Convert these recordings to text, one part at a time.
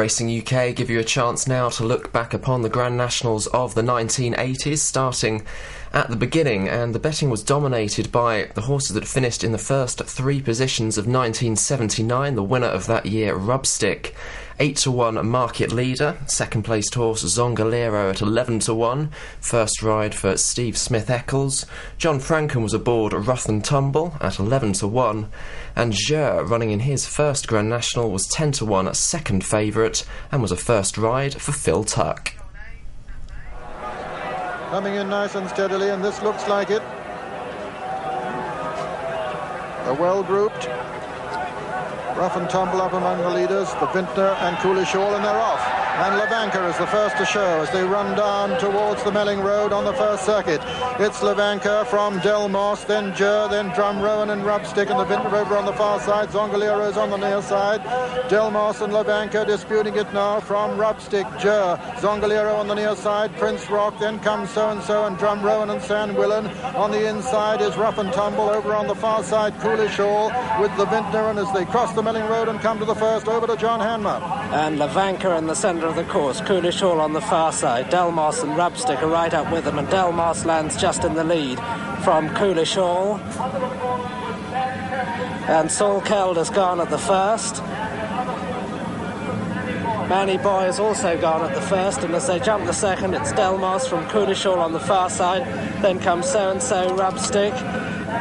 Racing UK give you a chance now to look back upon the Grand Nationals of the 1980s, starting at the beginning, and the betting was dominated by the horses that finished in the first three positions of 1979. The winner of that year, Rubstick, 8-1 market leader. Second placed horse Zongolero at 11-1. First ride for Steve Smith-Eccles. John Franken was aboard Rough and Tumble at 11-1. And Jur, running in his first Grand National, was 10-1 second favourite and was a first ride for Phil Tuck. Coming in nice and steadily, and this looks like it. A well-grouped Rough and Tumble up among the leaders, the Vintner and Coolish All, and they're off. And Levanka is the first to show as they run down towards the Melling Road on the first circuit. It's Levanka from Del Moss, then Jur, then Drum Rowan and Rubstick, and the Vintner over on the far side. Zongolero's on the near side. Del Moss and Levanka disputing it now from Rubstick, Jur, Zongolero on the near side, Prince Rock, then comes So-and-So and Drum Rowan and San Willen. On the inside is Rough and Tumble, over on the far side Coolish All with the Vintner, and as they cross the Melling Road and come to the first, over to John Hanmer. And Levanka in the centre of the course, Coolish All on the far side. Del Moss and Rubstick are right up with them, and Del Moss lands just in the lead from Coolish All. And Saul Keld has gone at the first. Manny Boy has also gone at the first, and as they jump the second, it's Del Moss from Coolish All on the far side. Then comes So-and-So, Rubstick.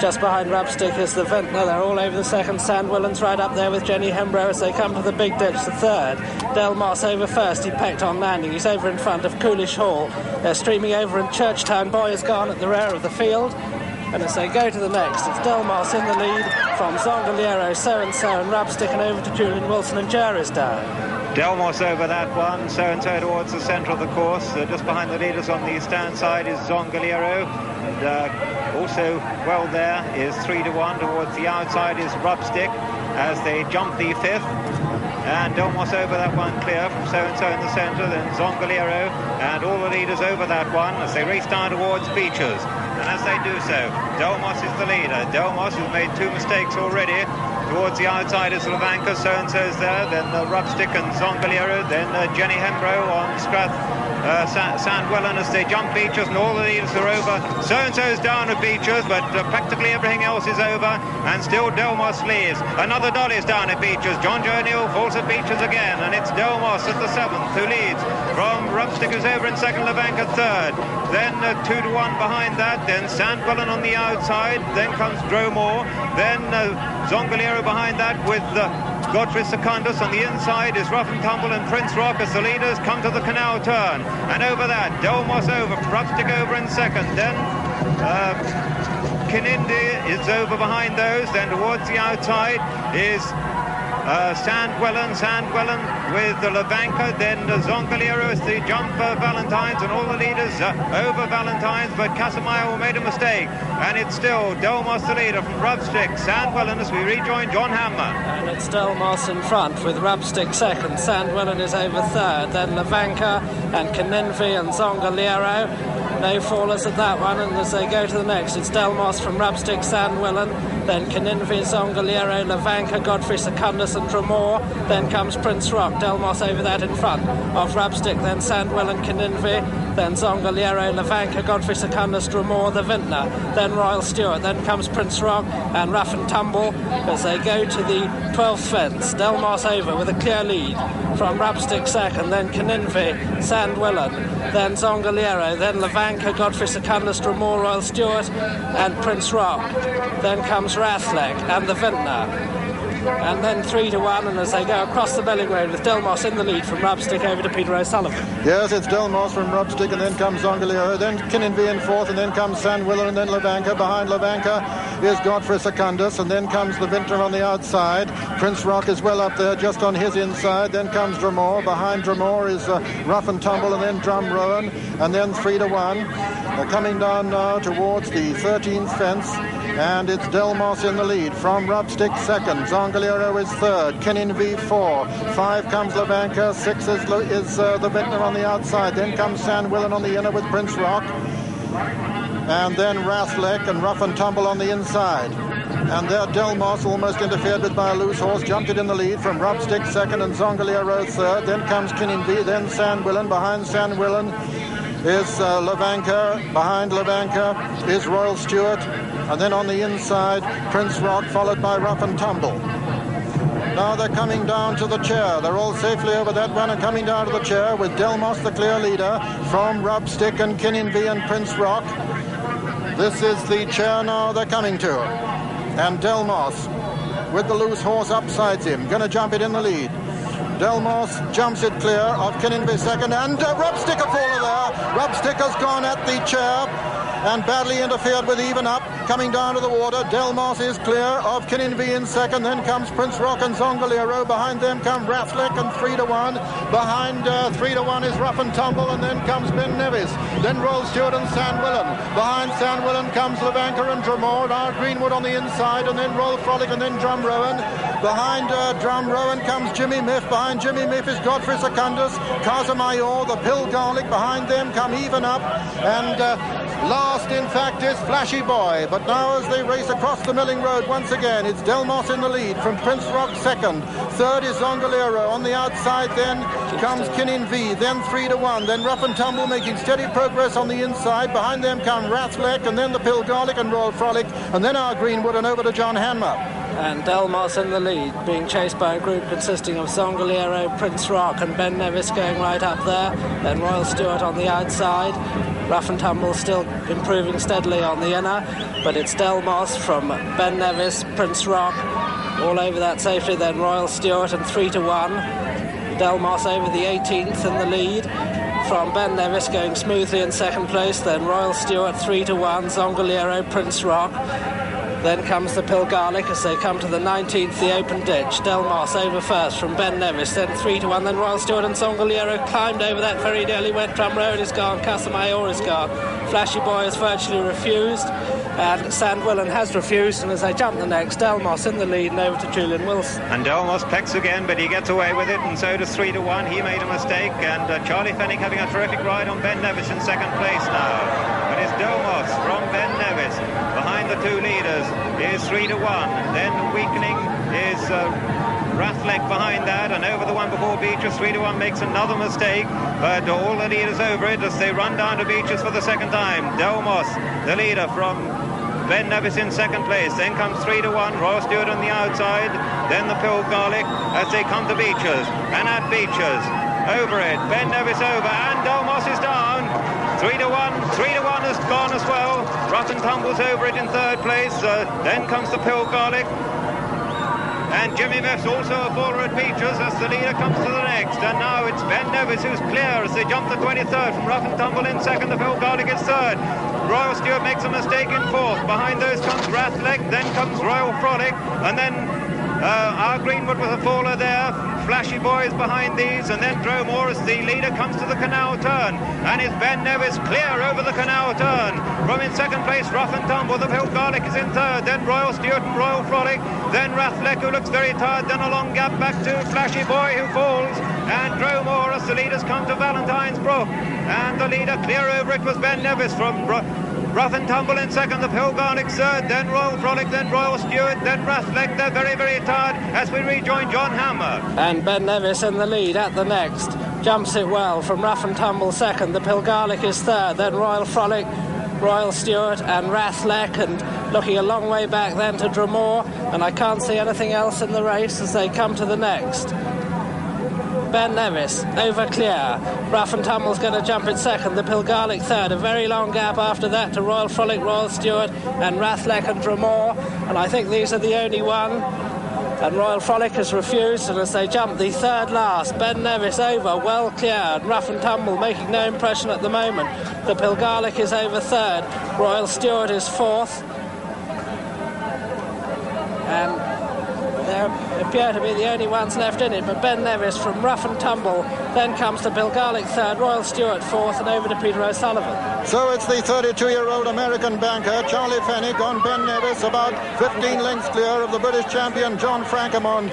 Just behind Rubstick is the Vintner. They're all over the second. Sandwillen's right up there with Jenny Hembrow as they come to the big ditch, the third. Del Moss over first. He pecked on landing. He's over in front of Coolish Hall. They're streaming over in Churchtown. Boy has gone at the rear of the field. And as they go to the next, it's Del Moss in the lead from Zongolero, So-and-So and Rubstick, and over to Julian Wilson, and Jur is down. Del Moss over that one, So-and-So towards the centre of the course. Just behind the leaders on the stand side is Zongolero, and also well there is 3-1. Towards the outside is Rubstick as they jump the fifth. And Del Moss over that one clear from So-and-So in the centre, then Zongolero and all the leaders over that one as they race down towards Beechers. And as they do so, Del Moss is the leader. Del Moss has made two mistakes already. Towards the outside is Levanka, So-and-So's there, then Rubstick and Zongolero, then Jenny Hembrow on Strath Sandwellen as they jump Beechers, and all the leaders are over. So-and-So's down at Beechers, but practically everything else is over, and still Del Moss leads. Another Dolly's down at Beechers. John Joe Neal falls at Beechers again, and it's Del Moss at the seventh who leads from Rubstick, who's over in second, Levanka third. Then 2-1 behind that, then Sandwellen on the outside, then comes Dromore, then Zongolero behind that with Godfrey Secundus. On the inside is Rough and Tumble and Prince Rock as the leaders come to the canal turn. And over that, Del Moss over, Rubstick over in second. Then Kinindi is over behind those. Then towards the outside is Sandwellen with the Levanka, then Zongolero as the jump Valentine's, and all the leaders over Valentine's, but Casamiro made a mistake, and it's still Del Moss the leader from Rubstick. Sandwellen as we rejoin John Hanmer. And it's Del Moss in front with Rubstick second. Sandwellen is over third, then Levanka and Kaninvi and Zongolero. No fallers at that one, and as they go to the next, it's Del Moss from Rubstick, Sandwellen, then Kaninvi, Zongolero, Levanka, Godfrey Secundus and Dromore. Then comes Prince Rock, Del Moss over that in front of Rubstick, then Sandwellen, Kaninvi, then Zongolero, Levanka, Godfrey Secundus, Dromore, the Vintner, then Royal Stewart, then comes Prince Rock and Rough and Tumble as they go to the 12th fence. Del Moss over with a clear lead from Rubstick second, then Kaninvi, Sandwellen, then Zongolero, then Levanka, Godfrey Secundus, Dromore, Royal Stewart and Prince Rock. Then comes Rathlek and the Vintner. And then 3-1, and as they go across the Melling Road with Del Moss in the lead from Rubstick over to Peter O'Sullivan. Yes, it's Del Moss from Rubstick, and then comes Zongolero, then Kinninby in fourth, and then comes Sandwiller, and then Levanka. Behind Levanka is Godfrey Secundus, and then comes the Vintner on the outside. Prince Rock is well up there, just on his inside. Then comes Dromore. Behind Dromore is Rough and Tumble, and then Drum Rowan, and then 3-1. They're coming down now towards the 13th fence. And it's Del Moss in the lead from Rubstick second. Zongolero is third. Kinninby 4. 5 comes Levanka. 6 is the Vintner on the outside. Then comes Sandwillen on the inner with Prince Rock. And then Rathlek and Rough and Tumble on the inside. And there Delmos, almost interfered with by a loose horse, jumped it in the lead from Rubstick second and Zongoliero third. Then comes Kininvi, then Sandwillen. Behind Sandwillen is Levanka. Behind Levanka is Royal Stewart. And then on the inside, Prince Rock, followed by Rough and Tumble. Now they're coming down to the chair. They're all safely over that one and coming down to the chair with Delmos the clear leader from Rubstick and Kininvi and Prince Rock. This is the chair now they're coming to. And Delmos, with the loose horse upsides him, going to jump it in the lead. Delmos jumps it clear of Kininvi second, and Rubstick a faller there. Rubstick has gone at the chair and badly interfered with even up, coming down to the water. Delmos is clear of Kininvi in second, then comes Prince Rock and Zongoliero. Behind them come Rathlek and 3-1. Behind 3-1 is Rough and Tumble, and then comes Ben Nevis. Then Royal Stewart and Sandwillen. Behind Sandwillen comes Levanka and Drumore, now Greenwood on the inside, and then Royal Frolic, and then Drum Rowan. Behind Drum Rowan comes Jimmy Miff. Behind Jimmy Miff is Godfrey Secundus, Casamayor, the Pill Garlic. Behind them come even up, and last, in fact, is Flashy Boy. But now as they race across the Milling Road once again, it's Delmos in the lead from Prince Rock second. Third is Zongoliero. On the outside then comes Kininvi, then 3-1. Then Rough and Tumble making steady progress on the inside. Behind them come Rathlek, and then the Pill Garlic and Royal Frolic, and then our Greenwood, and over to John Hanmer. And Delmos in the lead, being chased by a group consisting of Zongoliero, Prince Rock and Ben Nevis going right up there. Then Royal Stewart on the outside. Rough and Tumble still improving steadily on the inner, but it's Delmos from Ben Nevis, Prince Rock, all over that safely. Then Royal Stewart and 3-1. Delmos over the 18th in the lead from Ben Nevis going smoothly in second place. Then Royal Stewart 3-1, Zongoliero, Prince Rock. Then comes the Pill Garlic as they come to the 19th, the open ditch. Delmos over first from Ben Nevis, then 3-1. Then Royal Stewart and Zongoliero climbed over that very nearly went. Drum Rowan is gone, Casamayor is gone. Flashy Boy has virtually refused, and Sandwillen has refused. And as they jump the next, Delmos in the lead and over to Julian Wilson. And Delmos pecks again, but he gets away with it, and so does 3-1. He made a mistake, and Charlie Fennick having a terrific ride on Ben Nevis in second place now. But it's Delmos from Ben Nevis. Behind the two leaders is 3-1. Then weakening is Rathlek behind that, and over the one before Beaches. 3-1 makes another mistake, but all the leaders over it as they run down to Beaches for the second time. Delmos, the leader from Ben Nevis in second place. Then comes 3-1, Royal Stewart on the outside. Then the Pill Garlic as they come to Beaches. And at Beaches, over it, Ben Nevis over, and Delmos is down. 3-1 has gone as well. Rough and Tumble's over it in third place. Then comes the Pill Garlic. And Jimmy Miff's also a faller at Beaches as the leader comes to the next. And now it's Ben Nevis who's clear as they jump the 23rd from Rough and Tumble in second. The Pill Garlic is third. Royal Stewart makes a mistake in fourth. Behind those comes Rathlek, then comes Royal Frolic, and then our Greenwood with a faller there. Flashy Boy is behind these, and then Dromore as the leader comes to the canal turn, and it's Ben Nevis clear over the canal turn. From in second place, Rough and Tumble. The Pill Garlic is in third, then Royal Stewart and Royal Frolic, then Rathlek who looks very tired, then a long gap back to Flashy Boy who falls, and Dromore as the leaders come to Valentine's Brook, and the leader clear over it was Ben Nevis from Rough and Tumble in second, the Pill Garlic third, then Royal Frolic, then Royal Stewart, then Rathlek. They're very, very tired as we rejoin John Hammer. And Ben Nevis in the lead at the next. Jumps it well from Rough and Tumble second, the Pill Garlic is third, then Royal Frolic, Royal Stewart and Rathlek, and looking a long way back then to Dromore, and I can't see anything else in the race as they come to the next. Ben Nevis over clear. Rough and Tumble's going to jump in second. The Pill Garlic third. A very long gap after that to Royal Frolic, Royal Stewart and Rathlek and Dromore. And I think these are the only one. And Royal Frolic has refused, and as they jump the third last, Ben Nevis over, well cleared. Rough and Tumble making no impression at the moment. The Pill Garlic is over third. Royal Stewart is fourth. And there appear to be the only ones left in it, but Ben Nevis from Rough and Tumble, then comes to Pill Garlic third, Royal Stewart fourth, and over to Peter O'Sullivan. So it's the 32-year-old American banker, Charlie Fennick, on Ben Nevis, about 15 lengths clear of the British champion, John Frankham, on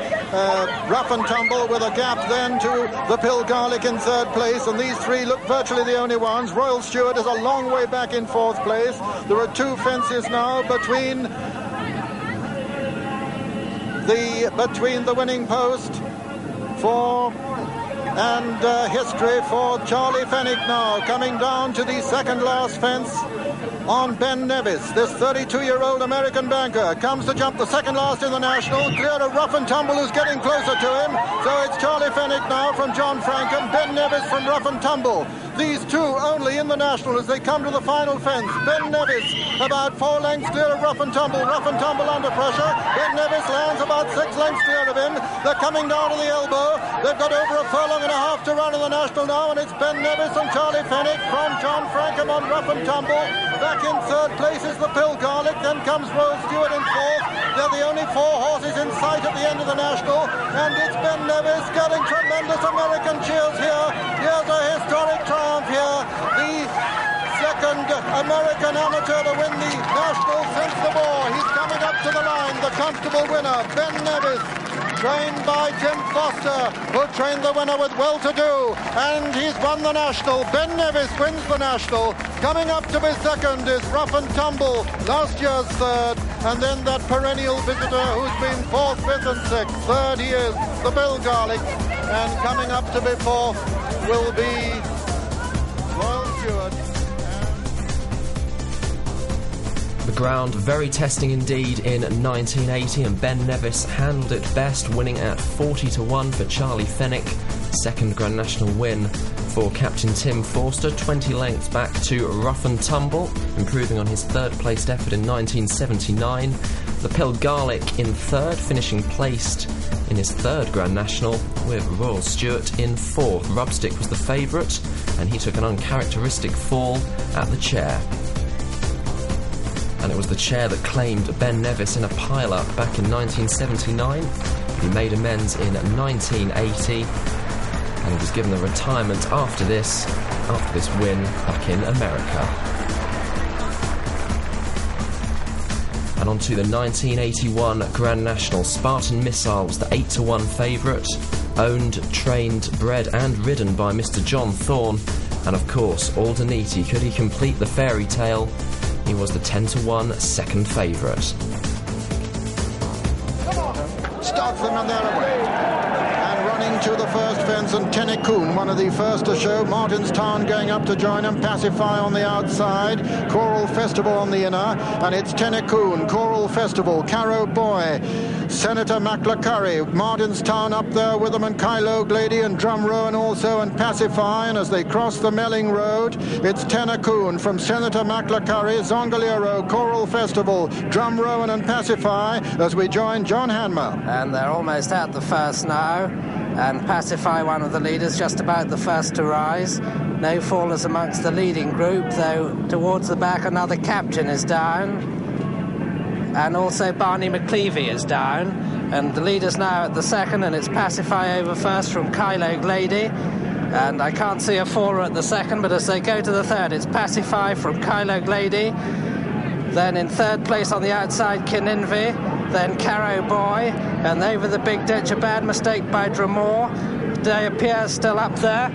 Rough and Tumble, with a gap then to the Pill Garlic in third place, and these three look virtually the only ones. Royal Stewart is a long way back in fourth place. There are two fences now between between the winning post and history for Charlie Fenwick now, coming down to the second last fence on Ben Nevis. This 32-year-old American banker comes to jump the second last in the National, clear of Rough and Tumble, who's getting closer to him. So it's Charlie Fenwick now from John Frankham, Ben Nevis from Rough and Tumble. These two only in the National as they come to the final fence. Ben Nevis about 4 lengths clear of Rough and Tumble. Rough and Tumble under pressure. Ben Nevis lands about 6 lengths clear of him. They're coming down to the elbow. They've got over a furlong and a half to run in the National now, and it's Ben Nevis and Charlie Fenwick from John Frankham on Rough and Tumble. Back in third place is the Pill Garlic. Then comes Rose Stewart in fourth. They're the only 4 horses in sight at the end of the National, and it's Ben Nevis getting tremendous American cheers here. Here's a historic triumph here. The second American amateur to win the National since the war. He's coming up to the line, the comfortable winner, Ben Nevis, trained by Jim Foster, who trained the winner with Well-To-Do, and he's won the National. Ben Nevis wins the National. Coming up to be second is Rough and Tumble, last year's third, and then that perennial visitor who's been fourth, fifth and sixth. Third he is, the Bill Garlic, and coming up to be fourth will be Royal Stewart. The ground very testing indeed in 1980, and Ben Nevis handled it best, winning at 40-1 for Charlie Fenwick. Second Grand National win for Captain Tim Forster, 20 lengths back to Rough and Tumble, improving on his third-placed effort in 1979. The Pill Garlic in third, finishing placed in his third Grand National, with Royal Stewart in fourth. Rubstick was the favourite, and he took an uncharacteristic fall at the chair. And it was the chair that claimed Ben Nevis in a pile-up back in 1979. He made amends in 1980, and he was given a retirement after this win back in America. And on to the 1981 Grand National. Spartan Missile was the 8-1 favourite, owned, trained, bred and ridden by Mr. John Thorne. And of course, Aldeniti, could he complete the fairy tale? He was the 10-1 second favourite. Starts them and they're away. And running to the first fence, and Tennecoon, one of the first to show. Martinstown going up to join him. Pacify on the outside. Choral Festival on the inner. And it's Tennecoon, Choral Festival, Carrow Boy, Senator MacLacurry, Martinstown up there with them, and Kylo Glady and Drum Rowan also, and Pacify. And as they cross the Melling Road, it's Tennecoon from Senator MacLacurry, Zongalero, Choral Festival, Drum Rowan and Pacify, as we join John Hanmer. And they're almost at the first now, and Pacify, one of the leaders, just about the first to rise. No fallers amongst the leading group, though towards the back another Captain is down. And also Barney McCleavey is down, and the leader's now at the second, and it's Pacify over first from Kylo Glady, and I can't see a faller at the second, but as they go to the third, it's Pacify from Kylo Glady, then in third place on the outside Kininvi, then Carrow Boy, and over the big ditch a bad mistake by Dromore. They appear still up there,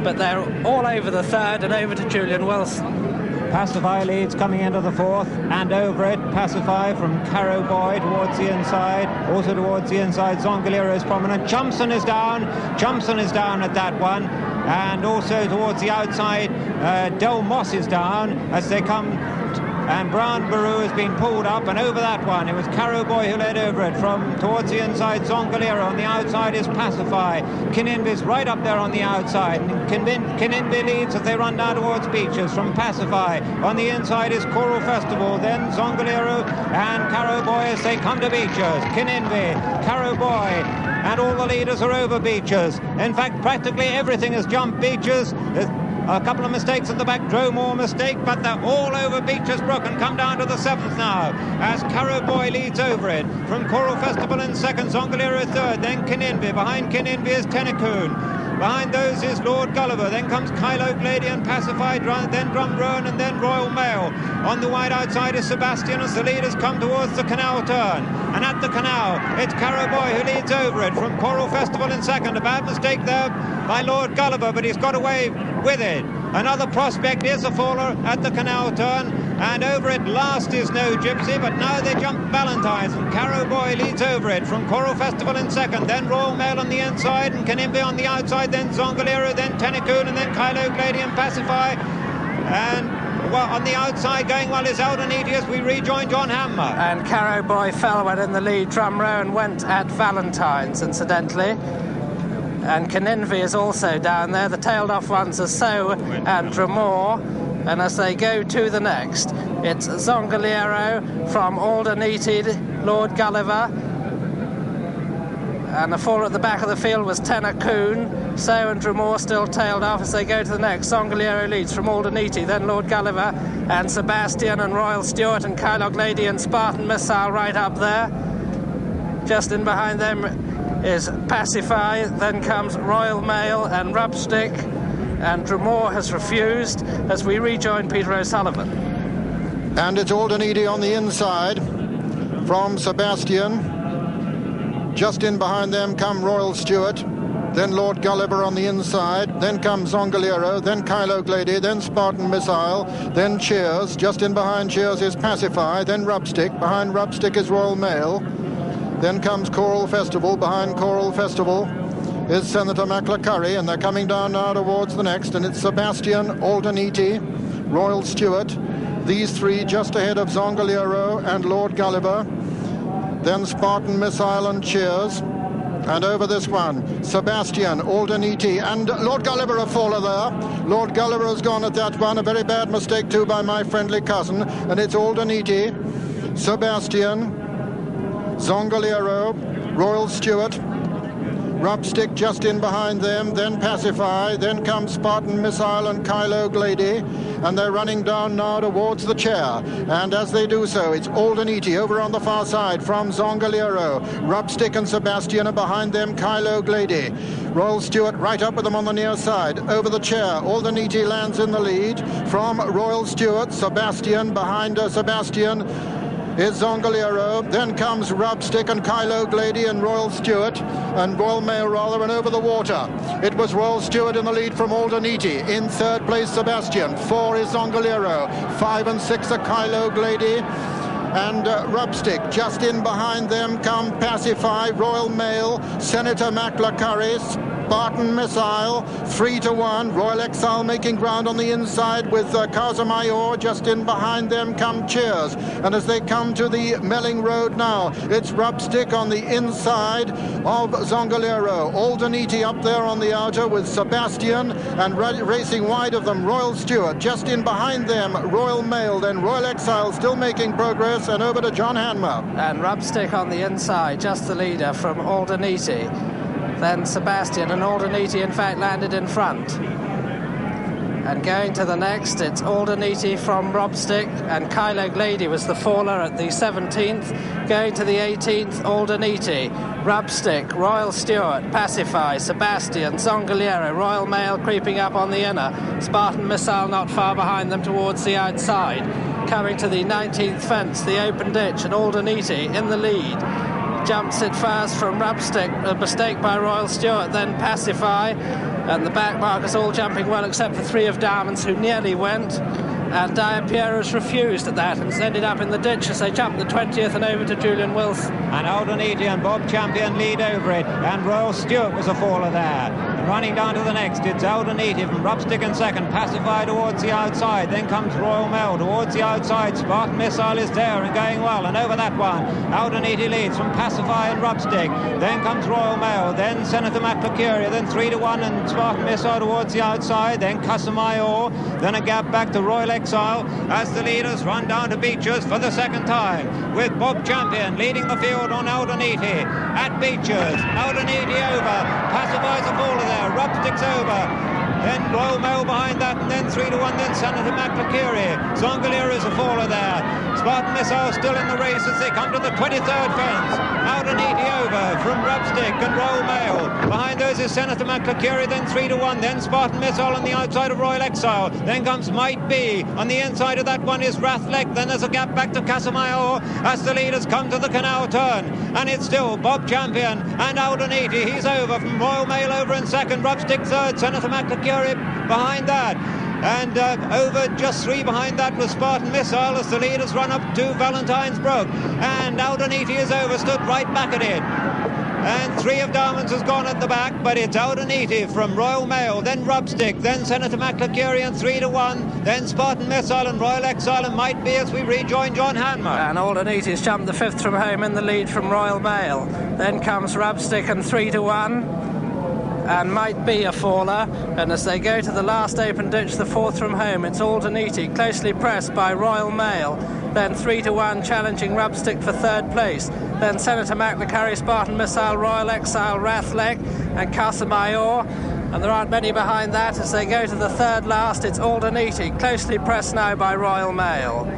but they're all over the third and over to Julian Wilson. Pacify leads coming into the fourth, and over it, Pacify from Carrow Boy towards the inside. Also towards the inside, Zongalero is prominent. Jumpson is down at that one. And also towards the outside, Del Moss is down as they come. And Brown Baru has been pulled up, and over that one, it was Carrow Boy who led over it. From towards the inside, Zongalero. On the outside is Pacify. Kininvi's right up there on the outside. Kininvi leads as they run down towards Beaches from Pacify. On the inside is Choral Festival, then Zongalero and Carrow Boy as they come to Beaches. Kininvi, Carrow Boy, and all the leaders are over Beaches. In fact, practically everything has jumped Beaches. A couple of mistakes at the back, Dromore mistake, but they're all over Beaches Brook and come down to the seventh now as Carrow Boy leads over it. From Choral Festival in second, Zongalero third, then Kininvi. Behind Kininvi is Tennecoon. Behind those is Lord Gulliver. Then comes Kylo Glady and Pacify, then Drum Rowan and then Royal Mail. On the wide outside is Sebastian as the leaders come towards the canal turn. And at the canal, it's Carrow Boy who leads over it. From Choral Festival in second. A bad mistake there by Lord Gulliver, but he's got away with it. Another prospect is a faller at the canal turn, And over it last is No Gypsy, but now they jump Valentine's, and Carrow Boy leads over it from Choral Festival in second, then Royal Mail on the inside, and Kanimbi on the outside, then Zongalero, then Tennakoon, and then Kylo Glady and Pacify. And on the outside going well is Aldeniti as we rejoin John Hammer. And Carrow Boy fell when in the lead drum row and went at Valentine's, incidentally. And Kanimbi is also down there. The tailed off ones are So and Dromore. And as they go to the next, it's Zongalero from Aldeniti, Lord Gulliver. And the faller at the back of the field was Tennakoon. So and Dromore still tailed off as they go to the next. Zongalero leads from Aldeniti, then Lord Gulliver, and Sebastian and Royal Stewart and Kylog Lady and Spartan Missile right up there. Just in behind them is Pacify, then comes Royal Mail and Rubstick, and Dromore has refused as we rejoin Peter O'Sullivan. And it's Aldeniti on the inside from Sebastian. Just in behind them come Royal Stewart, then Lord Gulliver on the inside, then comes Zongalero, then Kylo Glady, then Spartan Missile, then Cheers. Just in behind Cheers is Pacify, then Rubstick. Behind Rubstick is Royal Mail. Then comes Choral Festival. Behind Choral Festival is Senator McLacurry, and they're coming down now towards the next, and it's Sebastian, Aldeniti, Royal Stewart. These three just ahead of Zongalero and Lord Gulliver. Then Spartan Missile and Cheers. And over this one, Sebastian, Aldeniti, and Lord Gulliver a faller there. Lord Gulliver has gone at that one. A very bad mistake too by my friendly cousin. And it's Aldeniti, Sebastian, Zongalero, Royal Stewart, Rubstick just in behind them, then Pacify, then comes Spartan Missile and Kylo Glady, and they're running down now towards the chair. And as they do so, it's Aldeniti over on the far side from Zongalero. Rubstick and Sebastian are behind them, Kylo Glady. Royal Stewart right up with them on the near side. Over the chair, Aldeniti lands in the lead from Royal Stewart. Sebastian behind Sebastian is Zongalero, then comes Rubstick and Kylo Glady and Royal Stewart, and Royal Mail rather, and over the water. It was Royal Stewart in the lead from Aldeniti. In third place, Sebastian. 4 is Zongalero. 5 and 6 are Kylo Glady and Rubstick. Just in behind them come Pacify, Royal Mail, Senator McLacurry, Spartan Missile, 3-1. Royal Exile making ground on the inside with Casamayor. Just in behind them come Cheers. And as they come to the Melling Road now, it's Rubstick on the inside of Zongalero. Aldeniti up there on the outer with Sebastian, and racing wide of them, Royal Stewart. Just in behind them, Royal Mail, then Royal Exile still making progress, and over to John Hanmer. And Rubstick on the inside, just the leader from Aldeniti. Then Sebastian, and Aldeniti in fact landed in front. And going to the next, it's Aldeniti from Rubstick, and Kylo Glady was the faller at the 17th. Going to the 18th, Aldeniti, Rubstick, Royal Stewart, Pacify, Sebastian, Zongalero, Royal Mail creeping up on the inner, Spartan Missile not far behind them towards the outside. Coming to the 19th fence, the open ditch, and Aldeniti in the lead. Jumps it first from Rubstick, a mistake by Royal Stewart, then Pacify, and the back markers all jumping well except for 3 of Diamonds who nearly went, and Diapiero's refused at that and ended up in the ditch as they jumped the 20th and over to Julian Wilson. And Aldeniti and Bob Champion lead over it, and Royal Stewart was a faller there. And running down to the next, it's Aldeniti from Rubstick in second, Pacify towards the outside, then comes Royal Mail towards the outside. Spartan Missile is there and going well, and over that one, Aldeniti leads from Pacify and Rubstick, then comes Royal Mail, then Senator McLacurry, then 3-1 and Spartan Missile towards the outside, then Casamayor, then a gap back to Royal Exile as the leaders run down to Beechers for the second time, with Bob Champion leading the field on Aldeniti at Beechers. Aldeniti over, Pacify's a faller there, Rubstick's over, then Royal Mail behind that, and then 3-1, then Senator McLacurry. Zongalero is a faller there. Spartan Missile still in the race as they come to the 23rd fence. Aldeniti over from Rubstick and Royal Mail. Behind those is Senator McLacurry, then 3-1, then Spartan Missile on the outside of Royal Exile. Then comes Might Be. On the inside of that one is Rathlek. Then there's a gap back to Casamayor as the leaders come to the canal turn. And it's still Bob Champion and Aldeniti. He's over from Royal Mail over in second. Rubstick third. Senator McLacurry behind that. And over just 3 behind that was Spartan Missile as the leaders run up to Valentine's Brook. And Aldeniti is over, stood right back at it. And 3 of Diamonds has gone at the back, but it's Aldeniti from Royal Mail, then Rubstick, then Senator McLacurian 3-1, then Spartan Missile and Royal Exile, and Might Be as we rejoin John Hanmer. And Aldeniti's jumped the 5th from home in the lead from Royal Mail. Then comes Rubstick and 3-1. And Might Be a faller, and as they go to the last open ditch, the 4th from home, it's Aldeniti, closely pressed by Royal Mail, then 3-1 challenging Rubstick for 3rd place, then Senator McLacurry, Spartan Missile, Royal Exile, Rathlek and Casamayor, and there aren't many behind that. As they go to the 3rd last, it's Aldeniti, closely pressed now by Royal Mail.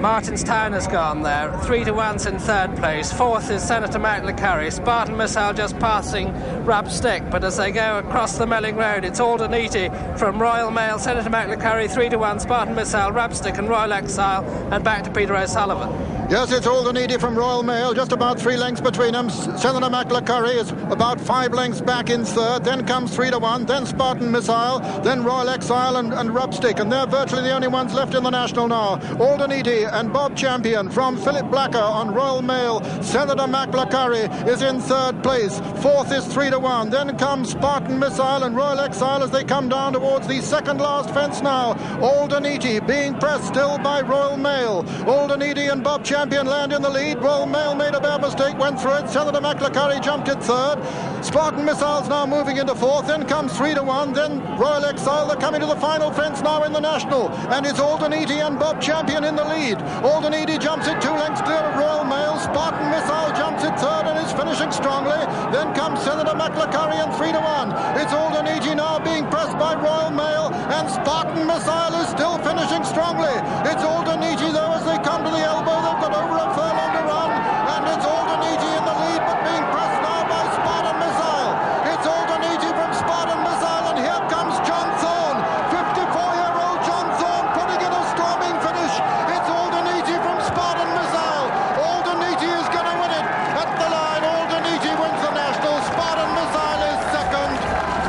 Martinstown has gone there. 3-1's in 3rd place. 4th is Senator McLacurry. Spartan Missile just passing Rubstick. But as they go across the Melling Road, it's Aldeniti from Royal Mail, Senator McLacurry, 3-1, Spartan Missile, Rubstick and Royal Exile, and back to Peter O'Sullivan. Yes, it's Aldeniti from Royal Mail, just about 3 lengths between them. Senator McLacurry is about 5 lengths back in 3rd. Then comes 3-1, then Spartan Missile, then Royal Exile and Rubstick. And they're virtually the only ones left in the National now. Aldeniti and Bob Champion from Philip Blacker on Royal Mail. Senator McLacurry is in 3rd place. 4th is 3-1. Then comes Spartan Missile and Royal Exile as they come down towards the 2nd last fence now. Aldeniti being pressed still by Royal Mail. Aldeniti and Bob Champion land in the lead. Royal Mail made a bad mistake, went through it. Senator McLacurry jumped it 3rd. Spartan Missile's now moving into 4th. Then comes 3-1. Then Royal Exile. They're coming to the final fence now in the National. And it's Aldeniti and Bob Champion in the lead. Aldeniti jumps it 2 lengths clear of Royal Mail. Spartan Missile jumps it 3rd and is finishing strongly. Then comes Senator McLacurry and 3-1. It's Aldeniti now being pressed by Royal Mail, and Spartan Missile is still finishing strongly. It's Aldeniti though as they come to the elbow. They've got over a furlong to run, and it's Aldeniti in the lead, but being pressed now by Spartan Missile. It's Aldeniti from Spartan Missile, and here comes John Thorne, 54-year-old John Thorne, putting in a storming finish. It's Aldeniti from Spartan Missile. Aldeniti is going to win it at the line. Aldeniti wins the National. Spartan Missile is 2nd.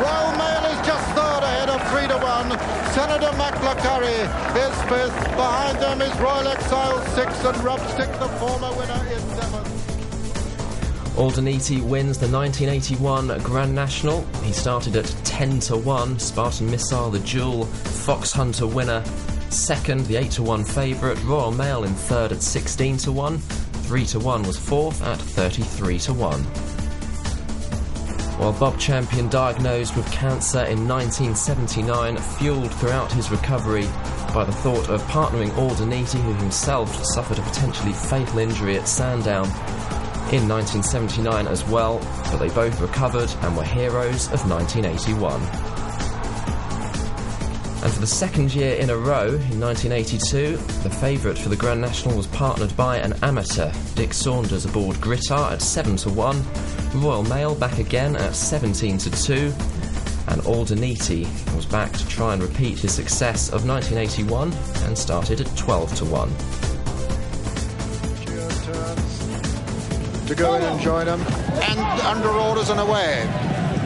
Royal Mail is just 3rd ahead of 3-1. Senator McLacurry is 5th. Behind them is Royal Exile 6th, and Rubstick, the former winner, is 7th. Aldeniti wins the 1981 Grand National. He started at 10-1. Spartan Missile, the dual Fox Hunter winner, 2nd. The 8-1 favourite. Royal Mail in 3rd at 16-1. 3-1 was 4th at 33-1. While Bob Champion, diagnosed with cancer in 1979, fuelled throughout his recovery by the thought of partnering Aldeniti, who himself suffered a potentially fatal injury at Sandown in 1979 as well, but they both recovered and were heroes of 1981. And for the 2nd year in a row, in 1982, the favourite for the Grand National was partnered by an amateur, Dick Saunders, aboard Grittar at 7-1, Royal Mail back again at 17-2, and Aldeniti was back to try and repeat his success of 1981 and started at 12-1. To go in and join them, and under orders and away.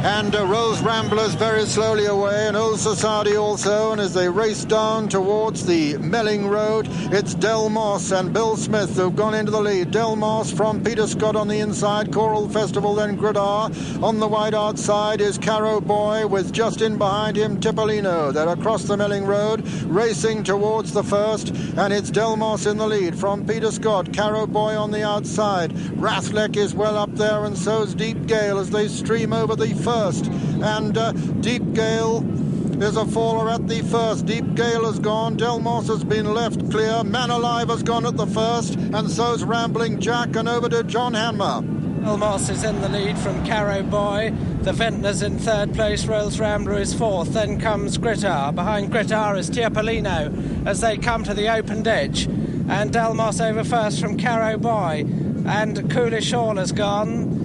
And Rose Ramblers very slowly away, and Old Society also. And as they race down towards the Melling Road, it's Del Moss and Bill Smith who've gone into the lead. Del Moss from Peter Scott on the inside, Choral Festival, then Gridar. On the wide outside is Caro Boy, with just in behind him Tipolino. They're across the Melling Road, racing towards the 1st, and it's Del Moss in the lead from Peter Scott. Caro Boy on the outside. Rathlek is well up there, and so's Deep Gale as they stream over the 1st. And Deep Gale is a faller at the 1st. Deep Gale has gone. Del Moss has been left clear. Man Alive has gone at the 1st, and so's Rambling Jack, and over to John Hanmer. Del Moss is in the lead from Caro Boy. The Ventnor's in 3rd place. Rose Rambler is 4th. Then comes Grittar. Behind Grittar is Tipolino as they come to the open ditch. And Del Moss over first from Caro Boy. And Coolish Hall has gone.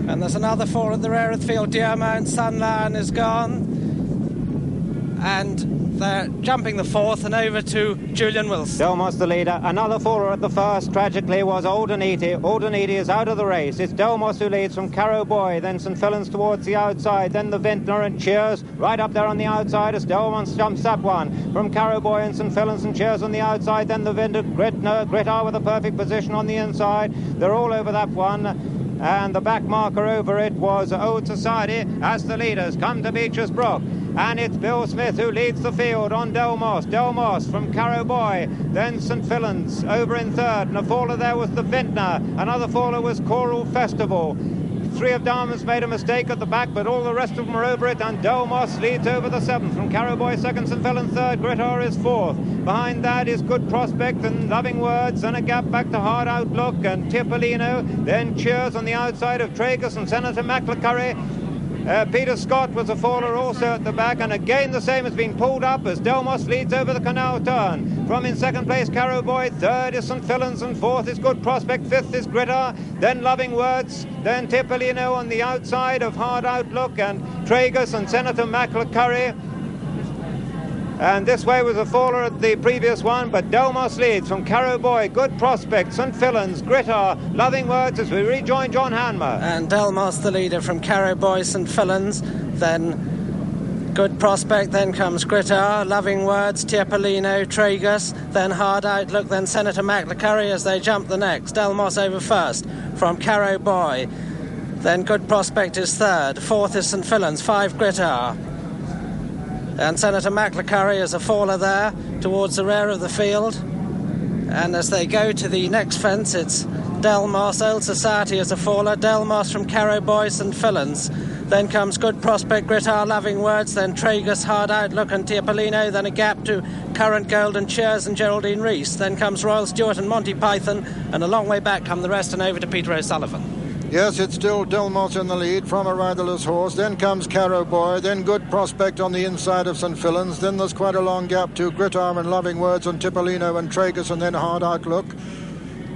And there's another 4 at the rear of the field. Deermount Sun Lion is gone. and they're jumping the fourth and over to Julian Wilson. Delmos the leader. Another faller at the first, tragically, was Alden Eady. Alden Eady is out of the race. It's Delmos who leads from Carrow Boy, then St. Fillan's towards the outside, then the Vintner and Cheers right up there on the outside as Delmos jumps that one. From Carrow Boy and St. Fillan's and Cheers on the outside, then the Vintner, Grittar with a perfect position on the inside. They're all over that one. And the back marker over it was Old Society as the leaders come to Beecher's Brook. And it's Bill Smith who leads the field on Delmos. Delmos from Carrow Boy, then St. Fillan's over in third. And a faller there was the Vintner. Another faller was Choral Festival. Three of Darman's made a mistake at the back, but all the rest of them are over it, and Delmos leads over the seventh. From Carrow Boy second, St. Fillan's third, Grittar is fourth. Behind that is Good Prospect and Loving Words, and a gap back to Hard Outlook and Tipolino. Then Cheers on the outside of Tragus and Senator McLecurry. Peter Scott was a faller also at the back, and again the same has been pulled up as Delmos leads over the canal turn. From in second place Carrow Boy, third is St. Fillan's, and fourth is Good Prospect, fifth is Grittar, then Loving Words, then Tipolino on the outside of Hard Outlook and Tragus and Senator McLecurry. And this way was a faller at the previous one, but Delmos leads from Carrow Boy, Good Prospect, St. Fillan's, Grittar, Loving Words as we rejoin John Hanmer. And Delmos the leader from Carrow Boy, St. Fillan's, then Good Prospect, then comes Grittar, Loving Words, Tipolino, Tragus, then Hard Outlook, then Senator McLecurry as they jump the next. Delmos over first from Carrow Boy, then Good Prospect is third, fourth is St. Fillan's, five Grittar. And Senator McLecurry is a faller there towards the rear of the field. And as they go to the next fence, it's Delmos, Old Society as a faller, Delmos from Carrow Boy, St. Fillan's. Then comes Good Prospect, Grittar, Loving Words, then Tragus, Hard Outlook and Tipolino, then a gap to Current Gold and Cheers and Geraldine Rees. Then comes Royal Stewart and Monty Python, and a long way back come the rest and over to Peter O'Sullivan. Yes, it's still Delmos in the lead from a riderless horse. Then comes Carrow Boy, then Good Prospect on the inside of St. Fillan's. Then there's quite a long gap to Grittar and Loving Words and Tipolino and Tragus, and then Hard Outlook.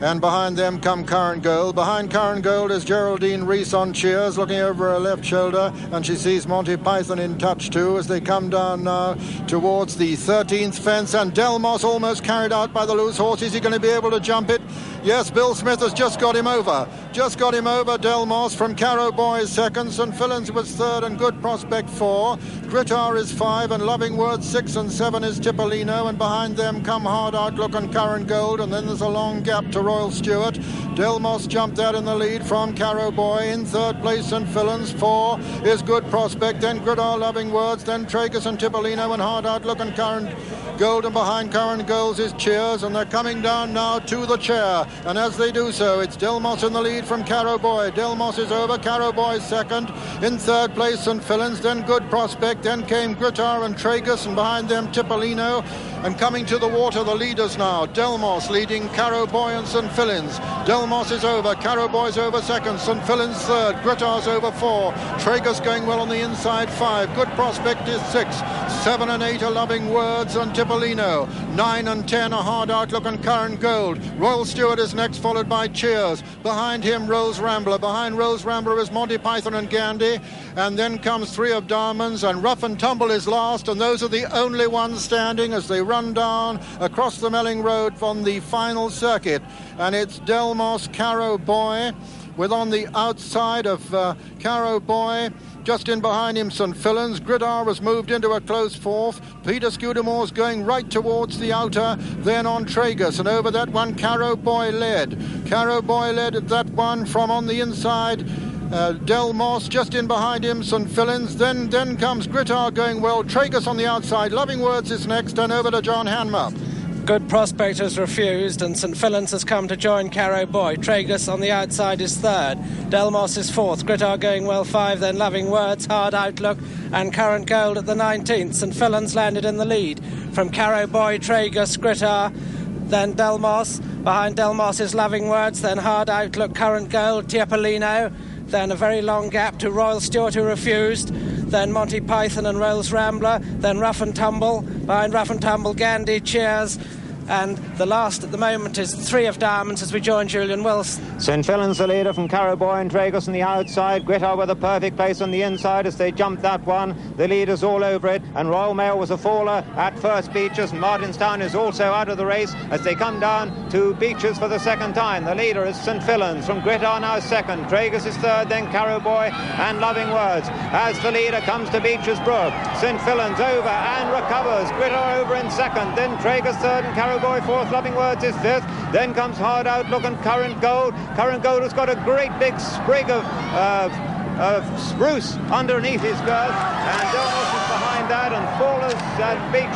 And behind them come Current Gold. Behind Current Gold is Geraldine Rees on Cheers, looking over her left shoulder, and she sees Monty Python in touch too as they come down now towards the 13th fence. And Delmos almost carried out by the loose horse. Is he going to be able to jump it? Yes, Bill Smith has just got him over. Delmos from Carrow Boy is second, St. Fillan's was third, and Good Prospect 4. Grittar is 5, and Loving Words 6, and 7 is Tipolino, and behind them come Hard Outlook and Current Gold, and then there's a long gap to Royal Stewart. Delmos jumped out in the lead from Carrow Boy. In third place, St. Fillan's. 4 is Good Prospect, then Grittar, Loving Words, then Tragus and Tipolino, and Hard Outlook and Current Gold, and behind Current Gold is Cheers, and they're coming down now to the chair. And as they do so, it's Delmos in the lead from Carrow Boy. Delmos is over, Carrow Boy second. In third place, St. Fillan's, then Good Prospect, then came Grittar and Tragus, and behind them Tipolino. And coming to the water, the leaders now. Delmos leading Carrow Boy and St. Fillan's. Delmos is over, Carrow Boy's over second, St. Fillan's third, Grittar's over 4. Tragus going well on the inside 5. Good Prospect is 6. 7 and 8 are Loving Words and Tipolino. 9 and 10 are Hard Outlook and Current Gold. Royal Stewart is next, followed by Cheers. Behind him, Rose Rambler. Behind Rose Rambler is Monty Python and Gandy. And then comes 3 of Diamonds, and Rough and Tumble is last, and those are the only ones standing as they run down across the Melling Road from the final circuit. And it's Delmos, Carrow Boy, with on the outside of Carrow Boy, just in behind him, St. Fillan's. Grittar was moved into a close fourth. Peter Scudamore's going right towards the outer, then on Tragus, and over that one Carrow Boy led. Carrow Boy led at that one from on the inside. Delmos just in behind him, St. Fillan's. Then comes Grittar going well. Tragus on the outside. Loving Words is next, and over to John Hanmer. Good Prospect has refused, and St. Fillan's has come to join Carrow Boy. Tragus on the outside is third. Delmos is fourth. Grittar going well 5, then Loving Words, Hard Outlook and Current Gold at the 19th. St. Fillan's landed in the lead from Carrow Boy, Tragus, Grittar, then Delmos. Behind Delmos is Loving Words, then Hard Outlook, Current Gold, Tipolino. Then a very long gap to Royal Stewart, who refused. Then Monty Python and Rose Rambler. Then Rough and Tumble. Behind Rough and Tumble, Gandy, Cheers and the last at the moment is 3 of Diamonds as we join Julian Wilson. St. Fillan's the leader from Carrowboy and Tragus on the outside. Grittar with a perfect place on the inside as they jumped that one. The leader's all over it, and Royal Mail was a faller at first Beaches. Martinstown is also out of the race as they come down to Beaches for the second time. The leader is St. Fillan's, from Grittar now second. Tragus is third, then Carrowboy and Loving Words. As the leader comes to Beaches Brook, St. Fillan's over and recovers. Grittar over in second, then Tragus third and Carrowboy fourth. Loving Words is fifth. Then comes Hard Outlook and Current Gold. Current Gold has got a great big sprig of spruce underneath his girth, and Delmos is behind that, and Fallers and Beach.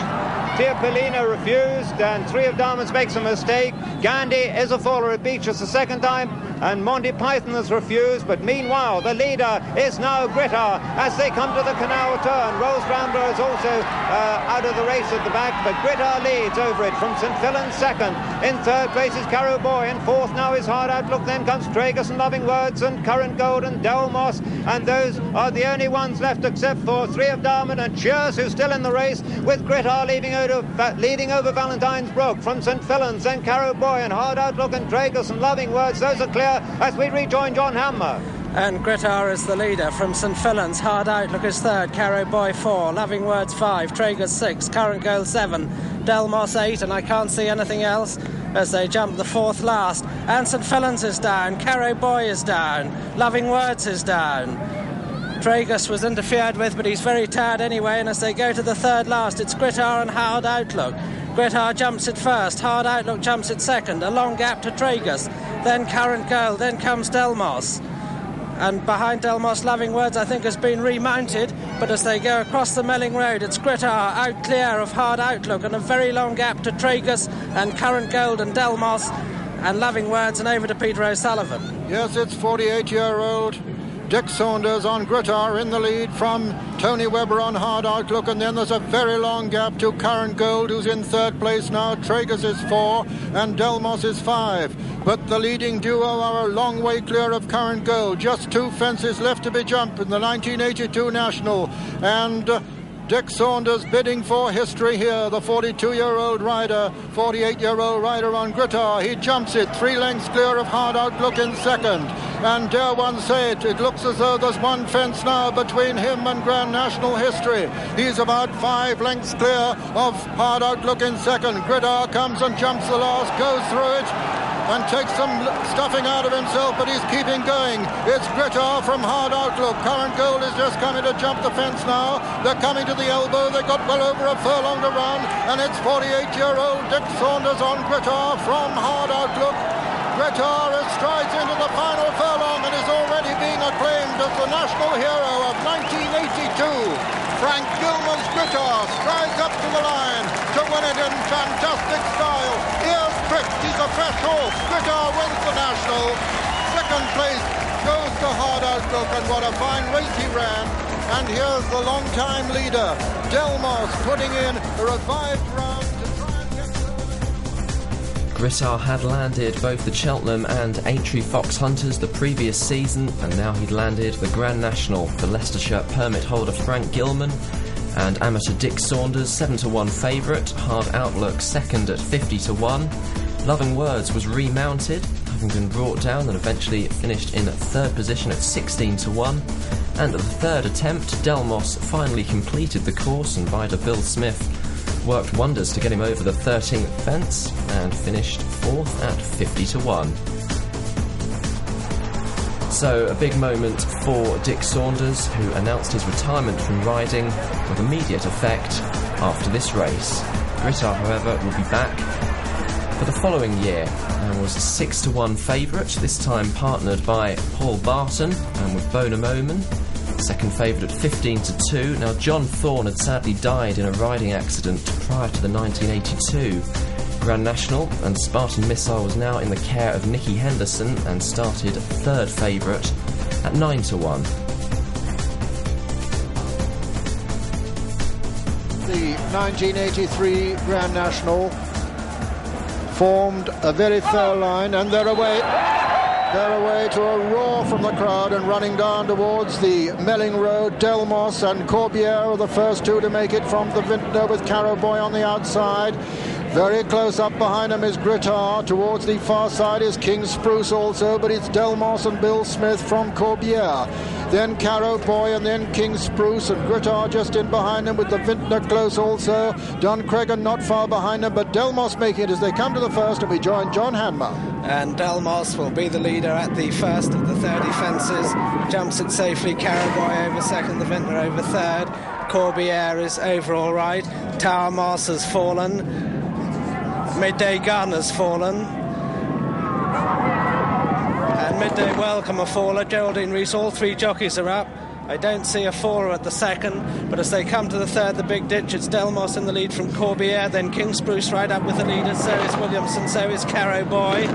Tirpelina refused, and 3 of Diamonds makes a mistake. Gandhi is a faller at Beaches the second time, and Monty Python has refused, but meanwhile the leader is now Grittar as they come to the canal turn. Rolls Rambler is also out of the race at the back, but Grittar leads over it from St. Fillan's second. In third place is Carrowboy, in fourth now is Hard Outlook, then comes Tragus and Loving Words and Current Gold and Delmos, and those are the only ones left except for 3 of Diamond and Cheers, who's still in the race, with Grittar leading over Valentine's Brook from St. Fillan's, then Carrowboy and Hard Outlook and Tragus and Loving Words. Those are clear as we rejoin John Hammer. And Grittar is the leader from St. Fillan's. Hard Outlook is third, Carrowboy 4, Loving Words 5, Tragus 6, Current Gold 7, Delmos 8, and I can't see anything else as they jump the fourth last. And St. Fillan's is down, Carrowboy is down, Loving Words is down. Tragus was interfered with, but he's very tired anyway, and as they go to the third last, it's Grittar and Hard Outlook. Grittar jumps it first, Hard Outlook jumps it second, a long gap to Tragus, then Current Gold, then comes Delmos. And behind Delmos, Loving Words, I think, has been remounted, but as they go across the Melling Road, it's Grittar out clear of Hard Outlook, and a very long gap to Tragus and Current Gold and Delmos and Loving Words, and over to Peter O'Sullivan. Yes, it's 48-year-old Dick Saunders on Grittar in the lead from Tony Webber on Hard Outlook, and then there's a very long gap to Current Gold, who's in third place now. Tragus is 4 and Delmos is 5, but the leading duo are a long way clear of Current Gold. Just 2 fences left to be jumped in the 1982 National, and Dick Saunders bidding for history here, the 42-year-old rider, 48-year-old rider on Grittar. He jumps it 3 lengths clear of Hard Outlook in second. And dare one say it, it looks as though there's 1 fence now between him and Grand National history. He's about 5 lengths clear of Hard Outlook in second. Grittar comes and jumps the last, goes through it, and takes some stuffing out of himself, but he's keeping going. It's Grittar from Hard Outlook. Current Gold is just coming to jump the fence now. They're coming to the elbow. They've got well over a furlong to run, and it's 48-year-old Dick Saunders on Grittar from Hard Outlook. Grittar strides into the final furlong and is already being acclaimed as the national hero of 1982. Frank Gilman's Grittar strides up to the line to win it in fantastic style. Ears pricked, he's a fresh horse. Grittar wins the national. Second place goes to Hard Outlook, and what a fine race he ran. And here's the long-time leader, Delmos, putting in a revived round. Grittar had landed both the Cheltenham and Aintree Fox Hunters the previous season, and now he'd landed the Grand National. The Leicestershire permit holder Frank Gilman and amateur Dick Saunders 7-1 favourite. Hard Outlook second at 50-1. Loving Words was remounted, having been brought down, and eventually finished in third position at 16-1. And at the third attempt, Delmos finally completed the course, and rider Bill Smith worked wonders to get him over the 13th fence and finished 4th at 50-1. So a big moment for Dick Saunders, who announced his retirement from riding with immediate effect after this race. Grittar, however, will be back for the following year and was a 6-1 favourite, this time partnered by Paul Barton and with Bonham Omen. Second favourite at 15-2. Now, John Thorne had sadly died in a riding accident prior to the 1982 Grand National, and Spartan Missile was now in the care of Nicky Henderson and started third favourite at 9-1. The 1983 Grand National formed a very fair line, and they're away. They're away to a roar from the crowd and running down towards the Melling Road. Delmos and Corbière are the first 2 to make it from the Vintner, with Carrowboy on the outside. Very close up behind him is Grittar. Towards the far side is King Spruce also, but it's Delmos and Bill Smith from Corbière. Then Carrow Boy and then King Spruce, and Grittar just in behind him with the Vintner close also. Duncreggan not far behind him, but Delmos making it as they come to the first, and we join John Hanmer. And Delmos will be the leader at the first of the 30 fences. Jumps it safely. Carrow Boy over second, the Vintner over third. Corbière is over all right. Tower Moss has fallen. Midday Gun has fallen. And Midday Welcome a faller. Geraldine Rees, all three jockeys are up. I don't see a faller at the second, but as they come to the third, the big ditch, it's Delmos in the lead from Corbière, then King Spruce right up with the leaders, so is Williamson, so is Carrow Boy.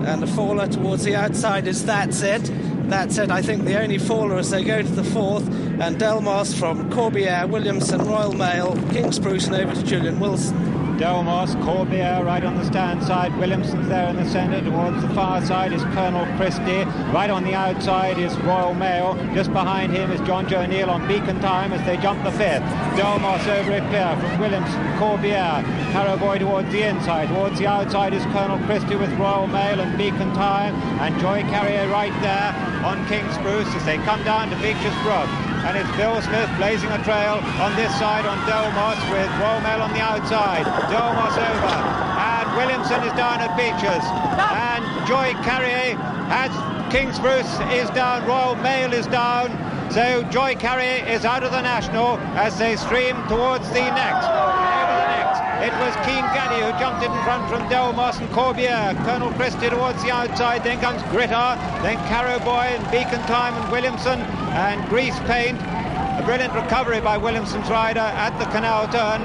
And the faller towards the outside is That's It. That's it, I think the only faller as they go to the fourth, and Delmos from Corbière, Williamson, Royal Mail, King Spruce and over to Julian Wilson. Delmos, Corbière right on the stand side, Williamson's there in the centre, towards the far side is Colonel Christie, right on the outside is Royal Mail, just behind him is John Joe Neal on Beacon Time as they jump the fifth. Delmos over it clear from Williamson, Corbière, Carrow Boy towards the inside, towards the outside is Colonel Christie with Royal Mail and Beacon Time, and Joy Carrier right there on King Spruce as they come down to Beecher's Brook. And it's Bill Smith blazing a trail on this side on Delmos with Royal Mail on the outside. Delmos over. And Williamson is down at Beecher's. And Joy Carrier has King Spruce is down. Royal Mail is down. So Joy Carrier is out of the National as they stream towards the next. Over the next. It was Keen Gaddy who jumped in front from Delmos and Corbière. Colonel Christie towards the outside. Then comes Grittar. Then Carrow Boy and Beacon Time and Williamson and Grease Paint. A brilliant recovery by Williamson's rider at the canal turn.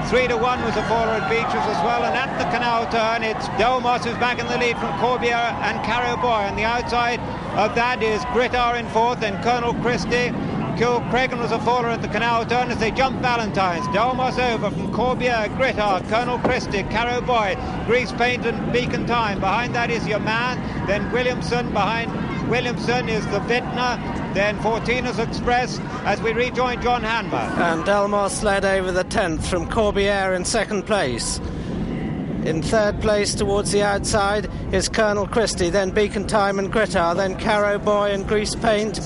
3-1 was a faller at Beecher's as well, and at the canal turn it's Delmos who's back in the lead from Corbière and Carrow Boy. On the outside of that is Grittar in fourth, then Colonel Christie. Kilcreggan was a faller at the canal turn as they jump Valentine's. Delmos over from Corbière, Grittar, Colonel Christie, Carrow Boy, Grease Paint and Beacon Time. Behind that is your man, then Williamson. Behind Williamson is the Vintner, then Fortina's Express as we rejoin John Hanmer. And Delmos led over the 10th from Corbière in second place. In third place towards the outside is Colonel Christie, then Beacon Time and Grittar, then Carrow Boy and Grease Paint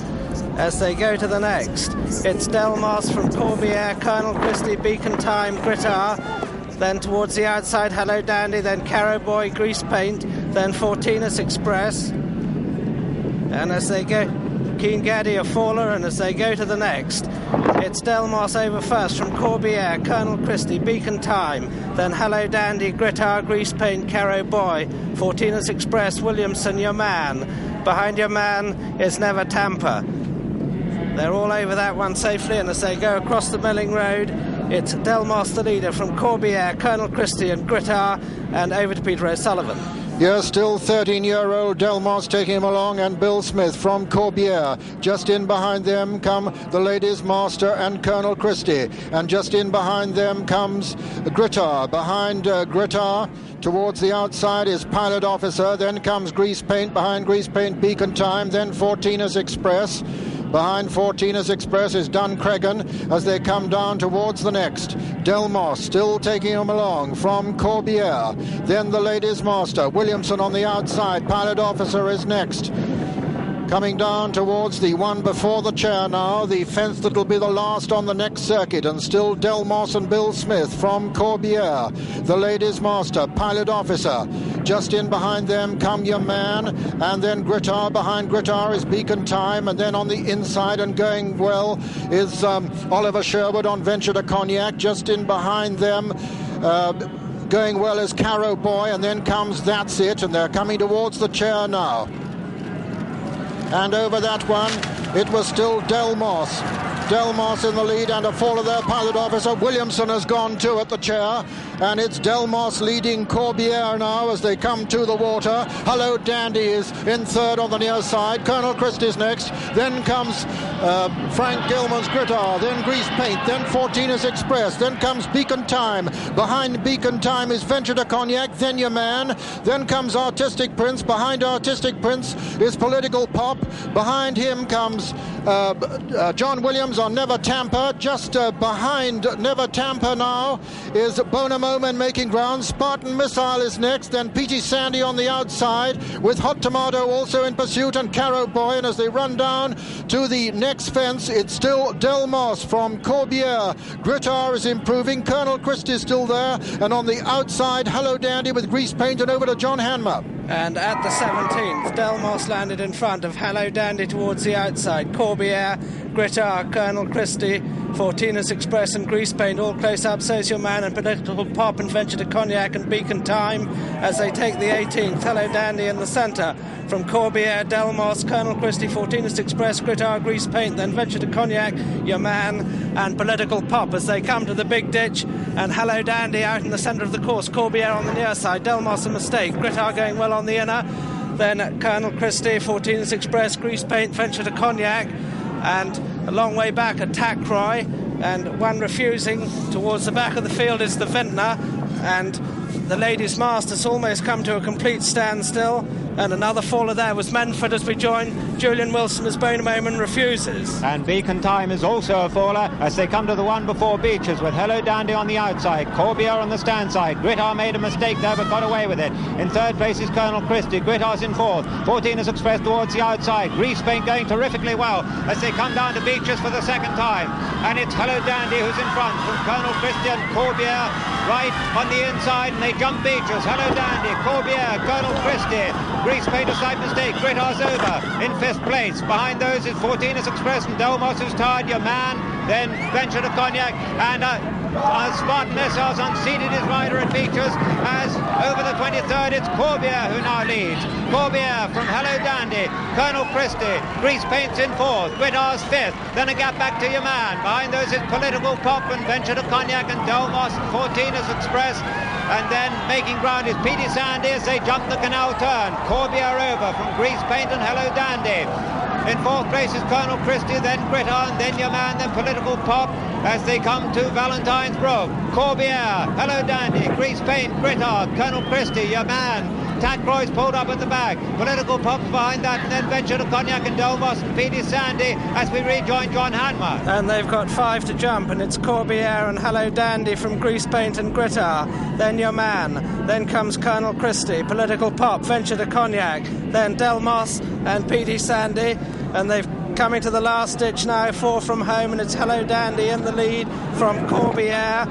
as they go to the next. It's Delmos from Corbière, Colonel Christie, Beacon Time, Grittar, then towards the outside Hello Dandy, then Carrow Boy, Grease Paint, then Fortina's Express. And as they go, Keen Gaddy a faller, and as they go to the next, it's Delmos over first from Corbière, Colonel Christie, Beacon Time, then Hello Dandy, Grittar, Grease Paint, Carrow Boy, Fortina's Express, Williamson, your man. Behind your man is Never Tamper. They're all over that one safely, and as they go across the Milling Road, it's Delmos the leader from Corbière, Colonel Christie and Grittar, and over to Peter O'Sullivan. Yes, still 13-year-old Delmos taking him along, and Bill Smith from Corbière. Just in behind them come the Ladies Master and Colonel Christie. And just in behind them comes Grittar. Behind Grittar, towards the outside is Pilot Officer. Then comes Grease Paint. Behind Grease Paint, Beacon Time. Then Fortina's Express. Behind Fortina's Express is Duncreggan as they come down towards the next. Delmos still taking him along from Corbière. Then the Ladies Master. Williamson on the outside. Pilot Officer is next. Coming down towards the one before the chair now, the fence that will be the last on the next circuit, and still Delmos and Bill Smith from Corbière. The Ladies Master, Pilot Officer. Just in behind them come your man, and then Grittar. Behind Grittar is Beacon Time, and then on the inside and going well is Oliver Sherwood on Venture to Cognac. Just in behind them going well is Carrow Boy, and then comes That's It, and they're coming towards the chair now. And over that one, it was still Delmos. Delmos in the lead, and a faller there, Pilot Officer. Williamson has gone too at the chair. and it's Delmos leading Corbière now as they come to the water. Hello Dandy is in third on the near side. Colonel Christie's next. Then comes Frank Gilman's Grittar, then Grease Paint, then Fortina's Express, then comes Beacon Time. Behind Beacon Time is Venture de Cognac, then Your Man. Then comes Artistic Prince. Behind Artistic Prince is Political Pop. Behind him comes John Williams on Never Tamper. Just behind Never Tamper now is Bonamoman making ground. Spartan Missile is next, then P.T. Sandy on the outside with Hot Tomato also in pursuit, and Caro Boy. And as they run down to the next fence, it's still Delmos from Corbière. Grittar is improving. Colonel Christie is still there, and on the outside, Hello Dandy with Grease Paint, and over to John Hanmer. And at the 17th, Delmos landed in front of Hello Dandy towards the outside. Corbière, Grittar, Colonel Christie, Fortina's Express and Grease Paint all close up. So's Your Man and Political Pop and Venture de Cognac and Beacon Time as they take the 18th. Hello Dandy in the centre. From Corbière, Delmos, Colonel Christie, Fortina's Express, Grittar, Grease Paint, then Venture de Cognac, Your Man and Political Pop as they come to the big ditch, and Hello Dandy out in the centre of the course. Corbière on the near side, Delmos a mistake, Grittar going well on the inner, then Colonel Christie, Fortina's Express, Grease Paint, Venture de Cognac, and a long way back at Tacroy, and one refusing towards the back of the field is the Vintner, and the Ladies' Masters almost come to a complete standstill, and another faller there was Menford as we join Julian Wilson as Bonamoman refuses. And Beacon Time is also a faller as they come to the one before Beaches with Hello Dandy on the outside, Corbière on the stand side. Grittar made a mistake there but got away with it. In third place is Colonel Christie. Grittar's in fourth. Fortina's Express towards the outside. Grease Paint going terrifically well as they come down to Beaches for the second time. And it's Hello Dandy who's in front from Colonel Christie and Corbière right on the inside, and they jump Beaches. Hello Dandy, Corbière, Colonel Christie. Grease Paint a slight mistake. Grittar's over in fifth place. Behind those is Fortina's Express and Delmos who's tied. Your Man, then Venture de Cognac, and Spartan Missiles unseated his rider at Beaches as over the 23rd it's Corbière who now leads. Corbière from Hello Dandy, Colonel Christie, Grease Paint's in fourth, Grittar's fifth, then a gap back to Your Man. Behind those is Political Pop and Venture de Cognac and Delmos and Fortina's Express. And then making ground is P.T. Sandy as they jump the canal turn. Corbière over from Grease Paint and Hello Dandy. In fourth place is Colonel Christie, then Grittar, and then Your Man, then Political Pop as they come to Valentine's Brook. Corbière, Hello Dandy, Grease Paint, Grittar, Colonel Christie, Your Man. Tacroy's pulled up at the back. Political Pop's behind that, and then Venture de Cognac and Delmos and P.T. Sandy as we rejoin John Hanmer. And they've got 5 to jump, and it's Corbière and Hello Dandy from Grease Paint and Grittar, then Your Man, then comes Colonel Christie, Political Pop, Venture de Cognac, then Delmos and P.T. Sandy, and they've coming to the last ditch now, 4 from home, and it's Hello Dandy in the lead from Corbière.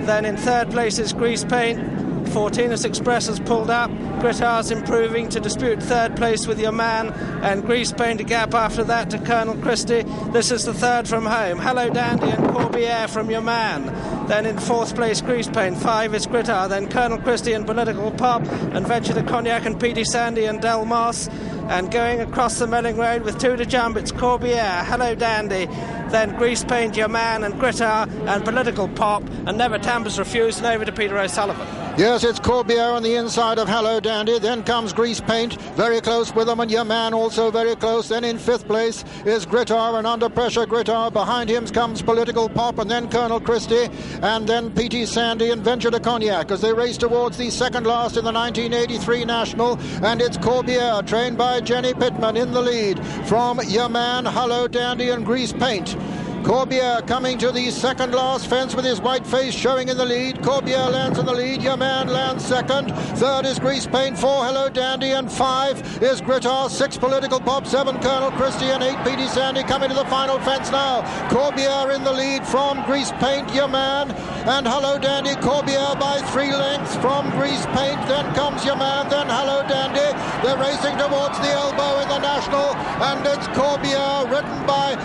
Then in third place is Grease Paint. Fortina's Express has pulled up. Grittar's improving to dispute third place with Your Man, and Grease Paint a gap after that to Colonel Christie. This is the third from home. Hello Dandy and Corbière from Your Man. Then in fourth place Grease Paint, 5 is Grittar, then Colonel Christie and Political Pop, and Venture de Cognac and P.T. Sandy and Delmos. And going across the Melling Road with 2 to jump, it's Corbière, Hello Dandy, then Grease Paint, Your Man and Grittar and Political Pop, and Never Tampers refused, and over to Peter O'Sullivan. Yes, it's Corbière on the inside of Hello Dandy, then comes Grease Paint, very close with them, and Your Man also very close. Then in fifth place is Grittar, and under pressure Grittar. Behind him comes Political Pop, and then Colonel Christie, and then P.T. Sandy and Venture de Cognac as they race towards the second last in the 1983 National, and it's Corbière, trained by Jenny Pittman, in the lead from Your Man, Hello Dandy and Grease Paint. Corbière coming to the second last fence with his white face showing in the lead. Corbière lands in the lead. Your Man lands second. Third is Grease Paint. 4 Hello Dandy, and 5 is Grittar. 6 Political Pop. 7 Colonel Christie, and 8 P.T. Sandy coming to the final fence now. Corbière in the lead from Grease Paint, Your Man, and Hello Dandy. Corbière by 3 lengths from Grease Paint. Then comes Your Man, then Hello Dandy. They're racing towards the elbow in the National, and it's Corbière, ridden by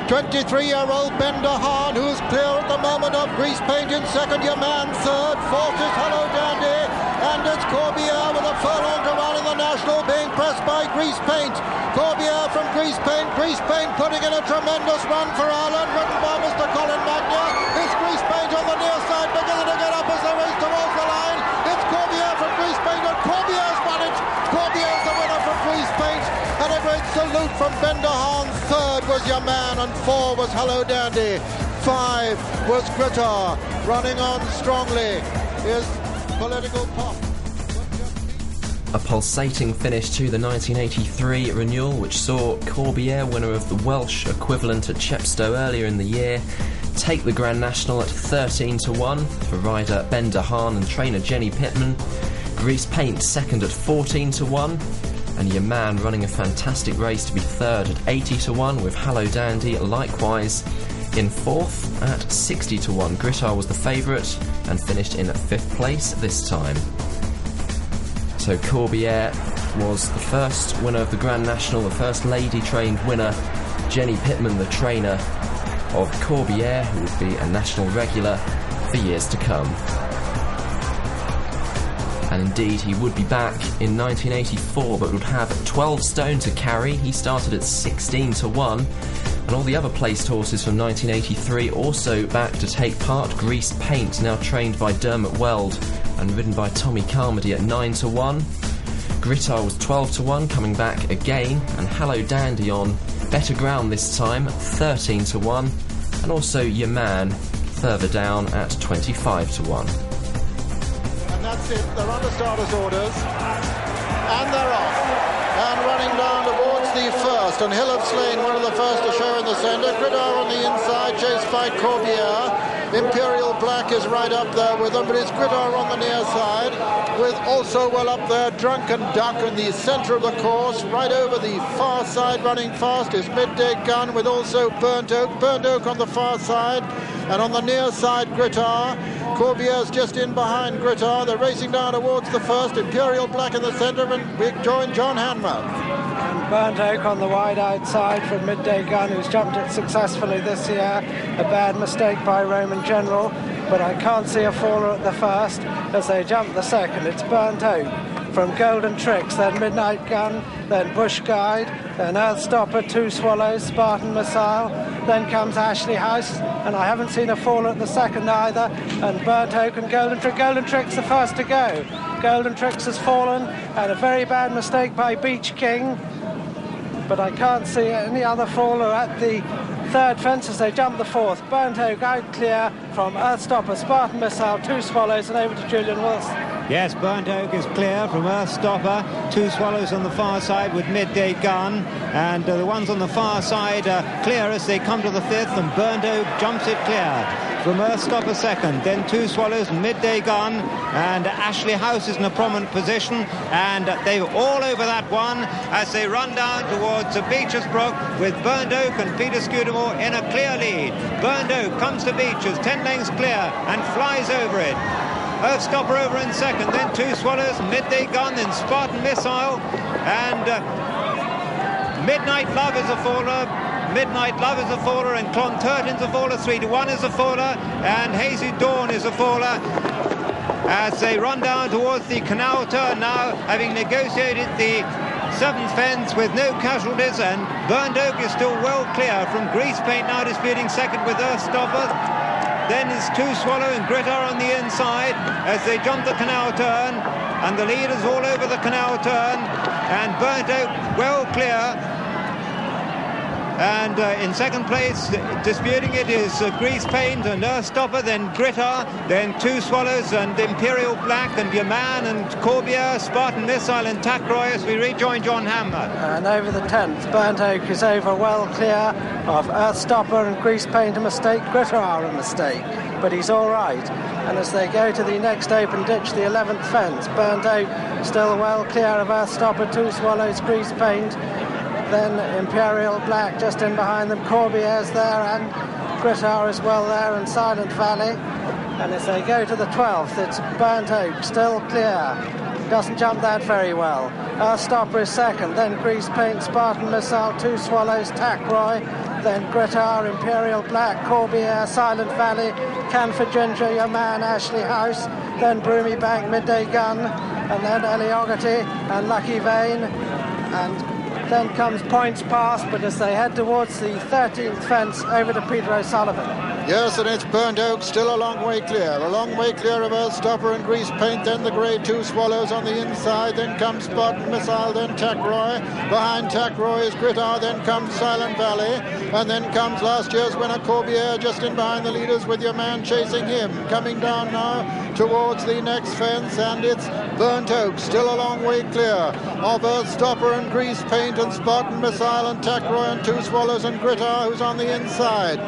23-year-old Bender Hahn, who's clear at the moment of Grease Paint in second. Your Man third. Fourth is Hello Dandy, and it's Corbière with a furlong to run in the National, being pressed by Grease Paint. Corbière from Grease Paint. Grease Paint putting in a tremendous run for Ireland, ridden by Mr. Colin Magna. It's Grease Paint on the near side, beginning to get up as was Your Man, and 4 was Hello Dandy. 5 was Grittar. Running on strongly is Political Pop. A pulsating finish to the 1983 renewal, which saw Corbiere, winner of the Welsh equivalent at Chepstow earlier in the year, take the Grand National at 13-1 for rider Ben de Haan and trainer Jenny Pitman. Grease Paint second at 14-1, and Your Man running a fantastic race to be third at 80-1, with Hello Dandy likewise in fourth at 60-1. Grittar was the favourite and finished in 5th place this time. So Corbiere was the first winner of the Grand National, the first lady-trained winner. Jenny Pitman, the trainer of Corbiere, who would be a national regular for years to come. And indeed, he would be back in 1984, but would have 12 stone to carry. He started at 16-1, and all the other placed horses from 1983 also back to take part. Grease Paint, now trained by Dermot Weld and ridden by Tommy Carmody at 9-1. Grittar was 12-1, coming back again, and Hello Dandy on better ground this time, 13-1, and also Your Man further down at 25-1. And that's it, they're under starters' orders, and they're off. And running down towards the first, and Hill of Slane, one of the first to show in the centre. Grittar on the inside, chased by Corbiere. Imperial Black is right up there with them, but it's Grittar on the near side, with also well up there Drunken Duck in the centre of the course. Right over the far side, running fast, is Midday Gun, with also Burnt Oak. Burnt Oak on the far side, and on the near side Grittar. Corbiere's just in behind Grittar. They're racing down towards the first. Imperial Black in the centre, and we join John Hanmer. Burnt Oak on the wide outside from Midday Gun, who's jumped it successfully this year. A bad mistake by Roman General, but I can't see a faller at the first as they jump the second. It's Burnt Oak from Golden Tricks, then Midnight Gun, then Bush Guide, then Earthstopper, Two Swallows, Spartan Missile, then comes Ashley House, and I haven't seen a faller at the second either, and Burnt Oak and Golden Tricks. Golden Tricks the first to go. Golden Tricks has fallen, and a very bad mistake by Beach King, but I can't see any other faller at the third fence as they jump the fourth. Burnt Oak out clear from Earthstopper, Spartan Missile, Two Swallows, and over to Julian Wilson. Yes, Burnt Oak is clear from Earthstopper. Two Swallows on the far side with Midday Gun, and the ones on the far side are clear as they come to the fifth, and Burnt Oak jumps it clear from Earthstopper second, then Two Swallows and Midday Gun, and Ashley House is in a prominent position, and they're all over that one as they run down towards Beecher's Brook with Burnt Oak and Peter Scudamore in a clear lead. Burnt Oak comes to Beecher's, 10 lengths clear, and flies over it. Earthstopper over in second, then Two Swallows, Midday Gun, then Spartan Missile, and Midnight Love is a faller. Midnight Love is a faller, and Clonturton's a faller. 3-1 is a faller, and Hazy Dawn is a faller as they run down towards the canal turn now, having negotiated the seventh fence with no casualties, and Burnt Oak is still well clear from Grease Paint, now disputing second with Earthstopper. Then is Two Swallow and Grittar on the inside as they jump the canal turn, and the lead is all over the canal turn, and Burnt Oak well clear. And in second place, disputing it, is Grease Paint and Earthstopper, then Grittar, then Two Swallows and Imperial Black, and Your Man and Corbiere, Spartan Missile and Tackroy as we rejoin John Hanmer. And over the 10th, Burnt Oak is over well clear of Earthstopper and Grease Paint a mistake, Grittar a mistake, but he's all right. And as they go to the next open ditch, the 11th fence, Burnt Oak still well clear of Earthstopper, Two Swallows, Grease Paint, then Imperial Black just in behind them. Corbiere's there, and Grittar is well there, and Silent Valley. And as they go to the 12th, it's Burnt Oak still clear. Doesn't jump that very well. Earthstopper is second, then Grease Paint, Spartan Missile, Two Swallows, Tackroy, then Grittar, Imperial Black, Corbiere, Silent Valley, Canford Ginger, Your Man, Ashley House, then Broomy Bank, Midday Gun, and then Ellie Oggerty and Lucky Vane, and then comes Points Pass, but as they head towards the 13th fence, over to Peter O'Sullivan. Yes, and it's Burnt Oak still a long way clear of Earthstopper and Grease Paint, then the grey Two Swallows on the inside, then comes Spartan Missile, then Tackroy. Behind Tackroy is Grittar, then comes Silent Valley. And then comes last year's winner Corbière just in behind the leaders with your man chasing him. Coming down now towards the next fence, and it's Burnt Oak, still a long way clear of Earthstopper and Grease Paint and Spartan Missile and Tacroy and Two Swallows and Grittar, who's on the inside.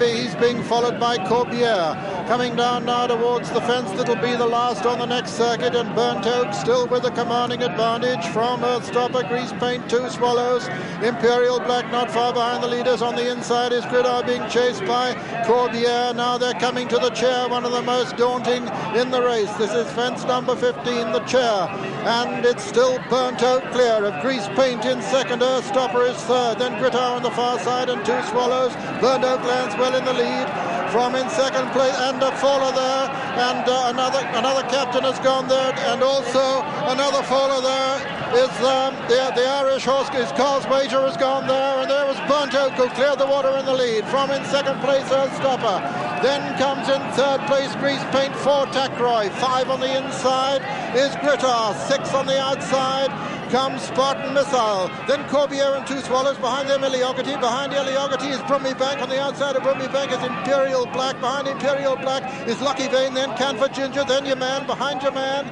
He's being followed by Corbière. Coming down now towards the fence that'll be the last on the next circuit, and Burnt Oak still with a commanding advantage from Earthstopper, Grease Paint, Two Swallows, Imperial Black not far behind the leaders. On the inside is Grittar being chased by Corbière. Now they're coming to the chair, one of the most daunting in the race. This is fence number 15, the chair, and it's still Burnt Oak clear of Grease Paint in second. Earthstopper is third, then Grittar on the far side and Two Swallows. Burnt Oak lands well in the lead from in second place, and a faller there, and another captain has gone there, and also another faller there is the Irish horse, Carl's Wager has gone there, and there was Burnt Oak who cleared the water in the lead. From in second place, Earthstopper. Then comes in third place Grease Paint, 4 Tacroy, 5 on the inside is Grittar, 6 on the outside comes Spartan Missile, then Corbière and Two Swallows, behind them Eliogity, behind Eliogity is Brummy Bank, on the outside of Brummy Bank is Imperial Black, behind Imperial Black is Lucky Vein, then Canford Ginger, then your man, behind your man,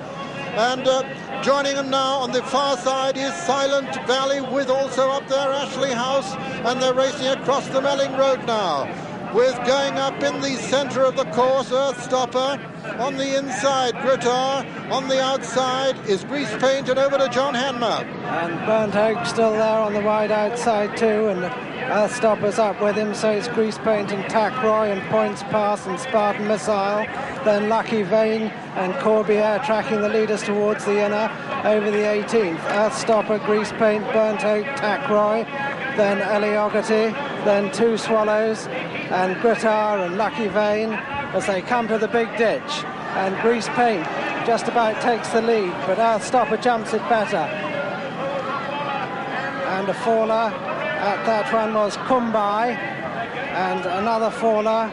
and joining him now on the far side is Silent Valley, with also up there Ashley House, and they're racing across the Melling Road now, with going up in the centre of the course Earthstopper, on the inside Grittar, on the outside is Grease Paint, and over to John Hanmer. And Burnt Oak still there on the wide outside too, and Earthstopper's up with him, so it's Grease Paint and Tacroy and Points Pass and Spartan Missile, then Lucky Vein and Corbière tracking the leaders towards the inner over the 18th. Earthstopper, Grease Paint, Burnt Oak, Tacroy, then Eliogity, then Two Swallows and Grittar and Lucky Vein as they come to the big ditch, and Grease Paint just about takes the lead, but Earthstopper jumps it better, and a faller at that one was Kumbai, and another faller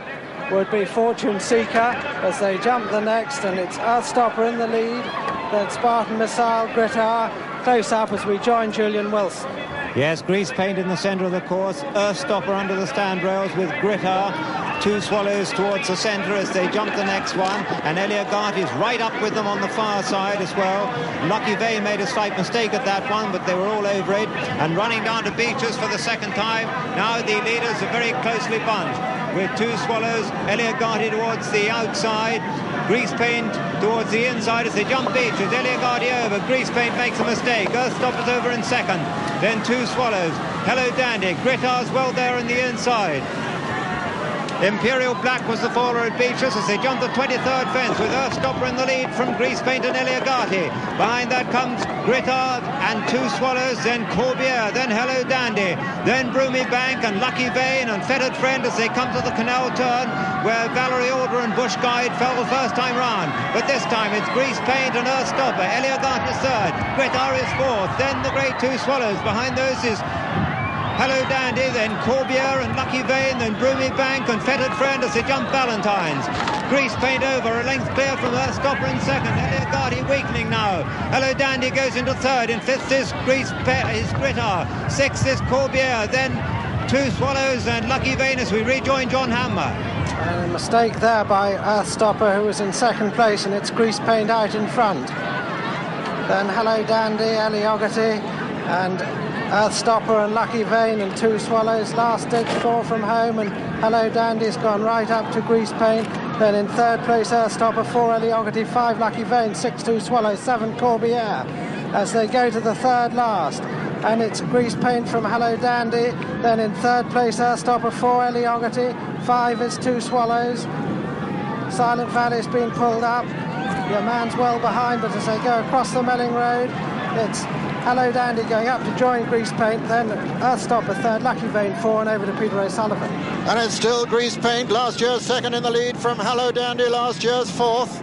would be Fortune Seeker as they jump the next, and it's Earthstopper in the lead, then Spartan Missile, Grittar close up as we join Julian Wilson. Yes, Grease Paint in the centre of the course, Earthstopper under the stand rails with Grittar, Two Swallows towards the centre as they jump the next one, and Eliogati is right up with them on the far side as well. Lucky Vein made a slight mistake at that one, but they were all over it, and running down to Beaches for the second time. Now the leaders are very closely bunched, with Two Swallows, Eliogati towards the outside, Grease Paint towards the inside as they jump Beaches. Eliogati over, Grease Paint makes a mistake, Earthstopper's over in second, then Two Swallows, Hello Dandy, Grittar's well there in the inside. Imperial Black was the faller at Beaches as they jumped the 23rd fence with Earthstopper in the lead from Grease Paint and Eliogati. Behind that comes Grittar and Two Swallows, then Corbière, then Hello Dandy, then Broomy Bank and Lucky Vein and Fettered Friend as they come to the canal turn where Valerie Alder and Bush Guide fell the first time round. But this time it's Grease Paint and Earthstopper. Eliogati is third, Grittar is fourth, then the great Two Swallows. Behind those is Hello Dandy, then Corbière and Lucky Vein, then Broomy Bank and Fettered Friend as they jump Valentine's. Grease Paint over, a length clear from Earthstopper in second. Eliogati weakening now. Hello Dandy goes into third. In fifth is Grittar. Sixth is Corbière, then Two Swallows and Lucky Vein as we rejoin John Hanmer. And a mistake there by Earthstopper, who was in second place, and it's Grease Paint out in front. Then Hello Dandy, Eliogati and Earthstopper and Lucky Vein and Two Swallows. Last ditch 4 from home, and Hello Dandy's gone right up to Grease Paint. Then in third place Earthstopper, 4 Eliogati, 5 Lucky Vein, 6 Two Swallows, 7 Corbière as they go to the third last. And it's Grease Paint from Hello Dandy. Then in third place Earthstopper, 4 Eliogati, 5 is Two Swallows. Silent Valley's been pulled up. Your man's well behind, but as they go across the Melling Road, it's Hello Dandy going up to join Grease Paint, then Earthstopper third, Lucky Vein 4, and over to Peter O'Sullivan. And it's still Grease Paint, last year's second in the lead from Hello Dandy, last year's fourth.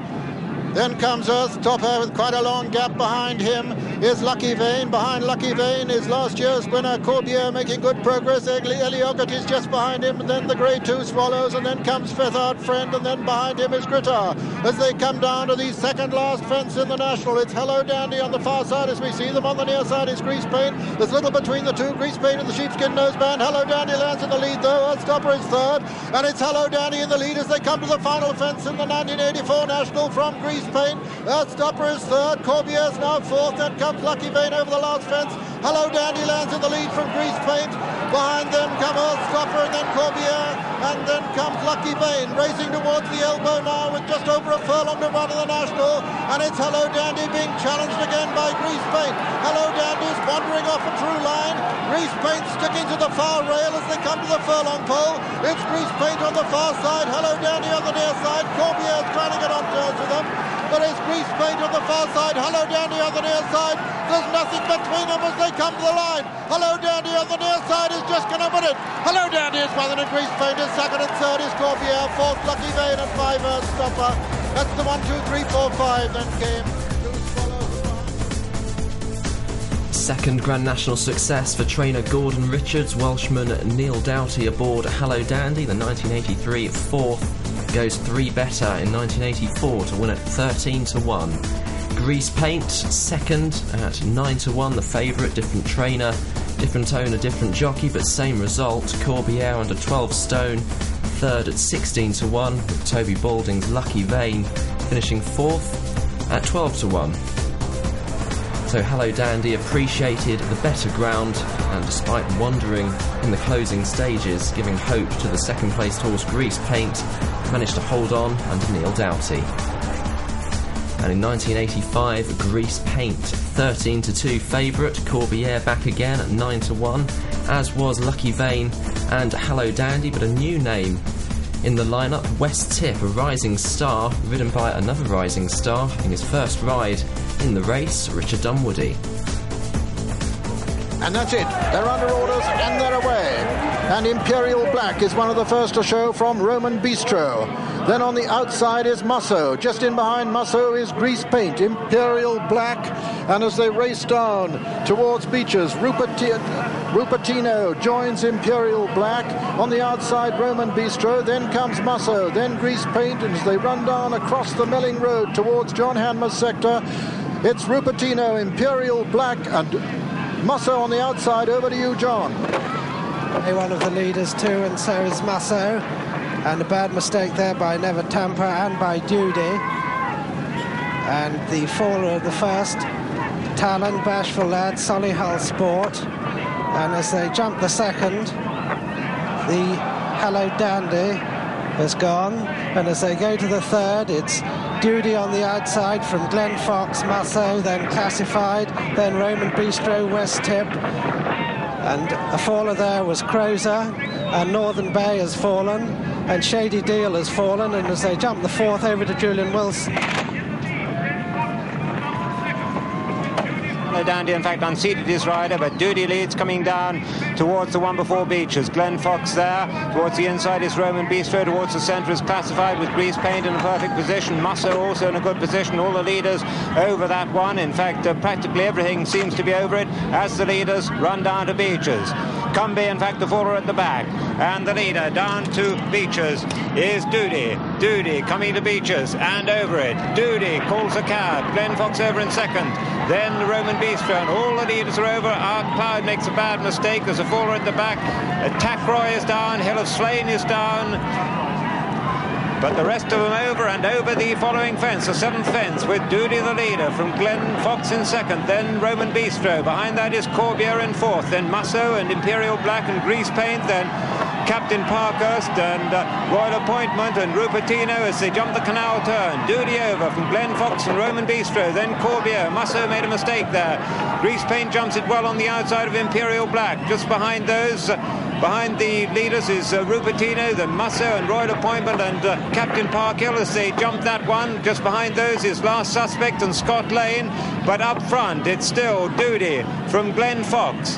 Then comes Earthstopper with quite a long gap behind him. is Lucky Vane. Behind Lucky Vane is last year's winner Corbiere, making good progress. Elliot is just behind him, and then the Grey 2 Swallows, and then comes Fethard Friend, and then behind him is Grittar. As they come down to the second last fence in the National, it's Hello Dandy on the far side as we see them. On the near side is Grease Paint. There's little between the two, Grease Paint and the Sheepskin Noseband. Hello Dandy lands in the lead though. Earthstopper is third, and it's Hello Dandy in the lead as they come to the final fence in the 1984 National from Grease Paint. Earthstopper is third, Corbiere's now fourth, then comes Lucky Vane over the last fence. Hello Dandy lands in the lead from Grease Paint. Behind them come Earthstopper and then Corbiere, and then comes Lucky Vane racing towards the elbow now with just over a furlong to run in the National, and it's Hello Dandy being challenged again by Grease Paint. Hello Dandy's wandering off a true line. Grease Paint sticking to the far rail as they come to the furlong pole. It's Grease Paint on the far side, Hello Dandy on the near side. Corbiere's trying to get on terms with them, but it's Grease Paint on the far side, Hello Dandy on the near side. There's nothing between them as they come to the line. Hello Dandy on the near side is just going to win it. Hello Dandy is one, and Grease Paint is second, and third is Corbiere, fourth Lucky Vane, and five Earthstopper. That's the 1, 2, 3, 4, 5. Then came two Swallows. Second Grand National success for trainer Gordon Richards. Welshman Neil Doughty aboard Hello Dandy. The 1983 fourth goes three better in 1984 to win at 13-1. Grease Paint second at 9-1, the favourite. Different trainer, different owner, different jockey, but same result. Corbiere under 12 stone, third at 16-1, with Toby Balding's Lucky Vane finishing fourth at 12-1. So Hello Dandy appreciated the better ground, and despite wandering in the closing stages, giving hope to the second placed horse Grease Paint, managed to hold on under Neil Doughty. And in 1985, Grease Paint, 13-2 favourite. Corbiere back again at 9-1, as was Lucky Vane and Hello Dandy, but a new name in the lineup, West Tip, a rising star, ridden by another rising star in his first ride in the race, Richard Dunwoody. And that's it. They're under orders and they're away. And Imperial Black is one of the first to show from Roman Bistro. Then on the outside is Musso. Just in behind Musso is Grease Paint, Imperial Black. And as they race down towards Beeches, Rupertino joins Imperial Black. On the outside, Roman Bistro. Then comes Musso. Then Grease Paint. And as they run down across the Melling Road towards John Hanmer's sector, it's Rupertino, Imperial Black, and Musso on the outside. Over to you, John. One of the leaders too, and so is Musso. And a bad mistake there by Never Tamper and by Duty. And the faller of the first, Talon, Bashful Lad, Solihull Sport. And as they jump the second, the Hello Dandy has gone. And as they go to the third, it's Duty on the outside from Glenn Fox, Musso, then Classified, then Roman Bistro, West Tip. And a faller there was Crozer, and Northern Bay has fallen, and Shady Deal has fallen, and as they jump the fourth over to Julian Wilson. Hello Dandy, in fact, unseated his rider, but Duty leads coming down towards the one before Beeches. Glenn Fox there. Towards the inside is Roman Bistro. Towards the centre is Classified with Grease Paint in a perfect position. Musso also in a good position. All the leaders over that one. In fact, practically everything seems to be over it as the leaders run down to Beeches. Cumby, in fact, the faller at the back. And the leader down to Beeches is Duty. Duty coming to Beeches and over it. Duty calls a cab. Glenn Fox over in second. Then Roman Bistro, and all the leaders are over. Art Cloud makes a bad mistake. There's a faller at the back. Tackroy is down. Hill of Slane is down. But the rest of them over and over the following fence, the seventh fence, with Duty the leader from Glenn Fox in second, then Roman Bistro. Behind that is Corbiere in fourth, then Musso and Imperial Black and Grease Paint, then Captain Parkhurst and Royal Appointment and Rupertino as they jump the canal turn. Duty over from Glenn Fox and Roman Bistro, then Corbiere. Musso made a mistake there. Grease Paint jumps it well on the outside of Imperial Black. Just behind those, behind the leaders is Rupertino, then Musso and Royal Appointment and Captain Parkhill as they jump that one. Just behind those is Last Suspect and Scott Lane. But up front, it's still Duty from Glenn Fox,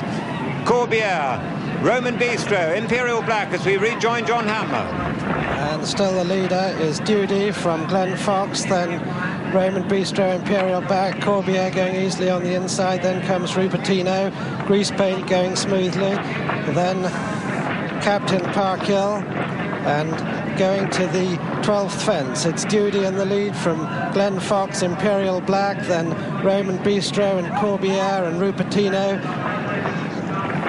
Corbiere, Roman Bistro, Imperial Black as we rejoin John Hanmer. And still the leader is Duty from Glenn Fox, then Raymond Bistro, Imperial back, Corbière going easily on the inside, then comes Rupertino, Grease Paint going smoothly, then Captain Parkhill, and going to the 12th fence, it's Duty in the lead from Glenn Fox, Imperial Black, then Raymond Bistro and Corbière and Rupertino.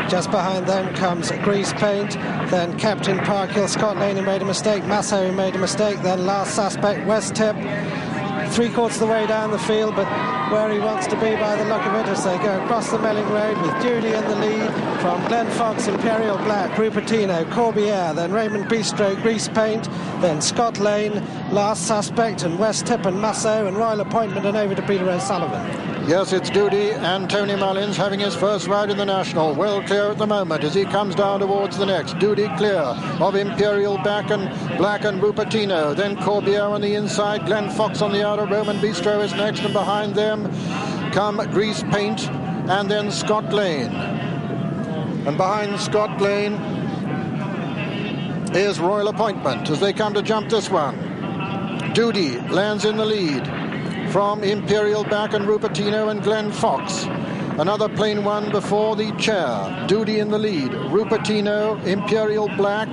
Just behind them comes Grease Paint, then Captain Parkhill, Scott Lane who made a mistake, Masso who made a mistake, then Last Suspect, West Tip, 3/4 of the way down the field, but where he wants to be by the look of it as they go across the Melling Road with Duty in the lead from Glenn Fox, Imperial Black, Rupertino, Corbière, then Raymond Bistro, Grease Paint, then Scott Lane, Last Suspect, and West Tip and Masso, and Royal Appointment, and over to Peter O'Sullivan. Yes, it's Duty and Tony Mullins having his first ride in the National. Well clear at the moment as he comes down towards the next. Duty clear of Imperial Black and Rupertino. Then Corbière on the inside, Glenn Fox on the outer, Roman Bistro is next, and behind them come Grease Paint and then Scott Lane. And behind Scott Lane is Royal Appointment as they come to jump this one. Duty lands in the lead from Imperial Back and Rupertino and Glenn Fox. Another plain one before the chair. Duty in the lead. Rupertino, Imperial Black,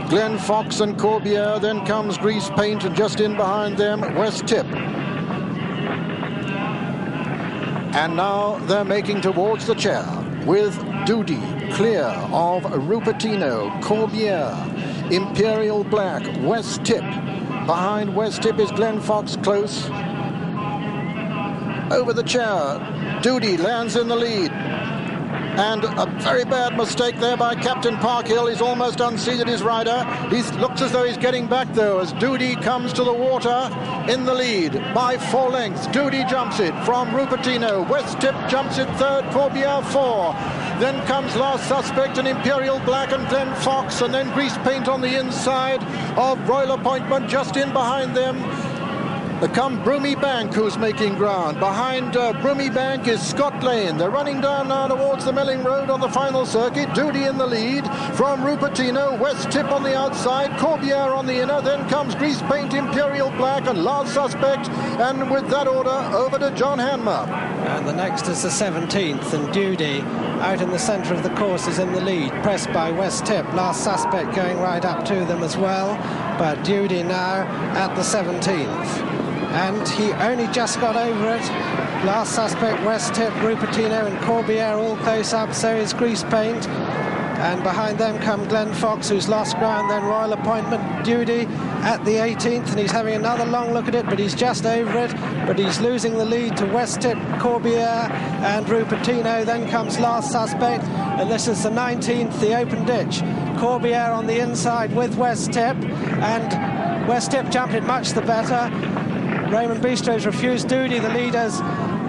Glenn Fox and Corbière. Then comes Grease Paint, and just in behind them, West Tip. And now they're making towards the chair with Duty clear of Rupertino, Corbière, Imperial Black, West Tip. Behind West Tip is Glenn Fox close. Over the chair, Duty lands in the lead. And a very bad mistake there by Captain Parkhill. He's almost unseated his rider. He looks as though he's getting back, though, as Duty comes to the water in the lead by 4 lengths. Duty jumps it from Rupertino. West Tip jumps it third, Corbière 4. Then comes Last Suspect and Imperial Black and Glenn Fox, and then Grease Paint on the inside of Royal Appointment. Just in behind them come Broomy Bank, who's making ground. Behind Broomy Bank is Scott Lane. They're running down now towards the Melling Road on the final circuit. Duty in the lead from Rupertino. West Tip on the outside. Corbière on the inner. Then comes Grease Paint, Imperial Black, and Last Suspect. And with that order, over to John Hanmer. And the next is the 17th, and Duty out in the centre of the course is in the lead, pressed by West Tip. Last Suspect going right up to them as well, but Duty now at the 17th. And he only just got over it. Last Suspect, West Tip, Rupertino and Corbière all close up, so is Grease Paint. And behind them come Glenn Fox, who's lost ground, then Royal Appointment. Duty at the 18th, and he's having another long look at it, but he's just over it. But he's losing the lead to West Tip, Corbière and Rupertino. Then comes Last Suspect, and this is the 19th, the open ditch. Corbière on the inside with West Tip, and West Tip jumped it much the better. Raymond Bistro's refused. Duty, the leaders,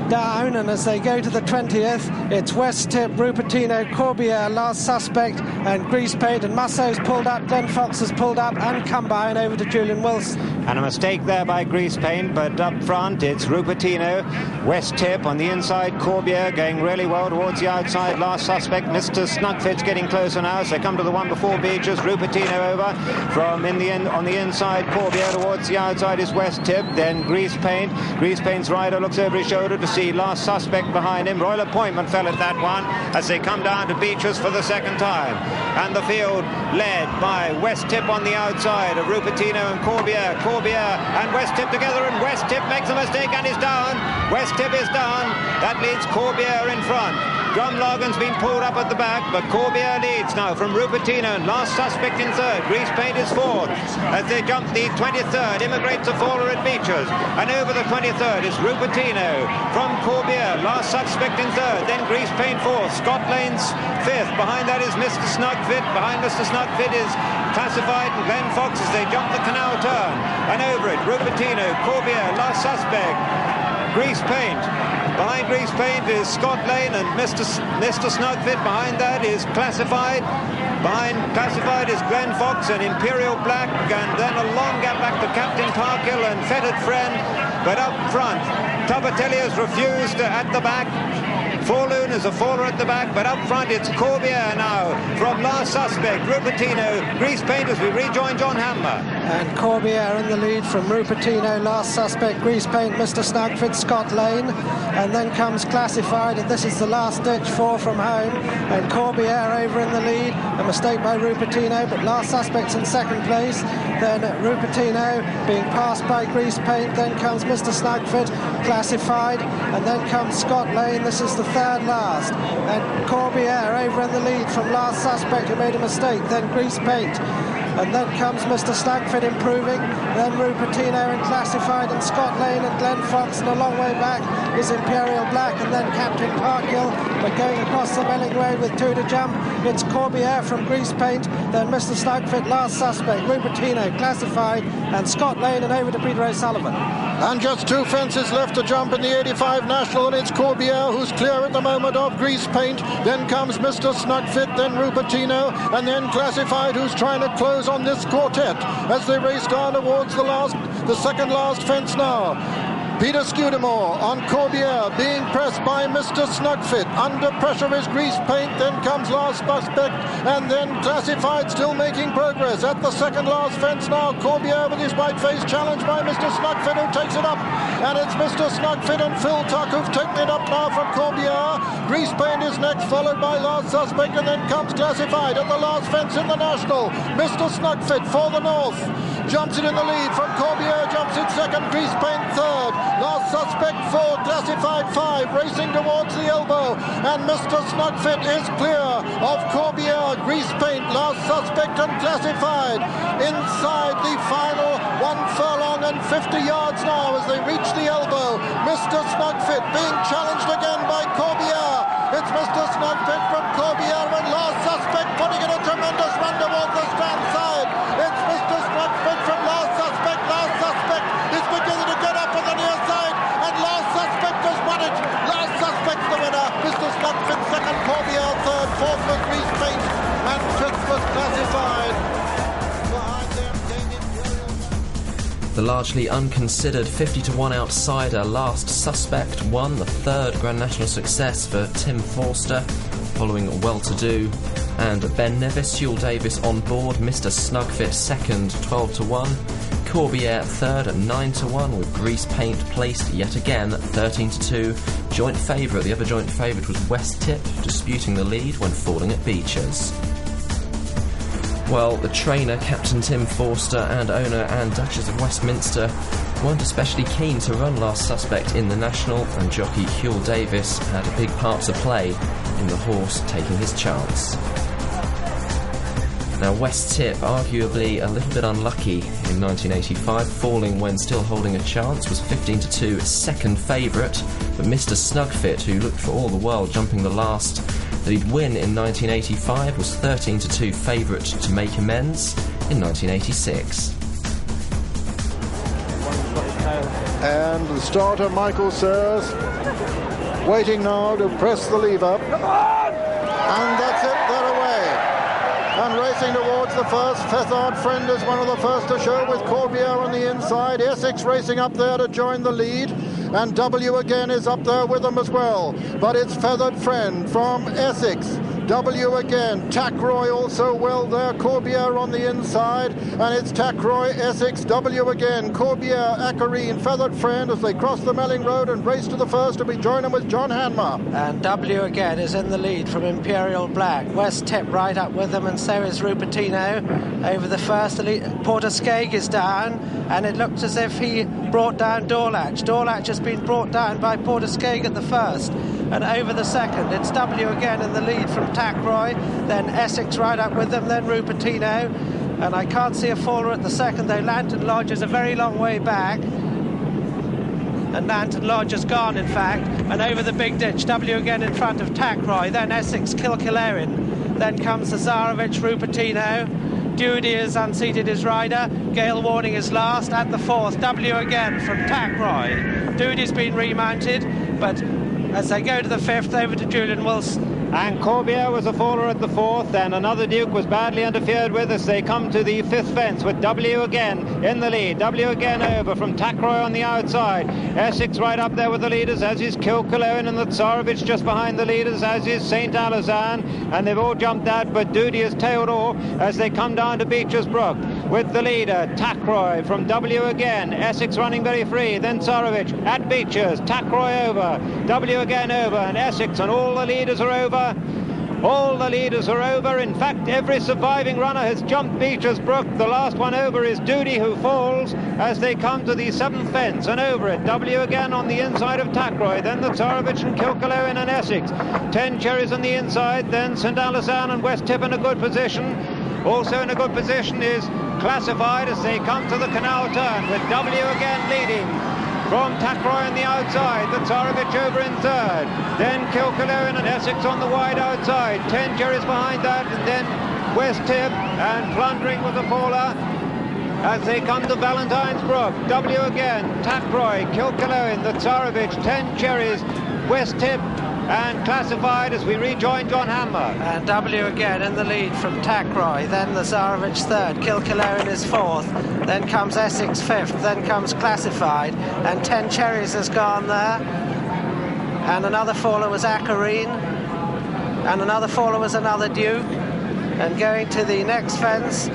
down, and as they go to the 20th, it's West Tip, Rupertino, Corbière, Last Suspect, and Grease Paint, and Masso's pulled up, Glenn Fox has pulled up and come by and over to Julian Wilson. And a mistake there by Grease Paint, but up front it's Rupertino, West Tip on the inside, Corbière going really well towards the outside, Last Suspect, Mr. Snugfit's getting closer now as they come to the one before Beaches. Rupertino over from in the end on the inside, Corbière towards the outside is West Tip, then Grease Paint. Grease Paint's rider looks over his shoulder to see Last Suspect behind him. Royal Appointment fell at that one as they come down to Beaches for the second time. And the field led by West Tip on the outside of Rupertino and Corbière. Corbière and West Tip together, and West Tip makes a mistake and is down. West Tip is down. That leads Corbière in front. Drumlorgan's been pulled up at the back, but Corbière leads now from Rupertino. Last Suspect in third. Grease Paint is fourth. As they jump the 23rd, immigrates a faller at Beaches. And over the 23rd is Rupertino from Corbière. Last Suspect in third. Then Grease Paint fourth. Scott Lane's fifth. Behind that is Mr. Snugfit. Behind Mr. Snugfit is Classified and Glenn Fox as they jump the canal turn. And over it, Rupertino, Corbière, Last Suspect, Grease Paint. Behind Grease Paint is Scott Lane and Mr. Snugfit. Behind that is Classified. Behind Classified is Glenn Fox and Imperial Black. And then a long gap back to Captain Parkhill and Fettered Friend. But up front, Topatelli has refused at the back. Forloon is a faller at the back, but up front it's Corbière now from Last Suspect, Rupertino, Grease Paint as we rejoin John Hanmer. And Corbiere in the lead from Rupertino, last suspect, Grease Paint, Mr. Snugfit, Scott Lane. And then comes Classified, and this is the last ditch, 4 from home. And Corbiere over in the lead, a mistake by Rupertino, but last suspect's in second place. Then Rupertino being passed by Grease Paint, then comes Mr. Snugfit, Classified, and then comes Scott Lane, this is the third last. And Corbiere over in the lead from last suspect who made a mistake, then Grease Paint. And then comes Mr. Snugfit improving, then Rupertino and Classified, and Scott Lane and Glenn Fox, and a long way back is Imperial Black, and then Captain Parkhill. But going across the Melling Road with 2 to jump, it's Corbiere from Grease Paint, then Mr. Snugfit, last suspect, Rupertino, Classified, and Scott Lane, and over to Peter O'Sullivan. And just 2 fences left to jump in the 85 National, and it's Corbiere who's clear at the moment of Grease Paint. Then comes Mr. Snugfit, then Rupertino, and then Classified, who's trying to close on this quartet as they race down towards the second last fence now. Peter Scudamore on Corbiere being pressed by Mr. Snugfit. Under pressure is Grease Paint, then comes last suspect, and then Classified still making progress. At the second last fence now, Corbiere with his white face challenged by Mr. Snugfit, who takes it up. And it's Mr. Snugfit and Phil Tuck who've taken it up now from Corbiere. Grease Paint is next, followed by last suspect, and then comes Classified at the last fence in the National. Mr. Snugfit for the North jumps it in the lead from Corbiere, jumps it second, Grease Paint third. Last suspect 4, Classified 5, racing towards the elbow, and Mr. Snugfit is clear of Corbiere, Grease Paint, last suspect and Classified. Inside the final 1 furlong and 50 yards now as they reach the elbow. Mr. Snugfit being challenged again by Corbiere. It's Mr. Snugfit from Corbiere, and last suspect putting in a tremendous run towards the stand side. It's Mr. Snugfit from last suspect. Last suspect is beginning to get up on the near side, and last suspect has won it. Last suspect's the winner. Mr. Snugfit second, Corbiere third, fourth was Grease Paint, and fifth was Classified. Behind them came Imperial. The largely unconsidered 50-1 outsider Last Suspect won, the third Grand National success for Tim Forster, following Well To Do and Ben Nevis. Huell Davis on board, Mr. Snugfit second, 12-1. Corbiere third at 9-1, with Grease Paint placed yet again at 13-2. Joint favourite, the other joint favourite was West Tip, disputing the lead when falling at Beechers. Well, the trainer, Captain Tim Forster, and owner Anne Duchess of Westminster weren't especially keen to run Last Suspect in the National, and jockey Huell Davis had a big part to play in the horse taking his chance. Now, West Tip, arguably a little bit unlucky in 1985, falling when still holding a chance, was 15-2 second favourite, but Mr. Snugfit, who looked for all the world jumping the last that he'd win in 1985, was 13-2 favourite to make amends in 1986. And the starter, Michael Sears, waiting now to press the lever. And that's it, they're away. And racing towards the first, Fethard Friend is one of the first to show with Corbiere on the inside. Essex racing up there to join the lead. And W again is up there with them as well. But it's Feathered Friend from Essex. W again, Tackroy also well there, Corbiere on the inside, and it's Tackroy, Essex, W again, Corbiere, Acarine, Feathered Friend as they cross the Melling Road and race to the first, and we join them with John Hanmer. And W again is in the lead from Imperial Black. West Tip right up with them, and so is Rupertino over the first. Porter-Skeg is down, and it looked as if he brought down Dorlach. Dorlach has been brought down by Porter-Skeg at the first. And over the second, it's W again in the lead from Tackroy, then Essex right up with them, then Rupertino. And I can't see a faller at the second, though Lantern Lodge is a very long way back. And Lantern Lodge has gone, in fact. And over the big ditch, W again in front of Tackroy, then Essex, Kilkillerin. Then comes Zazarovich, Rupertino. Duty has unseated his rider. Gale Warning is last at the fourth. W again from Tackroy. Duty's been remounted, but as they go to the fifth, over to Julian Wilson. And Corbiere was a faller at the fourth, and Another Duke was badly interfered with as they come to the fifth fence with W again in the lead. W again over from Tackroy on the outside. Essex right up there with the leaders, as is Kilkillerin, and the Tsarevich just behind the leaders, as is St. Alazan, and they've all jumped out, but Duty has tailed off as they come down to Beecher's Brook. with the leader, Tackroy from W again. Essex running very free, then Tsarovich at Beeches, Tackroy over, W again over, and Essex, and all the leaders are over. All the leaders are over. In fact, every surviving runner has jumped Beeches Brook. The last one over is Doody, who falls as they come to the 7th fence, and over it. W again on the inside of Tackroy, then the Tsarovich and Kilcullowen and Essex. 10 Cherries on the inside, then St. Alizan and West Tip in a good position. Also in a good position is Classified as they come to the canal turn, with W again leading. From Tackroy on the outside, the Tsarovich over in third. Then Kilcullowen and Essex on the wide outside. 10 Cherries behind that, and then West Tip and Plundering with the faller as they come to Valentine's Brook. W again, Tackroy, Kilcullowen, the Tsarovich, 10 Cherries, West Tip and Classified as we rejoin John Hammer. And W again in the lead from Tackroy, then the Tsarovich third, Kilcullowen is fourth, then comes Essex fifth, then comes Classified, and 10 Cherries has gone there, and another faller was Acarine, and another faller was Another Duke. And going to the next fence,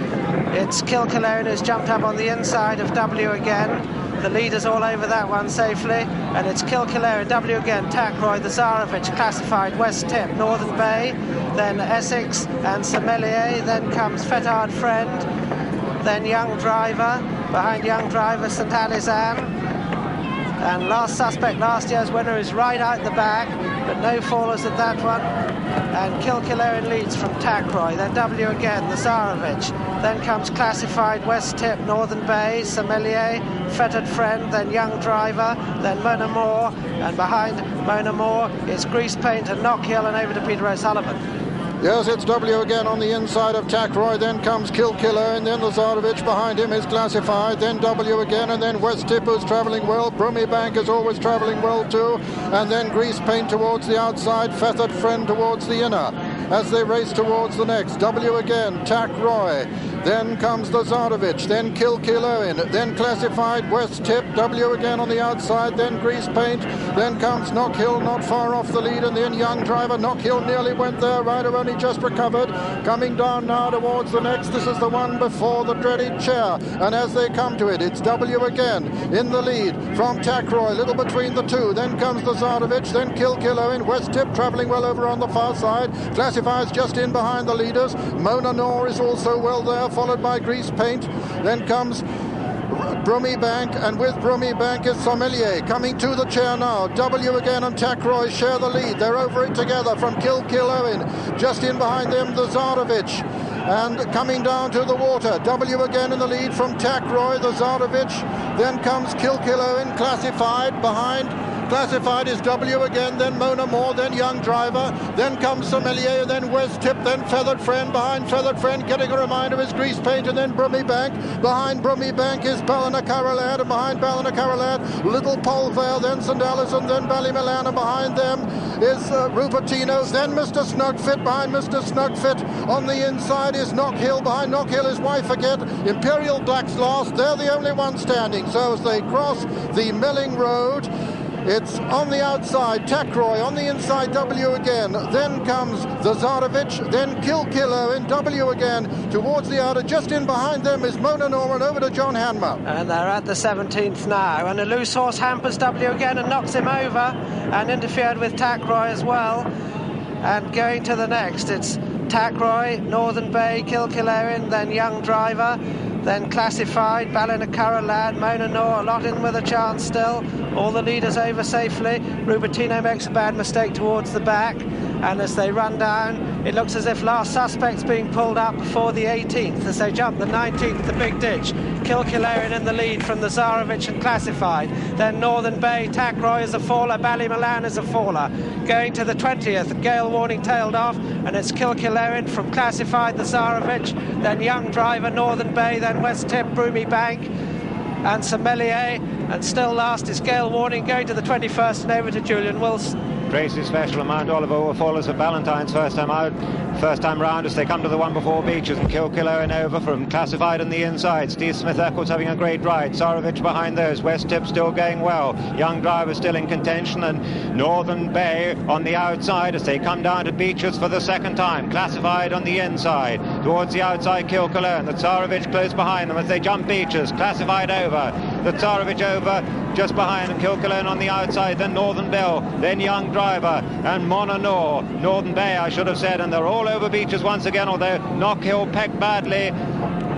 it's Kilcullowen who's jumped up on the inside of W again. The leader's all over that one safely, and it's Kilcullowen, W again, Tackroy, the Tsarovich, Classified, West Tip, Northern Bay, then Essex and Sommelier, then comes Fetard Friend, then Young Driver, behind Young Driver, St. Alizan, and last suspect, last year's winner, is right out the back, but no fallers at that one, and Kilcullowen leads from Tackroy, then W again, the Tsarovich, then comes Classified, West Tip, Northern Bay, Sommelier, Fettered Friend, then Young Driver, then Mona Moore, and behind Mona Moore is Grease Paint and Knockhill, and over to Peter O'Sullivan. Yes, it's W again on the inside of Tackroy, then comes Kilcullowen, then the Tsarovich behind him is Classified, then W again, and then West Tip who's travelling well, Brummy is always travelling well too, and then Grease Paint towards the outside, Feathered Friend towards the inner. As they race towards the next, W again, Tackroy, then comes the Tsarovich, then Kilcullowen, then Classified, West Tip, W again on the outside, then Grease Paint, then comes Knockhill not far off the lead, and then Young Driver. Knockhill nearly went there, rider only just recovered, coming down now towards the next. This is the one before the dreaded chair, and as they come to it, it's W again in the lead from Tackroy, little between the two, then comes the Tsarovich, then Kilcullowen, West Tip travelling well over on the far side, Classified's just in behind the leaders, Mona Moore is also well there, followed by Grease Paint, then comes Brummy Bank, and with Brummy Bank is Sommelier coming to the chair now. W again and Tackroy share the lead, they're over it together from Kilcullowen, just in behind them the Tsarovich, and coming down to the water, W again in the lead from Tackroy, the Tsarovich, then comes Kilcullowen, Classified behind. Classified is W again, then Mona Moore, then Young Driver, then comes Sommelier, then West Tip, then Feathered Friend. Behind Feathered Friend, getting a reminder, is Grease Paint, and then Brummy Bank. Behind Brummy Bank is Ballinacarrolad, and behind Ballinacarrolad, Little Polvale, then St. Alison, then Ballymellan, and behind them is Rupertino, then Mr. Snugfit. Behind Mr. Snugfit on the inside is Knockhill. Behind Knockhill is Wife Forget. Imperial Blacks last, they're the only one standing. So as they cross the Melling Road, it's on the outside, Tackroy, on the inside, W again, then comes the Tsarovich, then Kilcullowen, W again, towards the outer, just in behind them is Mona Norman, over to John Hanmer. And they're at the 17th now, and a loose horse hampers W again and knocks him over, and interfered with Tackroy as well. And going to the next, it's Tackroy, Northern Bay, Kilcullowen, then Young Driver, then Classified, Ballinacarrolad, Mona Noor, a lot in with a chance still. All the leaders over safely. Rupertino makes a bad mistake towards the back, and as they run down, it looks as if last suspect's being pulled up before the 18th as they jump the 19th, the big ditch. Kilcullowen in the lead from the Tsarovich and Classified. Then Northern Bay, Tackroy is a faller, Ballymellan is a faller. Going to the 20th, Gale Warning tailed off, and it's Kilcullowen from Classified, the Tsarovich, then Young Driver, Northern Bay, then West Tip, Brummy Bank, and Sommelier, and still last is Gale Warning going to the 21st and over to Julian Wilson. Tracy Special and Mount Oliver were fallers of Ballantyne's first time round as they come to the one before Beeches, and Kilcullowen over from Classified on the inside. Steve Smith Eccles having a great ride, Tsarovich behind those, West Tip still going well, Young Driver still in contention, and Northern Bay on the outside as they come down to Beeches for the second time. Classified on the inside, towards the outside, Kilcologne. The Tsarevich close behind them as they jump beaches. Classified over. The Tsarevich over just behind them. Kilcologne on the outside, then Northern Bell, then Young Driver and Mononor. Northern Bay, I should have said, and they're all over beaches once again, although Knockhill pecked badly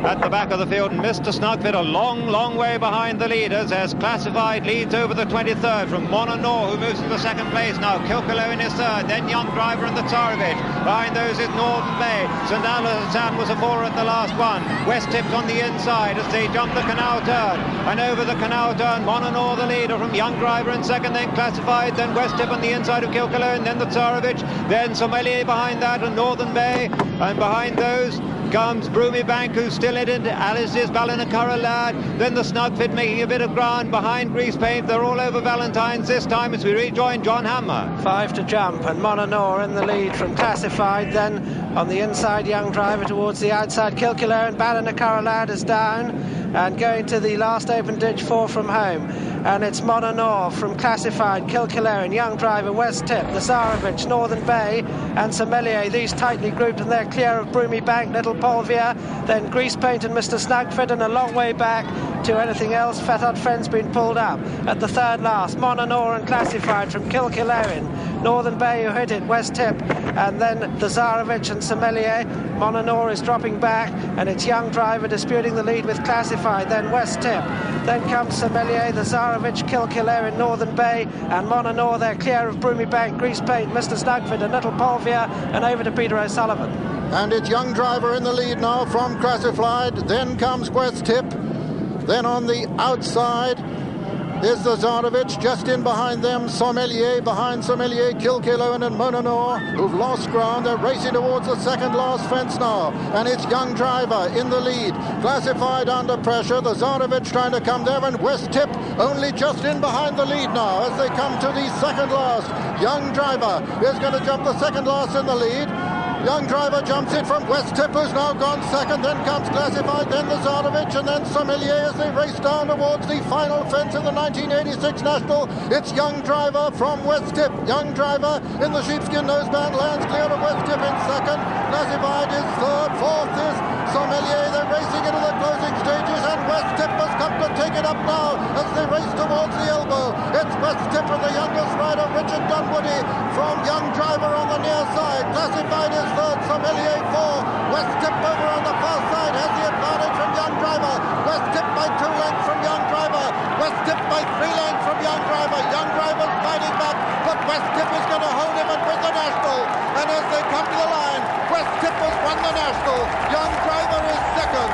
at the back of the field, and Mr. Snugfit a long way behind the leaders as Classified leads over the 23rd from Mononor, who moves to the second place now. Kilcologne is third, then Young Driver and the Tsarevich. Behind those is Northern Bay. St. Alazan was a faller at the last one. West Tip's on the inside as they jump the canal turn, and over the canal turn, Mononor the leader from Young Driver in second, then Classified, then West Tip on the inside of Kilcologne, then the Tsarevich, then Sommelier behind that, and Northern Bay, and behind those comes Broomy Bank, who's still in it. Alice's Ballinacurra Lad, then the Snugfit making a bit of ground behind Grease Paint. They're all over Valentine's this time as we rejoin John Hammer. 5 to jump, and Mononor in the lead from Classified. Then on the inside, Young Driver towards the outside, Kilcologne. Ballinacurra Lad is down and going to the last open ditch, 4 from home. And it's Mononor from Classified, Kilcologne, Young Driver, West Tip, the Tsarevich, Northern Bay and Sommelier. These tightly grouped, and they're clear of Broomy Bank, Little Polvier, then Grease Paint and Mr. Snugfit, and a long way back to anything else. Fethard Friend's been pulled up. At the third last, Mononor and Classified from Kilcologne. Northern Bay, who hit it, West Tip, and then the Tsarevich and Sommelier. Mononor is dropping back, and it's Young Driver disputing the lead with Classified, then West Tip. Then comes Sommelier, the Tsarevich, Kilcologne, Northern Bay, and Mononor. They're clear of Broomy Bank, Grease Paint, Mr. Snugfit, and Little Polvier, and over to Peter O'Sullivan. And it's Young Driver in the lead now from Classified. Then comes West Tip. Then on the outside is the Tsarevich, just in behind them, Sommelier, behind Sommelier, Kilcologne and Mononor, who've lost ground. They're racing towards the second last fence now, and it's Young Driver in the lead. Classified under pressure, the Tsarevich trying to come there, and West Tip only just in behind the lead now as they come to the second last. Young Driver is going to jump the second last in the lead. Young Driver jumps it from West Tip, who's now gone second. Then comes Classified, then the Tsarevich, and then Sommelier as they race down towards the final fence in the 1986 National. It's Young Driver from West Tip. Young Driver in the sheepskin noseband lands clear of West Tip in second. Classified is third. Fourth is Sommelier. They're racing into the closing stages, and West Tip has come to take it up now as they race towards the elbow. It's West Tip and the youngest rider, Richard Dunwoody, from Young Driver on the near side. Classified is third, Sommelier 4. West Tip over on the far side has the advantage from Young Driver. West Tip by 2 lengths from Young Driver. West Tip by 3 lengths from Young Driver. Young Driver's fighting back, but West Tip is going to hold him and win the National. And as they come to the line, West Tip has won the National. Young Driver is second.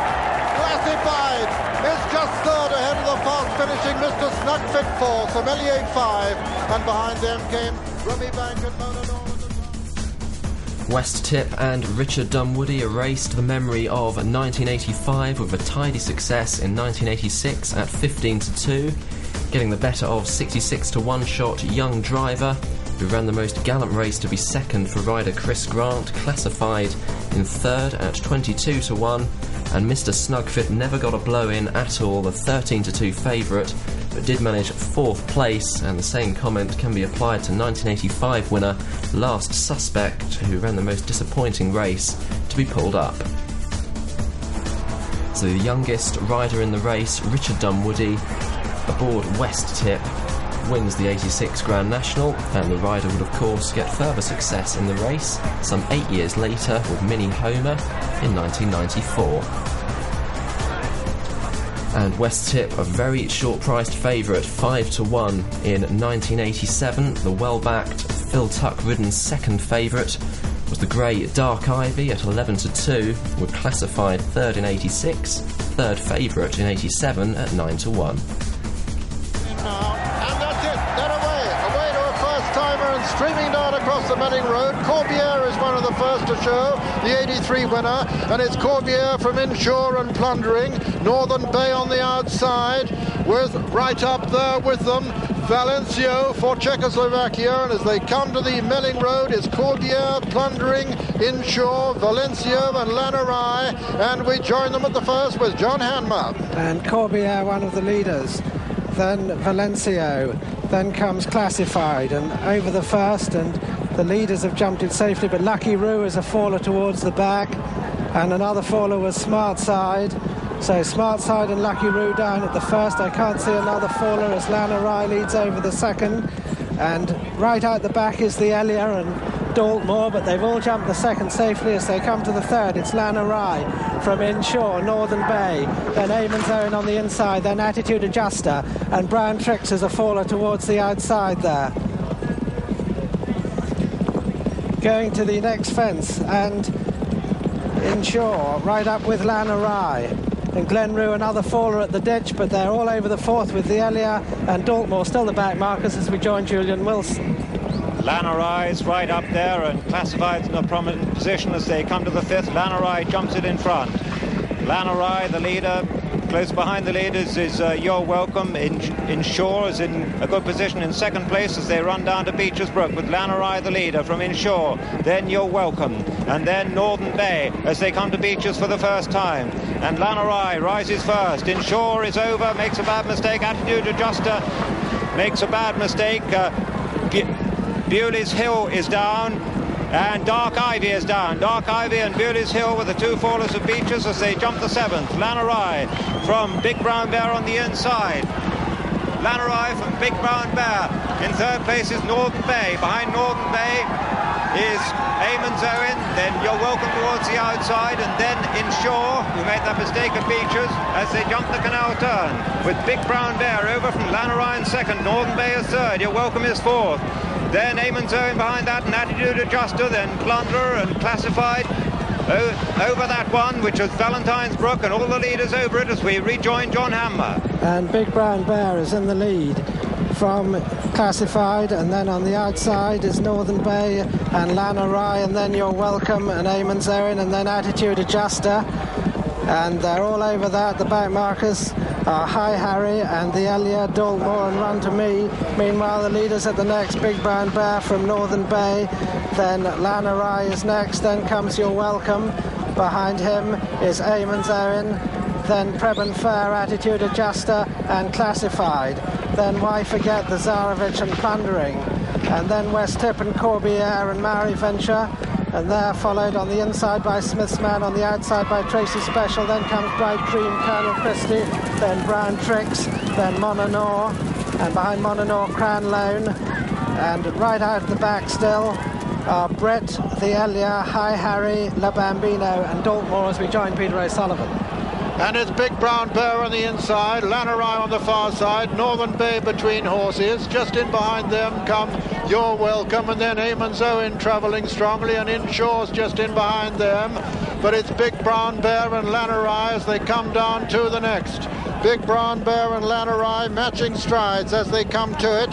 Classified is just third ahead of the fast finishing Mr. Snugfit 4, Sommelier 5, and behind them came Broomy Bank and Mononor. West Tip and Richard Dunwoody erased the memory of 1985 with a tidy success in 1986 at 15-2, getting the better of 66-1 shot Young Driver, who ran the most gallant race to be second for rider Chris Grant, Classified in third at 22-1, and Mr. Snugfit never got a blow in at all, the 13-2 favourite, but did manage 4th place, and the same comment can be applied to 1985 winner Last Suspect, who ran the most disappointing race to be pulled up. So the youngest rider in the race, Richard Dunwoody, aboard West Tip, wins the 86 Grand National, and the rider would of course get further success in the race some 8 years later with Minnie Homer in 1994. And West Tip, a very short-priced favourite, 5-1 in 1987. The well-backed Phil Tuck-ridden second favourite was the grey Dark Ivy at 11-2, with Classified third in 86, third favourite in 87 at 9-1. Streaming down across the Melling Road, Corbière is one of the first to show, the 83 winner, and it's Corbière from Inshore and Plundering. Northern Bay on the outside, with right up there with them Valencio for Czechoslovakia, and as they come to the Melling Road, it's Corbière, Plundering, Inshore, Valencio and Lanarai, and we join them at the first with John Hanmer. And Corbière, one of the leaders, then Valencio, then comes Classified, and over the first, and the leaders have jumped it safely, but Lucky Roo is a faller towards the back, and another faller was Smart Side. So Smart Side and Lucky Roo down at the first. I can't see another faller as Lanarye leads over the second. And right out the back is the Elia and Daltmore, but they've all jumped the second safely as they come to the third. It's Lanarye from Inshore, Northern Bay, then Eamon's Own on the inside, then Attitude Adjuster, and Brown Tricks as a faller towards the outside there. Going to the next fence, and Inshore right up with Lanarye. And Glenrue another faller at the ditch, but they're all over the fourth with the Elia and Daltmore still the back markers as we join Julian Wilson. Lanarye's right up there and Classified's in a prominent position as they come to the fifth. Lanarye jumps it in front. Lanarye, the leader, close behind the leaders is You're Welcome. Inshore is in a good position in second place as they run down to Beecher's Brook with Lanarye the leader from Inshore. Then You're Welcome. And then Northern Bay as they come to Beecher's for the first time. And Lanarye rises first. Inshore is over, makes a bad mistake. Attitude Adjuster makes a bad mistake. Bewley's Hill is down. And Dark Ivy is down. Dark Ivy and Bewley's Hill were the two fallers of Beecher's as they jump the seventh. Lanarye from Big Brown Bear on the inside. Lanarye from Big Brown Bear. In third place is Northern Bay. Behind Northern Bay is Eamon's Own. Then You're Welcome towards the outside. And then Inshore, who made that mistake at Beecher's, as they jump the canal turn. With Big Brown Bear over from Lanarye in second. Northern Bay is third. You're Welcome is fourth. Then Eamon's Own behind that, and Attitude Adjuster, then Plunderer and Classified over that one, which is Valentine's Brook, and all the leaders over it as we rejoin John Hammer. And Big Brown Bear is in the lead from Classified, and then on the outside is Northern Bay and Lanarye, and then You're Welcome and Eamon's Own, and then Attitude Adjuster. And they're all over that. The back markers are High Harry and the Elia, Daltmore and Run to Me. Meanwhile, the leaders at the next, Big Brown Bear from Northern Bay. Then Lanarye is next. Then comes You're Welcome. Behind him is Eamon's Own. Then Preben Fair, Attitude Adjuster and Classified. Then Why Forget the Tsarevich and Plundering. And then West Tip and Corbiere and Maori Venture. And they're followed on the inside by Smith's Man, on the outside by Tracy Special. Then comes Bright Cream, Colonel Christie, then Brown Tricks, then Mononor, and behind Mononor, Cranlone. And right out at the back still are Brett, the Elia, High Harry, La Bambino, and Daltmore as we join Peter O'Sullivan. And it's Big Brown Bear on the inside, Lanarye on the far side, Northern Bay between horses. Just in behind them come You're Welcome, and then Eamon's Own travelling strongly, and Inshore's just in behind them. But it's Big Brown Bear and Lanarye as they come down to the next. Big Brown Bear and Lanarye matching strides as they come to it.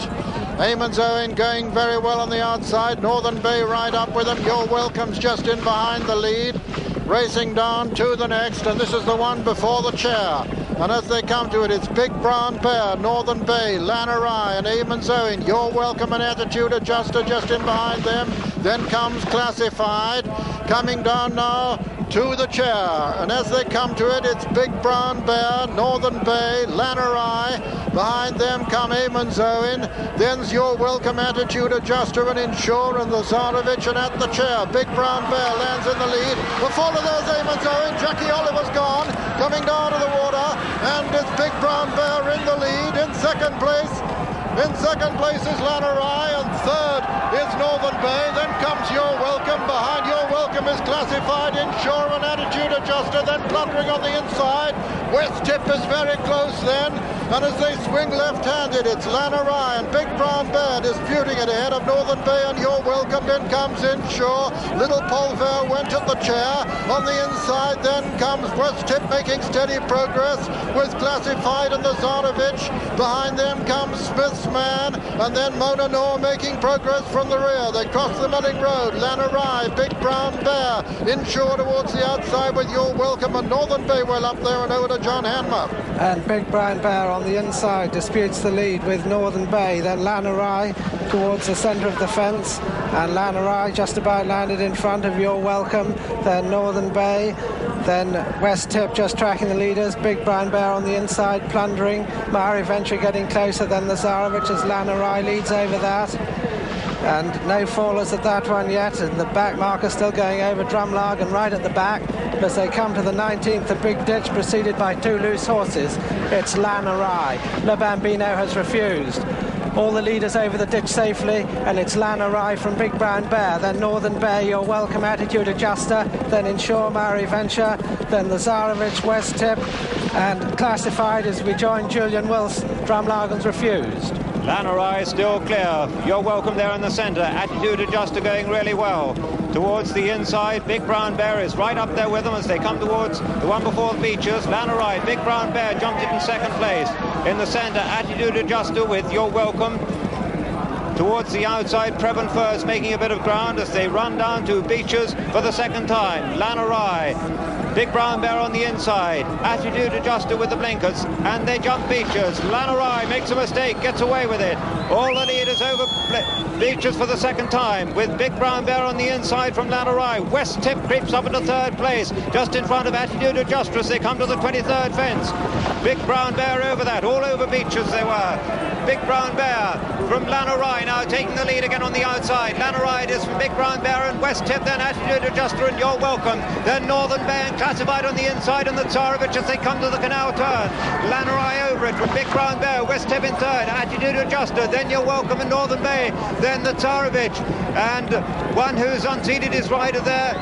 Eamon's Own going very well on the outside, Northern Bay right up with them. You're Welcome's just in behind the lead. Racing down to the next, and this is the one before the chair. And as they come to it, it's Big Brown Bear, Northern Bay, Lanarye and Eamon's Own. You're Welcome and Attitude Adjuster just in behind them. Then comes Classified, coming down now to the chair. And as they come to it, it's Big Brown Bear, Northern Bay, Lanarye. Behind them come Eamon's Own. Then's You're Welcome, Attitude Adjuster and Inshore, and the Tsarevich, and at the chair, Big Brown Bear lands in the lead. Before there's Eamon's Own, Jackie Oliver's gone, coming down to the water, and it's Big Brown Bear in the lead. In second place is Lanarye, and third is Northern Bay. Then comes You're Welcome. Behind You're Welcome is Classified, Inshore and Attitude Adjuster, then Plundering on the inside. West Tip is very close then, and as they swing left-handed, it's Lanarye and Big Brown Bear disputing it ahead of Northern Bay and You're Welcome. Then comes Inshore. Little Polver went at the chair. On the inside then comes West Tip making steady progress with Classified and the Tsarevich. Behind them comes Smith's Man, and then Mononor making progress from the rear. They cross the Melling Road. Lanarye, Big Brown Bear, Inshore towards the outside with You're Welcome, and Northern Bay well up there and over to John Hanmer. And Big Brown Bear on the inside disputes the lead with Northern Bay. Then Lanarye towards the centre of the fence, and Lanarye just about landed in front of You're Welcome. Then Northern Bay, then West Tip just tracking the leaders. Big Brown Bear on the inside, Plundering. Maori Venture getting closer than the Tsarevich as Lanarye leads over that. And no fallers at that one yet, and the back marker still going over Drumlag, and right at the back As they come to the 19th, the big ditch preceded by 2 loose horses. It's Lannerai. Le Bambino has refused. All the leaders over the ditch safely, and it's Lannerai from Big Brown Bear, then Northern Bear, Your Welcome, Attitude Adjuster, then Ensure, Mari Venture, then the Tsarevich, West Tip, and Classified as we join Julian Wills. Drumlagen's refused. Lannerai still clear. You're Welcome there in the centre. Attitude Adjuster going really well. Towards the inside, Big Brown Bear is right up there with them as they come towards the one before the Beechers. Lannerai, Big Brown Bear jumped it in second place. In the centre, Attitude Adjuster with You're Welcome. Towards the outside, Previn Furs making a bit of ground as they run down to Beechers for the second time. Lannerai, Big Brown Bear on the inside, Attitude Adjuster with the blinkers, and they jump Beechers. Lannerai makes a mistake, gets away with it. All the leaders over Beechers for the second time, with Big Brown Bear on the inside from Lannerai. West Tip creeps up into third place, just in front of Attitude Adjuster as they come to the 23rd fence. Big Brown Bear over that, all over Beechers they were. Big Brown Bear from Lannerai now taking the lead again on the outside. Lannerai is from Big Brown Bear and West Tip, then Attitude Adjuster and You're Welcome. Then Northern Bear and Classified on the inside, and the Tsarevich as they come to the canal turn. Lannerai over it from Big Brown Bear, West Tip in third, Attitude Adjuster, then You're Welcome and Northern Bay, then the Tsarevich, and one who's unseated his rider there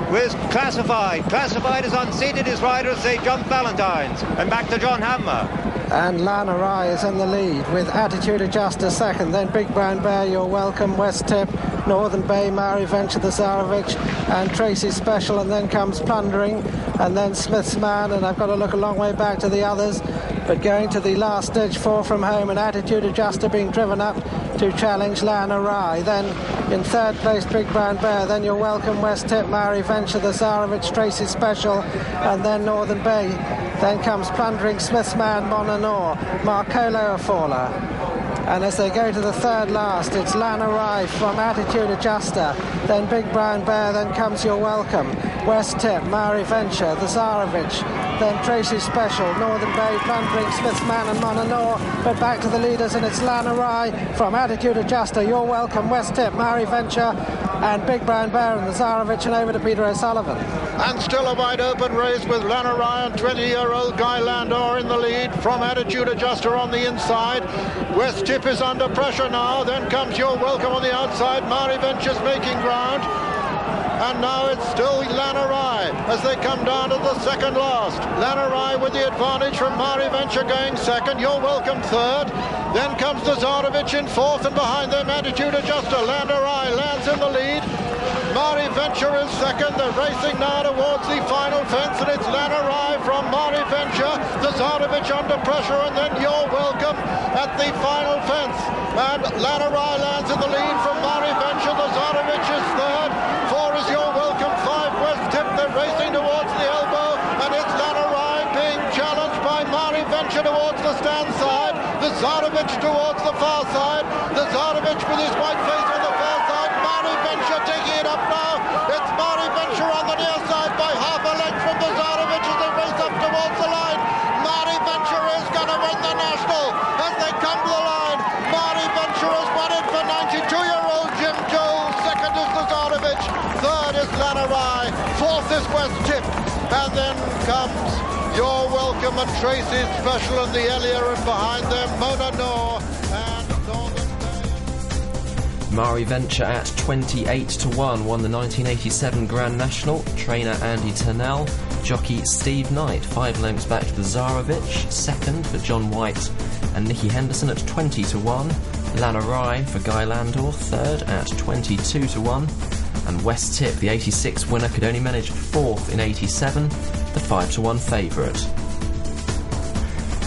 was Classified. Classified has unseated his rider as they jump Valentine's. And back to John Hammer. And Lannerai is in the lead with Attitude Adjuster second, then Big Brown Bear, You're Welcome, West Tip, Northern Bay, Mari Venture, the Tsarevich, and Tracy Special, and then comes Plundering, and then Smith's Man, and I've got to look a long way back to the others, but going to the last ditch, 4 from home, and Attitude Adjuster being driven up to challenge Lannerai. Then in third place, Big Brown Bear, then You're Welcome, West Tip, Mari Venture, the Tsarevich, Tracy Special, and then Northern Bay. Then comes Plundering, Smith's Man, Monanor, Marcolo Afala. And as they go to the third last, it's Lannerai from Attitude Adjuster, then Big Brown Bear, then comes You're Welcome, West Tip, Mari Venture, the Tsarevich, then Tracy Special, Northern Bay, Plundering, Smith's Man and Monanor, but back to the leaders, and it's Lannerai from Attitude Adjuster, You're Welcome, West Tip, Mari Venture, and Big Brown Bear and the Tsarevich, and over to Peter O'Sullivan. And still a wide open race with Lannerai and 20-year-old Guy Landor in the lead from Attitude Adjuster on the inside. West Tip is under pressure now. Then comes You're Welcome on the outside. Mari Venture's making ground. And now it's still Lannerai as they come down to the second last. Lannerai with the advantage from Mari Venture going second. You're Welcome third. Then comes the Tsarevich in fourth, and behind them Attitude Adjuster. Lannerai lands in the lead. Mari Venture is second. They're racing now towards the final fence, and it's Lannerai from Mari Venture. The Tsarevich under pressure, and then You're Welcome at the final fence. And Lannerai lands in the lead from Mari Venture. The Tsarevich is third. 4 is You're Welcome. 5 West Tip. They're racing towards the elbow, and it's Lannerai being challenged by Mari Venture towards the stand side. The Tsarevich towards the far side. The Tsarevich with his white face on the far side. Mari Venture taking it up now. It's Mari Venture on the near side by half a length from the Tsarevich as they race up towards the line. Mari Venture is going to win the national as they come to the line. Mari Venture has won it for 92-year-old Jim Jones. Second is the Tsarevich. Third is Lannerai. Fourth is West Tip. And then comes You're Welcome and Tracy Special and the Elia, and behind them Monanor and Northern Bay. Mari Venture at 28-1 won the 1987 Grand National. Trainer Andy Turnell, jockey Steve Knight 5 lengths back to the Tsarevich. Second for John White and Nicky Henderson at 20-1. Lannerai for Guy Landor third at 22-1. And West Tip, the 86 winner, could only manage 4th in 87, the 5-1 favourite.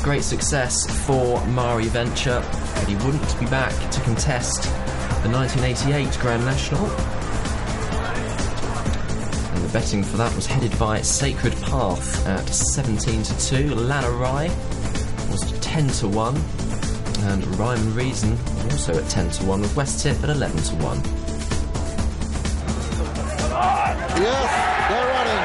Great success for Mari Venture, but he wouldn't be back to contest the 1988 Grand National. And the betting for that was headed by Sacred Path at 17-2. Lannerai was 10-1, and Rhyme and Reason also at 10-1, with West Tip at 11-1. Yes, they're running.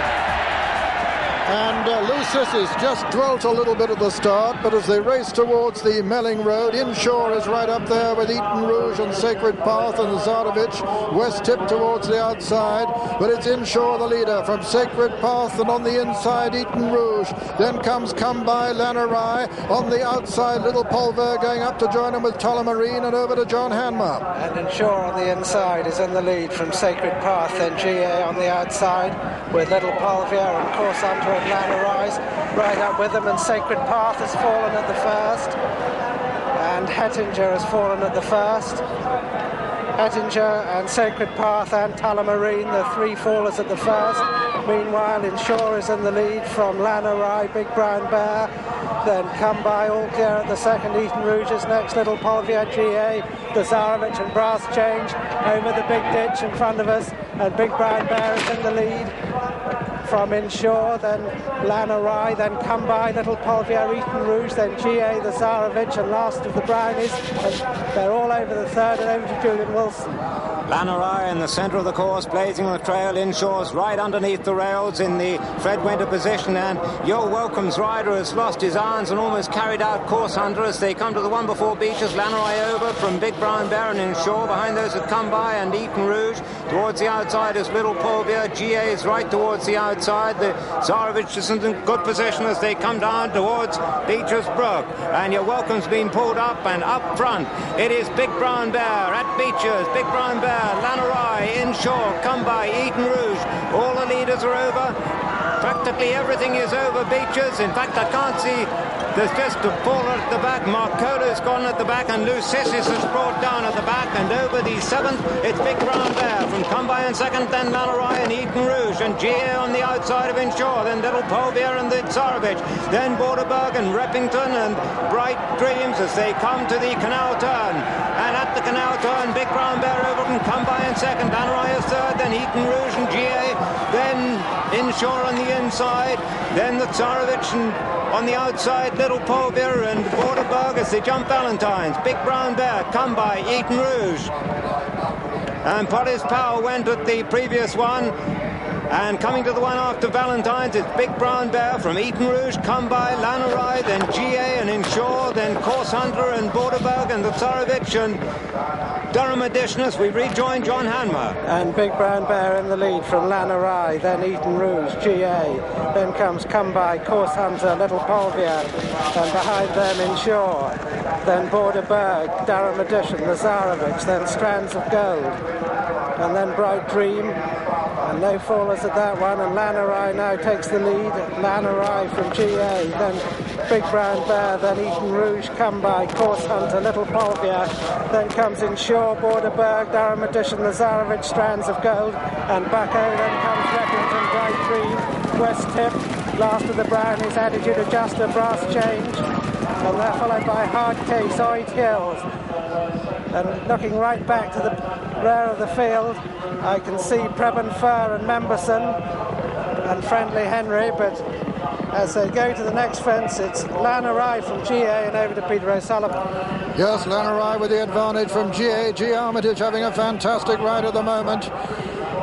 And Lucis just dwelt a little bit at the start, but as they race towards the Melling Road, Inshore is right up there with Eton Rouge and Sacred Path and Zarovich. West Tip towards the outside, but it's Inshore the leader from Sacred Path, and on the inside Eton Rouge. Then comes Come By Lannerai on the outside. Little Polver going up to join him with Tullamarine, and over to John Hanmer. And Inshore on the inside is in the lead from Sacred Path, then GA on the outside with Little Polvier and Course Hunter and Lannerai right up with them, and Sacred Path has fallen at the first, and Hettinger has fallen at the first. Hettinger and Sacred Path and Tullamarine, the three fallers at the first. Meanwhile, Inshore is in the lead from Lannerai, Big Brown Bear, then Come By All Clear at the second. Eton Rouge is next, Little Polvier, GA, Zarovich and Brass Change over the big ditch in front of us, and Big Brown Bear is in the lead from Inshore, then Lannerai, then Come By, Little Polvier, Eton Rouge, then GA, the Zarovich, and last of the Brownies, and they're all over the third, and over to Julian Wilson. Lannerai in the centre of the course, blazing the trail. Inshore's right underneath the rails in the Fred Winter position, and Yo Welcome's rider has lost his irons and almost carried out Course Hunter as they come to the one before Beeches. Lannerai over from Big Brown Bear and Inshore. Behind those that Come By and Eton Rouge. Towards the outside is Little Polvier. GA is right towards the outside. The Zarovich is in good position as they come down towards Beeches Brook. And Yo Welcome's been pulled up, and up front it is Big Brown Bear at Beeches. Big Brown Bear, Lannerai, Inshore, Come By, Eton Rouge. All the leaders are over. Practically everything is over Beeches. In fact, I can't see. There's just a faller at the back. Marcolo's gone at the back, and Lucissis is brought down at the back. And over the seventh, it's Big Brown Bear from Come By in second, then Lannerai and Eton Rouge, and GA on the outside of Inshore, then Little Polvier and the Zarovich, then Borderberg and Reppington and Bright Dreams as they come to the canal turn. And at the canal turn, Big Brown Bear over from Come By in second, Lannerai is third, then Eton Rouge and GA, then Inshore on the inside, then the Zarovich and on the outside, Little Polvier and Borderberg as they jump Valentine's. Big Brown Bear, Come By, Eton Rouge. And Potter's Power went at the previous one. And coming to the one after Valentine's, it's Big Brown Bear from Eton Rouge, Come By, Lannerai, then GA and Inshore, then Course Hunter and Borderberg and the Zarovich and Durham Edition as we rejoin John Hanmer. And Big Brown Bear in the lead from Lannerai, then Eton Rouge, GA, then comes Come By, Course Hunter, Little Polvier, and behind them Inshore, then Borderberg, Durham Edition, the Zarovich, then Strands of Gold, and then Bright Dream. And no fallers at that one, and Lannerai now takes the lead. Lannerai from GA, then Big Brown Bear, then Eton Rouge, Come By, Course Hunter, Little Polvier, then comes Inshore, Borderberg, Durham Edition, the Zarovich, Strands of Gold, and Bucko, then comes Reppington, Bright Dream, West Tip, last of the Brownies, Attitude Adjuster, Brass Change, and they're followed by Hard Case, Oid Hills. And looking right back to the rear of the field, I can see Preben Fur and Memberson and Friendly Henry, but as they go to the next fence, it's Lannerai from GA and over to Peter O'Sullivan. Yes, Lannerai with the advantage from GA. G. Armitage having a fantastic ride at the moment.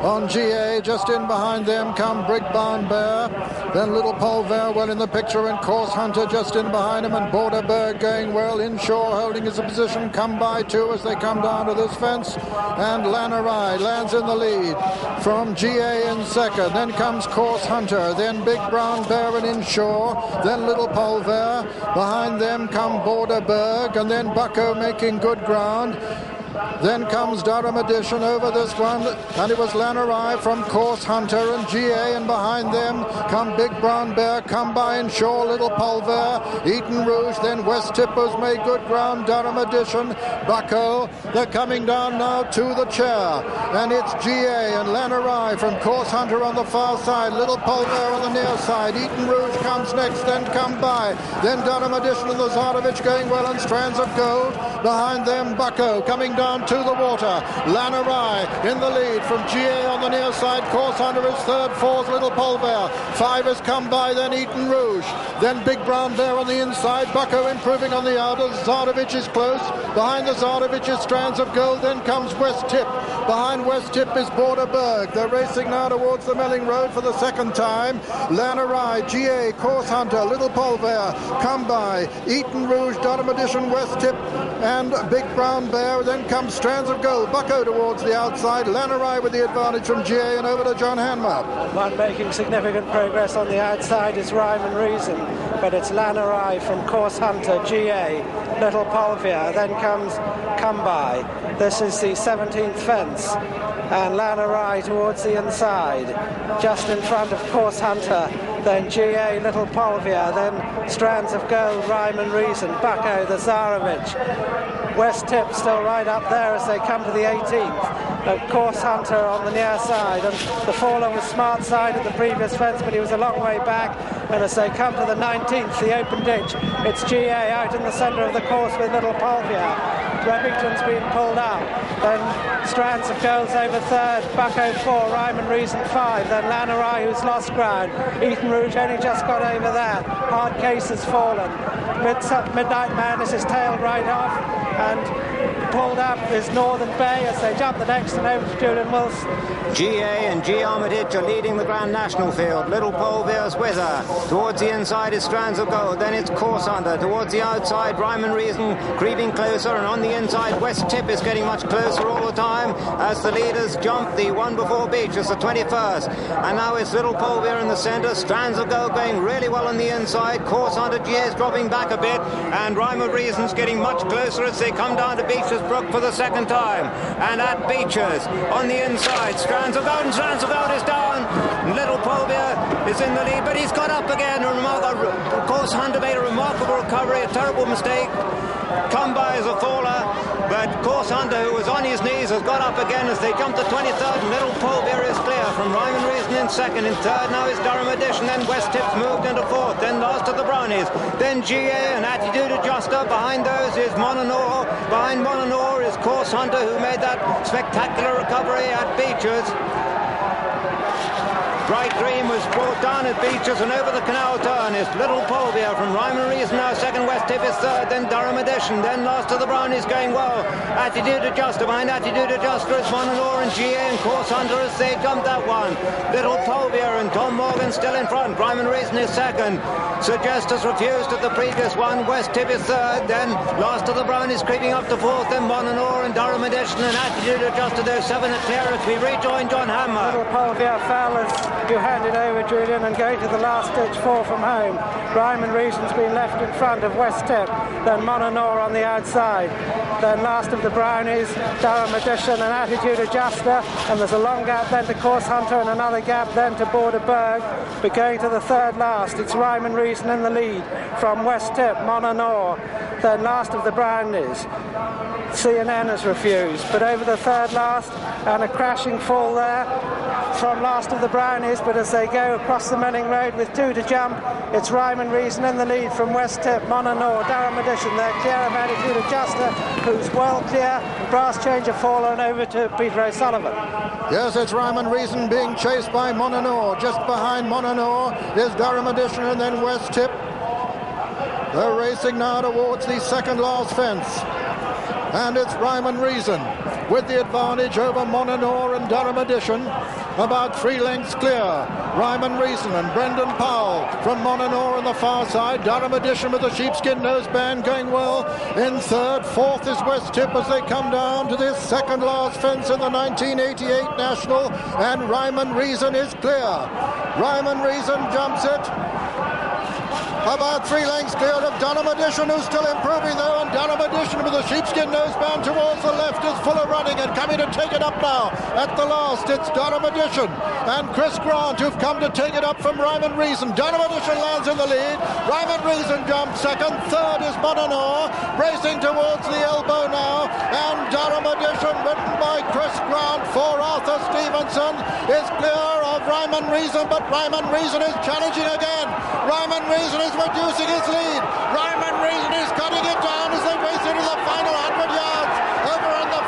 On GA, just in behind them come Big Brown Bear, then Little Polvier well in the picture, and Course Hunter just in behind him, and Borderberg going well. Inshore holding his position, Come By too as they come down to this fence, and Lannerai lands in the lead from GA in second. Then comes Course Hunter, then Big Brown Bear and Inshore, then Little Polvier. Behind them come Borderberg, and then Bucko making good ground. Then comes Durham Edition over this one, and it was Lannerai from Course Hunter and GA, and behind them come Big Brown Bear, Come By Inshore, Little Polvier, Eton Rouge, then West Tippers made good ground, Durham Edition, Bucko. They're coming down now to the chair, and it's GA and Lannerai from Course Hunter on the far side, Little Polvier on the near side, Eton Rouge comes next, then Come By, then Durham Edition and the Zarovich going well, and Strands of Gold. Behind them, Bucko coming down down to the water. Lanarai in the lead from GA on the near side. Course Hunter is third, fourth Little Polver. 5 has come by, then Eton Rouge. Then Big Brown Bear on the inside. Bucko improving on the outer. Zardovic is close. Behind the Zardovic is Strands of Gold. Then comes West Tip. Behind West Tip is Borderberg. They're racing now towards the Melling Road for the second time. Lanarai, GA, Course Hunter, Little Polver come by. Eton Rouge, Durham Edition, West Tip and Big Brown Bear. Then comes Strands of Gold. Bucko towards the outside. Lanarai with the advantage from GA and over to John Hanmer. One making significant progress on the outside is Rhyme and Reason, but it's Lanarai from Course Hunter, GA, Little Polvia, then comes Come By. This is the 17th fence, and Lanarai towards the inside, just in front of Course Hunter, then GA, Little Polvia, then Strands of Gold, Rhyme and Reason, Bucko, the Zarevich. West Tip still right up there as they come to the 18th. Course Hunter on the near side, and the faller was smart side at the previous fence, but he was a long way back. And as they come to the 19th, the open ditch, it's GA out in the centre of the course with Little Polvia. Remington's been pulled out. Then Strands of Gold's over third, Bucko 4, Rhyme and Reason 5. Then Lanarai, who's lost ground. Eton Rouge only just got over that. Hard Case has fallen. Midnight Madness is tailed right off, and pulled up is Northern Bay as they jump the next and over to Julian Wilson. GA and G. Armitage are leading the Grand National field. Little Polvia's with her. Towards the inside is Strands of Gold. Then it's Course Hunter. Towards the outside, Rhyme and Reason creeping closer. And on the inside, West Tip is getting much closer all the time as the leaders jump the one before Beach as the 21st. And now it's Little Polvia in the centre. Strands of Gold going really well on the inside. Course Hunter, GA is dropping back a bit. And Rhyme and Reason's getting much closer as they come down to Beecher's Brook for the second time. And at Beecher's, on the inside, Strands of Gold, and Strands of Gold is down. Little Polvia is in the lead, but he's got up again. Course Hunter made a remarkable recovery, a terrible mistake. Come By as a faller, but Course Hunter, who was on his knees, has got up again as they jump to 23rd, and Little Polvia is clear from Rhyme and Reason in second. In third now is Durham Edition, then West Tip's moved into fourth, then last of the Brownies, then GA and Attitude Adjuster. Behind those is Mononor. Behind Mononor is Course Hunter, who made that spectacular recovery at Beecher's. Bright Dream was brought down at Beecher's, and over the canal turn is Little Polvia from Rhyme and Reason now second. West Tip is third, then Durham Edition, then last of the Brownies going well. Attitude Adjuster, behind Attitude Adjuster is Mononor and GA and Course Hunter as they jump that one. Little Polvia and Tom Morgan still in front. Rhyme and Reason is second. Suggestus refused at the previous one. West Tip is third, then last of the Brownies creeping up to fourth, then Mononor and Durham Edition and Attitude Adjuster. Those seven are clear as we rejoin John Hanmer. Little Polvia fell as you hand it over, Julian, and going to the last ditch, 4 from home. Rhyme and Reason's been left in front of West Tip, then Mononor on the outside, then last of the Brownies, Durham Edition and Attitude Adjuster, and there's a long gap then to Course Hunter and another gap then to Borderberg, but going to the third last, it's Rhyme and Reason in the lead from West Tip, Mononor, then last of the Brownies. CNN has refused, but over the third last, and a crashing fall there from last of the Brownies, but as they go across the Melling Road with 2 to jump, it's Rhyme and Reason in the lead from West Tip, Mononor, Durham Edition, they're clear of Attitude Adjuster, who's well clear, Brass Changer fallen over to Peter O'Sullivan. Yes, it's Rhyme and Reason being chased by Mononor. Just behind Mononor is Durham Edition and then West Tip. They're racing now towards the second last fence. And it's Rhyme and Reason with the advantage over Mononor and Durham Edition. About 3 lengths clear. Rhyme and Reason and Brendan Powell from Mononor on the far side. Durham Edition with the sheepskin noseband going well in third. Fourth is West Tip as they come down to this second last fence in the 1988 National. And Rhyme and Reason is clear. Rhyme and Reason jumps it. About 3 lengths clear of Durham Edition, who's still improving though, and Durham Edition with the sheepskin noseband towards the left is full of running and coming to take it up now. At the last, it's Durham Edition and Chris Grant who've come to take it up from Rhyme and Reason. Durham Edition lands in the lead. Rhyme and Reason jumps second. Third is Mononor, racing towards the elbow now, and Durham Edition, ridden by Chris Grant for Arthur Stevenson, is clear of Rhyme and Reason, but Rhyme and Reason is challenging again. Rhyme and Reason is reducing his lead. Rhyme and Reason is cutting it down as they race into the final 100 yards. Over in the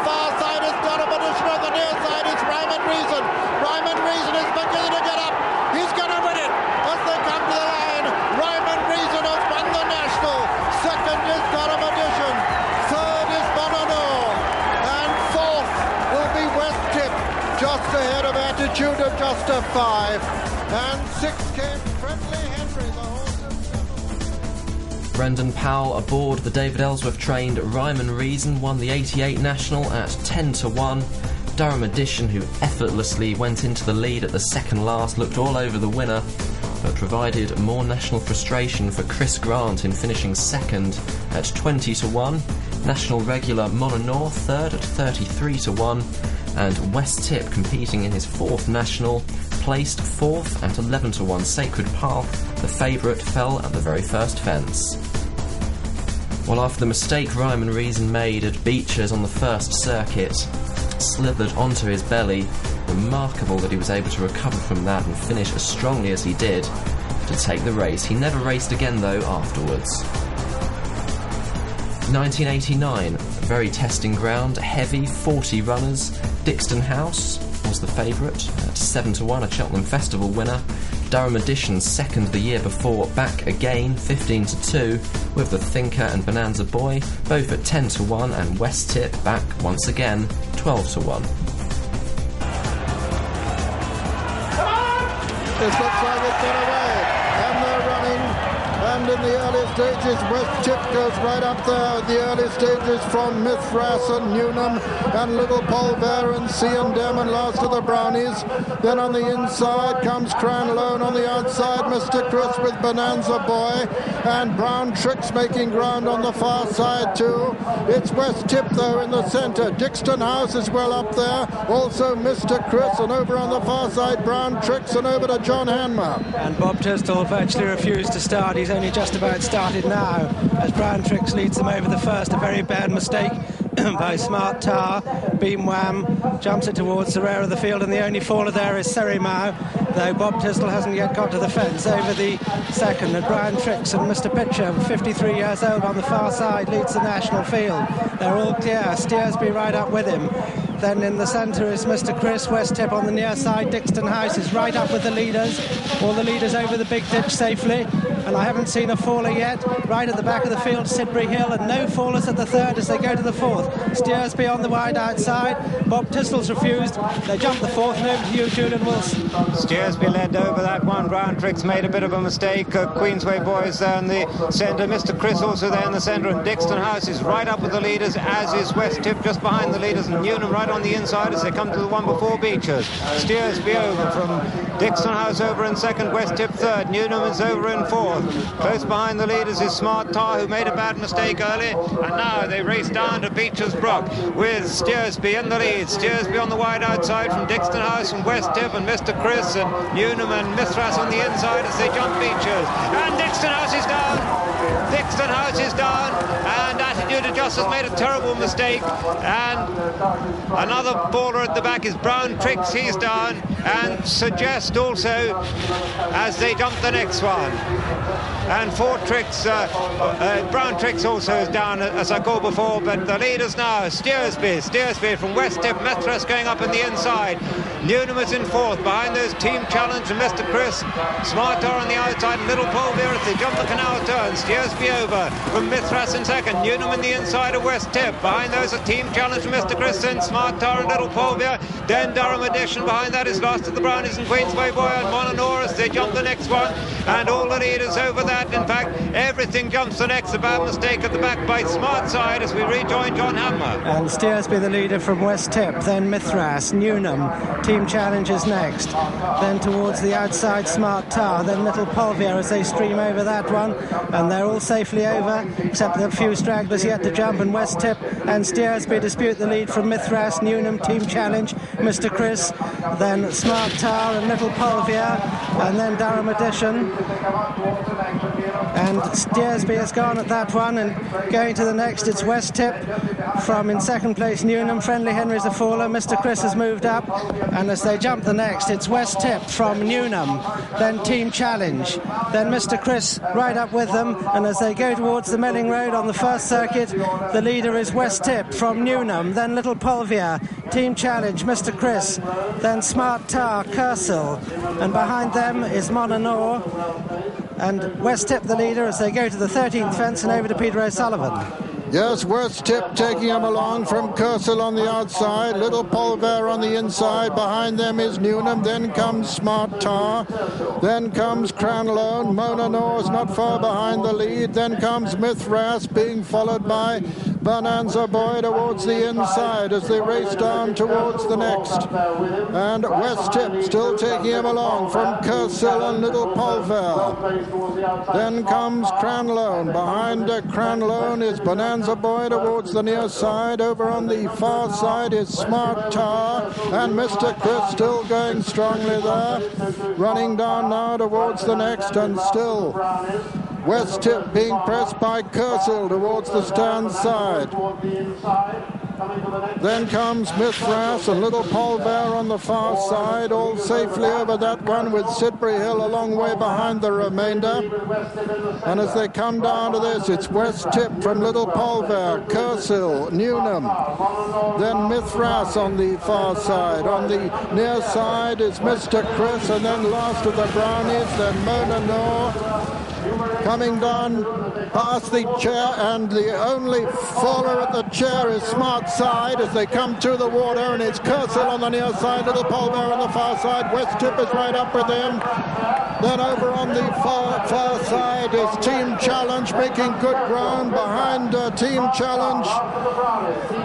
just a 5. And 6 came Friendly Henry, the horse of Brendan Powell aboard the David Ellsworth-trained Ryman Reason won the 88 National at 10-1. Durham Edition, who effortlessly went into the lead at the second last, looked all over the winner, but provided more national frustration for Chris Grant in finishing second at 20-1. National regular Mononor third at 33-1, and West Tip, competing in his fourth national, placed fourth at 11-1. Sacred Path, the favourite, fell at the very first fence. Well, after the mistake Ryman Reason made at Beechers on the first circuit slithered onto his belly, remarkable that he was able to recover from that and finish as strongly as he did to take the race. He never raced again, though, afterwards. 1989, very testing ground, heavy, 40 runners. Dixton House was the favourite at 7-1, a Cheltenham Festival winner. Durham Edition, second the year before, back again, 15-2, with the Thinker and Bonanza Boy, both at 10-1, and West Tip back once again, 12-1. This looks like it's got away, and they're running, and in the early stages West Tip goes right up there. The early stages from Mithras and Newnham and Little Polver and C&M and last of the Brownies. Then on the inside comes Cranlone, on the outside Mr. Chris with Bonanza Boy, and Brown Tricks making ground on the far side too. It's West Tip though in the centre. Dixton House is well up there, also Mr. Chris, and over on the far side Brown Tricks, and over to John Hanmer. And Bob Tisdall virtually refused to start. He's only just about started now as Brown Tricks leads them over the first. A very bad mistake by Smart Tar. Beam Wham jumps it towards the rear of the field, and the only faller there is Serimau, though Bob Tisdall hasn't yet got to the fence. Over the second, and Brown Tricks and Mr. Pitcher, 53 years old, on the far side, leads the national field. They're all clear. Steersby right up with him. Then in the centre is Mr. Chris. West Tip on the near side. Dixton House is right up with the leaders. All the leaders over the big ditch safely. And I haven't seen a faller yet. Right at the back of the field, Sidbury Hill, and no fallers at the third as they go to the fourth. Steersby on the wide outside. Bob Tisdall's refused. They jump the fourth, and over to you, Julian Wilson. Steersby led over that one. Brown Tricks made a bit of a mistake. Queensway Boys there in the centre. Mr. Chris also there in the centre, and Dixton House is right up with the leaders, as is West Tip just behind the leaders, and Newnham right on the inside as they come to the one before Beechers. Steersby over from Dixton House over in second, West Tip third, Newnham is over in fourth. Close behind the leaders is Smart Tar, who made a bad mistake early, and now they race down to Beechers Brook with Steersby in the lead. Steersby on the wide outside from Dixton House, from West Tip and Mr. Chris, and Newnham and Mithras on the inside as they jump Beechers. And Dixton House is down. Dixton House is down, and Attitude Adjusters made a terrible mistake, and another baller at the back is Brown Tricks, he's down, and Suggest also as they jump the next one. And Brown Tricks also is down, as I called before, but the leaders now, Steersby from West Tip, Mithras going up in the inside. Newnham is in fourth, behind those Team Challenge and Mr. Chris. Smart Tar on the outside, and Little Polver as they jump the canal turn. Steersby over from Mithras in second. Newnham in the inside of West Tip. Behind those a Team Challenge from Mr. Chris and Smart Tar and Little Polver. Then Durham Edition. Behind that is Last of the Brownies and Queensway Boy and Mononor as they jump the next one. And all the leaders over that. In fact, everything jumps the next. A bad mistake at the back by Smart Side as we rejoin John Hanmer. And Steersby the leader from West Tip. Then Mithras, Newnham. Team Challenge is next. Then towards the outside, Smart Tar. Then Little Polver as they stream over that one. And they're all safely over, except a few stragglers yet to jump. And West Tip and Steersby dispute the lead from Mithras, Newnham, Team Challenge, Mr. Chris. Then Smart Tar and Little Polver. And then Durham Edition. And Steersby has gone at that one, and going to the next it's West Tip from in second place Newnham. Friendly Henry's a faller. Mr. Chris has moved up, and as they jump the next it's West Tip from Newnham, then Team Challenge, then Mr. Chris right up with them, and as they go towards the Melling Road on the first circuit the leader is West Tip from Newnham, then Little Polver, Team Challenge, Mr. Chris, then Smart Tar, Kersel, and behind them is Mononor, and West Tip the leader as they go to the 13th fence and over to Peter O'Sullivan. Yes, West Tip taking him along from Kersil on the outside, Little Polver on the inside. Behind them is Newnham, then comes Smart Tar, then comes Cranlone. Mona Noor is not far behind the lead, then comes Mithras, being followed by Bonanza Boy towards the inside as they race down towards the next. And West Tip still taking him along from Kersil and Little Polver. Then comes Cranlone. Behind Cranlone is Bonanza Boy towards the near side. Over on the far side is Smart Tar and Mr. Chris still going strongly there. Running down now towards the next, and still West Tip being pressed by Kersil towards the stand side. Then comes Mithras and Little Polver on the far side, all safely over that one with Sidbury Hill a long way behind the remainder. And as they come down to this, it's West Tip from Little Polver, Kersil, Newnham, then Mithras on the far side. On the near side is Mr. Chris, and then last of the Brownies, then Mona Noor. Coming down past the chair, and the only faller at the chair is Smart Side as they come to the water, and it's Kersil on the near side, Little Polver on the far side. West Tip is right up with him. Then over on the far side is Team Challenge making good ground. Behind Team Challenge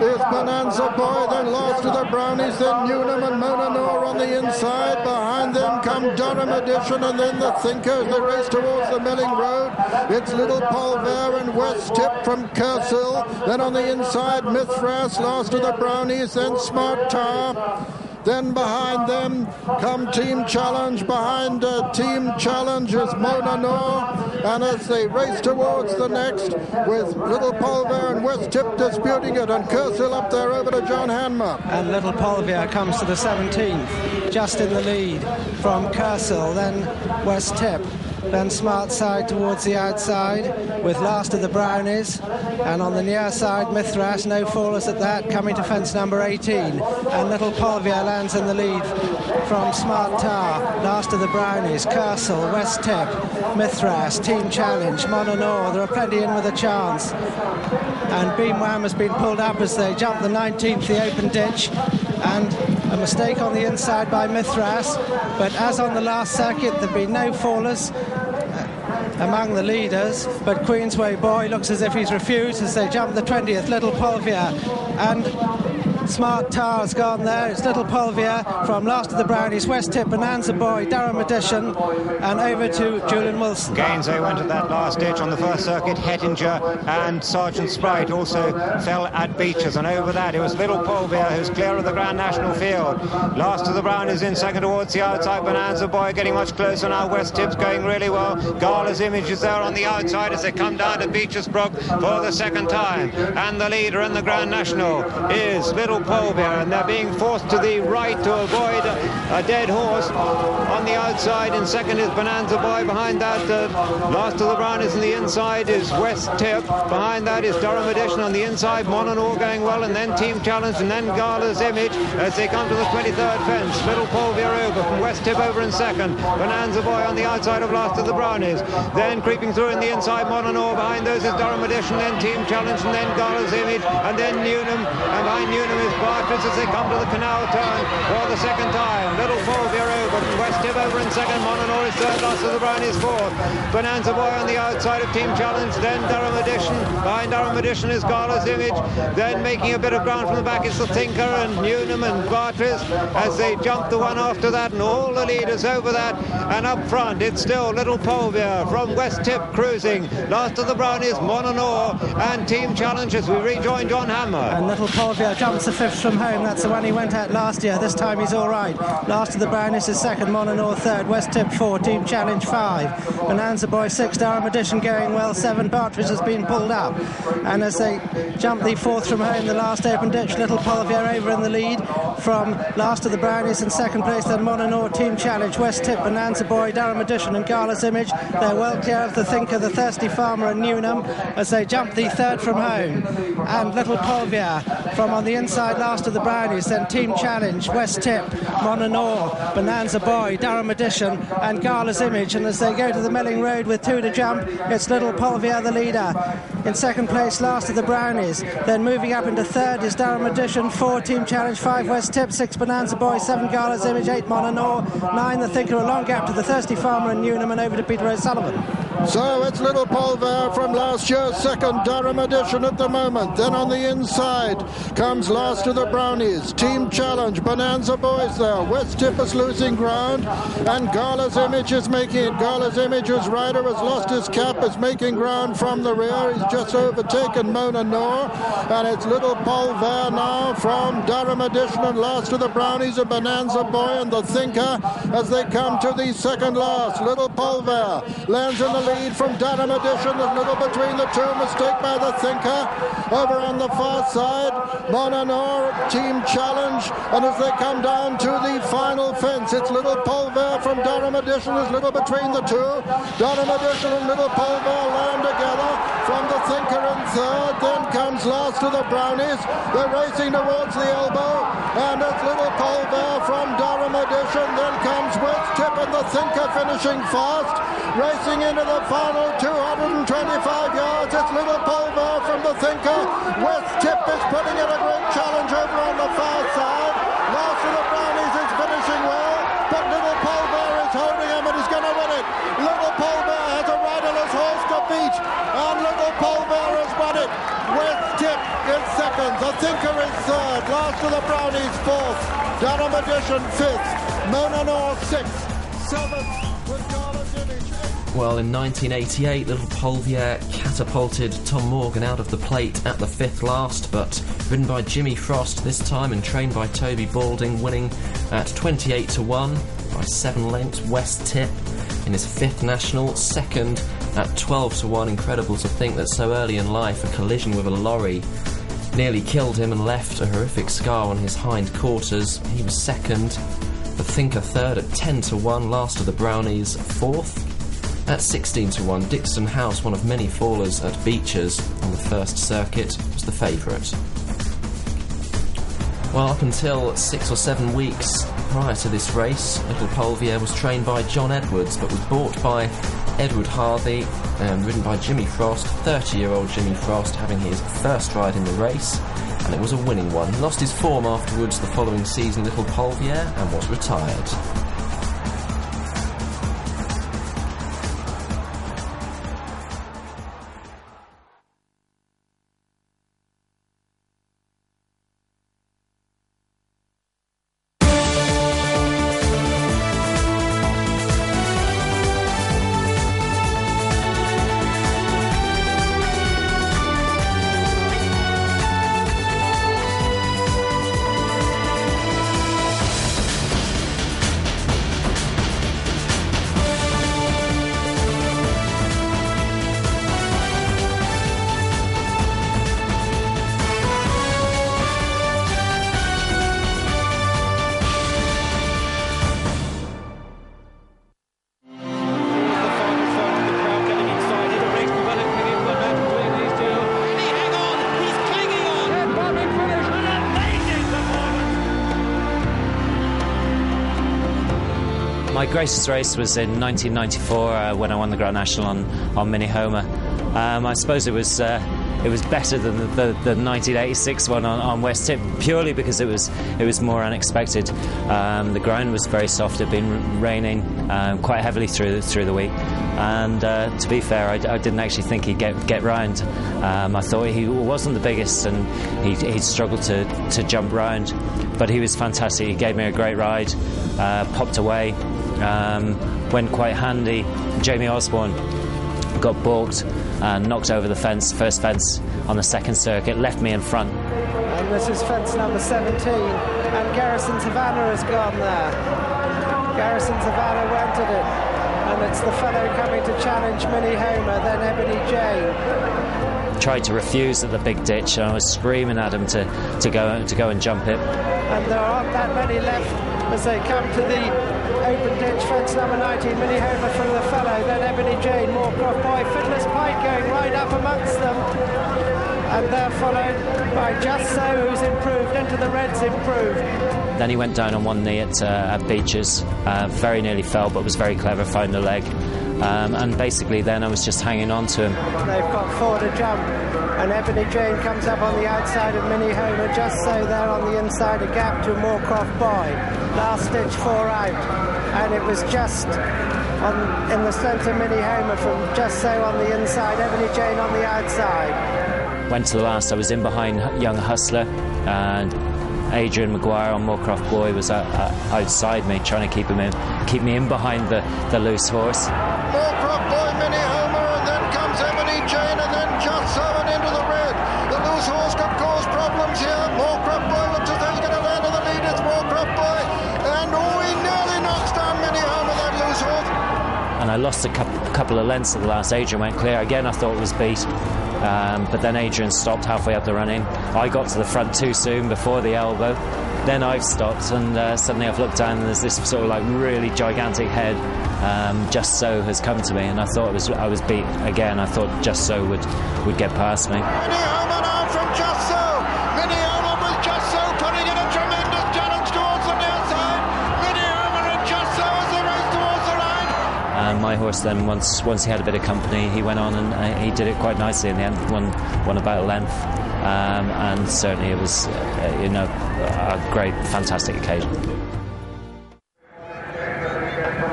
is Bonanza Boy, then last of the Brownies, then Newnham and Mona Noor on the inside. Behind them come Durham Edition and then the Thinker as they race towards the Milling Road. It's Little Polver and West Tip from Kersil. Then on the inside, Mithras, last of the Brownies, then Smart Tar. Then behind them come Team Challenge. Behind Team Challenge is Mona Noor. And as they race towards the next, with Little Polver and West Tip disputing it, and Kersil up there over to John Hanmer. And Little Polver comes to the 17th, just in the lead from Kersil, then West Tip. Then Smart Side towards the outside with last of the Brownies, and on the near side Mithras, no fallers at that, coming to fence number 18, and Little Polver lands in the lead from Smart Tar. Last of the Brownies, Kersil, West Tip, Mithras, Team Challenge, Mona Noor. There are plenty in with a chance, and Beam Wham has been pulled up as they jump the 19th, the open ditch, and a mistake on the inside by Mithras, but as on the last circuit there have been no fallers among the leaders, but Queensway Boy looks as if he's refused as they jump the 20th, Little Polver, and Smart Tar's gone there. It's Little Polver from last of the Brownies, West Tip, Bonanza Boy, Durham Edition, and over to Julian Wilson. Gainsay went at that last ditch on the first circuit. Hettinger and Sergeant Sprite also fell at Beeches, and over that it was Little Polver who's clear of the Grand National field. Last of the Brownies in second towards the outside, Bonanza Boy getting much closer now. West Tip's going really well. Gala's Image is there on the outside as they come down to Beeches Brook for the second time, and the leader in the Grand National is Little Polver, and they're being forced to the right to avoid a dead horse. On the outside in second is Bonanza Boy. Behind that, last of the Brownies on the inside is West Tip. Behind that is Durham Edition on the inside. Mona Noor going well, and then Team Challenge, and then Gala's Image as they come to the 23rd fence. Little Polver over from West Tip over in second. Bonanza Boy on the outside of last of the Brownies. Then creeping through in the inside, Mona Noor. Behind those is Durham Edition, then Team Challenge, and then Gala's Image, and then Newnham. And behind Newnham is Bartridge as they come to the canal turn for the second time. Little Polver over from West Tip over in second. Mona Noor is third, last of the Brownies fourth. Bonanza Boy on the outside of Team Challenge, then Durham Edition. Behind Durham Edition is Gala's Image. Then making a bit of ground from the back is the Thinker and Newnham and Bartridge as they jump the one after that, and all the leaders over that. And up front it's still Little Polver from West Tip cruising. Last of the Brownies, Mona Noor and Team Challenge as we rejoin John Hanmer. And Little Polver jumps the fifth from home. That's the one he went at last year. This time he's all right. Last of the Brownies is second, Mona Noor third, West Tip 4, Team Challenge 5, Bonanza Boy 6, Durham Edition going well 7, Bartridge has been pulled up, and as they jump the fourth from home, the last open ditch, Little Polver over in the lead from last of the Brownies in second place, then Mona Noor, Team Challenge, West Tip, Bonanza Boy, Durham Edition and Gala's Image. They're well clear of the Thinker, the Thirsty Farmer and Newnham as they jump the third from home, and Little Polver from on the inside, last of the Brownies, then Team Challenge, West Tip, Mona Noor, Bonanza Bonanza Boy, Durham Edition and Gala's Image, and as they go to the Melling Road with 2 to jump, it's Little Polvier the leader. In second place, last of the Brownies. Then moving up into third is Durham Edition, 4 Team Challenge, 5 West Tip, 6 Bonanza Boy, 7 Gala's Image, 8 Mononor, 9 The Thinker, a long gap to the Thirsty Farmer and Newnham, and over to Peter O'Sullivan. So it's Little Polvier from last year's second, Durham Edition at the moment. Then on the inside comes last of the Brownies, Team Challenge, Bonanza Boys there, West Tip is losing ground, and Gala's Image is making it. Gala's Image, whose rider has lost his cap, is making ground from the rear. He's just overtaken Mona Noor, and it's Little Polvier now from Durham Edition, and last of the Brownies are Bonanza Boy and the Thinker as they come to the second last. Little Polvier lands in the lead from Durham Edition. There's little between the two, mistake by the Thinker. Over on the far side, Mona Noor, Team Challenge, and as they come down to the final fence, it's Little Polvier from Durham Edition. There's little between the two. Durham Edition and Little Polvier land together from the Thinker in third. Then comes last to the Brownies. They're racing towards the elbow, and it's Little Polvier from Durham Edition. Then comes West Tip and the Thinker finishing fast. Racing into the final 225 yards, it's Little Polvier from the Thinker. West Tip is putting in a great challenge over on the far side. Last of the Brownies is finishing well, but Little Polvier is holding him and he's going to win it. Little Polvier has a riderless horse to beat, and Little Polvier has won it. West Tip is second, the Thinker is third, last of the Brownies fourth, Durham Edition fifth, Mona Noor sixth, seventh with Gala's Image. Well, in 1988, Little Polvier catapulted Tom Morgan out of the plate at the 5th last, but ridden by Jimmy Frost this time and trained by Toby Balding, winning at 28 to 1 by 7 lengths. West Tip in his 5th national, second at 12 to 1. Incredible to think that so early in life a collision with a lorry nearly killed him and left a horrific scar on his hind quarters. He was second, the Thinker third at 10 to 1, last of the Brownies fourth. At 16 to 1, Dixon House, one of many fallers at Beechers on the first circuit, was the favourite. Well, up until 6 or 7 weeks prior to this race, Little Polvier was trained by John Edwards, but was bought by Edward Harvey and ridden by Jimmy Frost, 30-year-old Jimmy Frost, having his first ride in the race, and it was a winning one. He lost his form afterwards the following season, Little Polvier, and was retired. My greatest race was in 1994 when I won the Grand National on Mini Homer. I suppose it was better than the 1986 one on West Tip, purely because it was more unexpected. The ground was very soft. It had been raining quite heavily through the week, and to be fair, I didn't actually think he'd get round. I thought he wasn't the biggest, and he'd struggled to jump round, but he was fantastic. He gave me a great ride, popped away, went quite handy. Jamie Osborne got balked and knocked over the first fence on the second circuit, left me in front. And this is fence number 17, and Garrison Savannah has gone there. Garrison Savannah wanted it, and it's the fellow coming to challenge Mini Homer, then Ebony Jane. Tried to refuse at the big ditch, and I was screaming at him to go and jump it. And there aren't that many left as they come to the open ditch, fence number 19, Mini Homer from the fellow, then Ebony Jane, Moorcroft Boy, Fiddler's Pike going right up amongst them. and they're followed by Just So, who's improved, into the Reds improved. Then he went down on one knee at Beeches, very nearly fell, but was very clever, found the leg. And basically then I was just hanging on to him. They've got 4 to jump, and Ebony Jane comes up on the outside of Minnie Homer, Just So there on the inside, a gap to Moorcroft Boy. Last ditch 4 out, and it was just in the centre Minnie Homer from Just So on the inside, Ebony Jane on the outside. Went to the last, I was in behind Young Hustler, and Adrian Maguire on Moorcroft Boy was outside me, trying to keep me in behind the loose horse. Moorcroft Boy, Minnie Homer, and then comes Ebony Jane, and then Just So and into the red. The loose horse could cause problems here. Moorcroft Boy looks as though he's going to land in the lead. It's Moorcroft Boy, and he nearly knocks down Minnie Homer, that loose horse. And I lost a couple of lengths at the last. Adrian went clear. Again, I thought it was beat. But then Adrian stopped halfway up the running. I got to the front too soon before the elbow. Then I've stopped, and suddenly I've looked down and there's this sort of like really gigantic head. Just So has come to me, and I thought I was beat again. I thought Just So would get past me. Minnie Homer now from Just So. Minnie Homer with Just So putting in a tremendous challenge towards the near side. Minnie Homer and Just So as they race towards the line. And my horse then, once he had a bit of company, he went on and he did it quite nicely in the end. Won about a length, and certainly it was a great, fantastic occasion.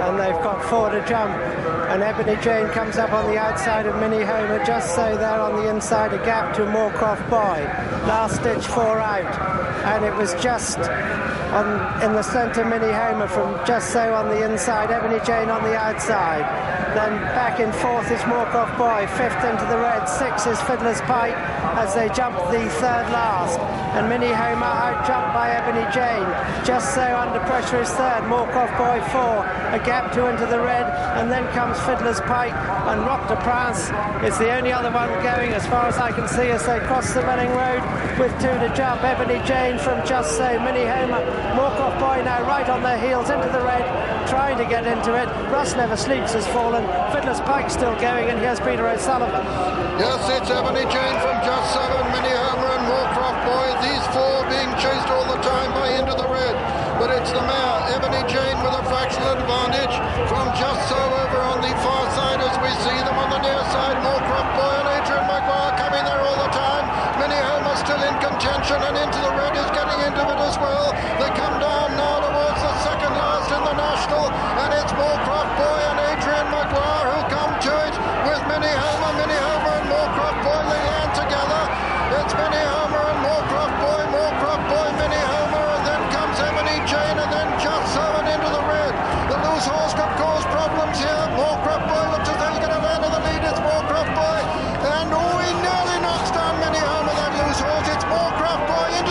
And they've got 4 to jump, and Ebony Jane comes up on the outside of Minnie Homer, Just So there on the inside, a gap to Moorcroft Boy. Last ditch 4 out, and it was just in the centre Minnie Homer from Just So on the inside, Ebony Jane on the outside. Then back in 4th is Moorcroft Boy, 5th into the red, 6th is Fiddler's Pike as they jump the 3rd last, and Minnie Homer out jumped by Ebony Jane. Just So under pressure is 3rd, Moorcroft Boy 4, a gap 2 into the red, and then comes Fiddler's Pike, and Rock de Prince is the only other one going as far as I can see as they cross the Melling Road with 2 to jump. Ebony Jane from Just So, Minnie Homer, Moorcroft Boy now right on their heels into the red, trying to get into it. Russ Never Sleeps has fallen, Fiddler's Pike still going, and here's Peter O'Sullivan. Yes, it's Ebony Jane from Just So and Minnie Homer and Moorcroft Boy. These 4 being chased all the time by Into the Red. But it's the mare, Ebony Jane, with a fractional advantage from Just So over on the far side as we see them on the near side. Moorcroft Boy and Adrian Maguire coming there all the time. Minnie Homer still in contention, and Into the Red is getting into it as well. They come down now towards the 2nd last in the National, and it's Moorcroft Boy and Adrian Maguire who come to it with Minnie Homer. Minnie Homer and Moorcroft Boy, they land together. It's Minnie Homer and Moorcroft Boy, Minnie Homer, and then comes Ebony Jane, and then Just So and Into the Red. The loose horse could cause problems here. Moorcroft Boy looks as though he's going to land in the lead. It's Moorcroft Boy, and he nearly knocks down Minnie Homer, that loose horse. It's Moorcroft Boy into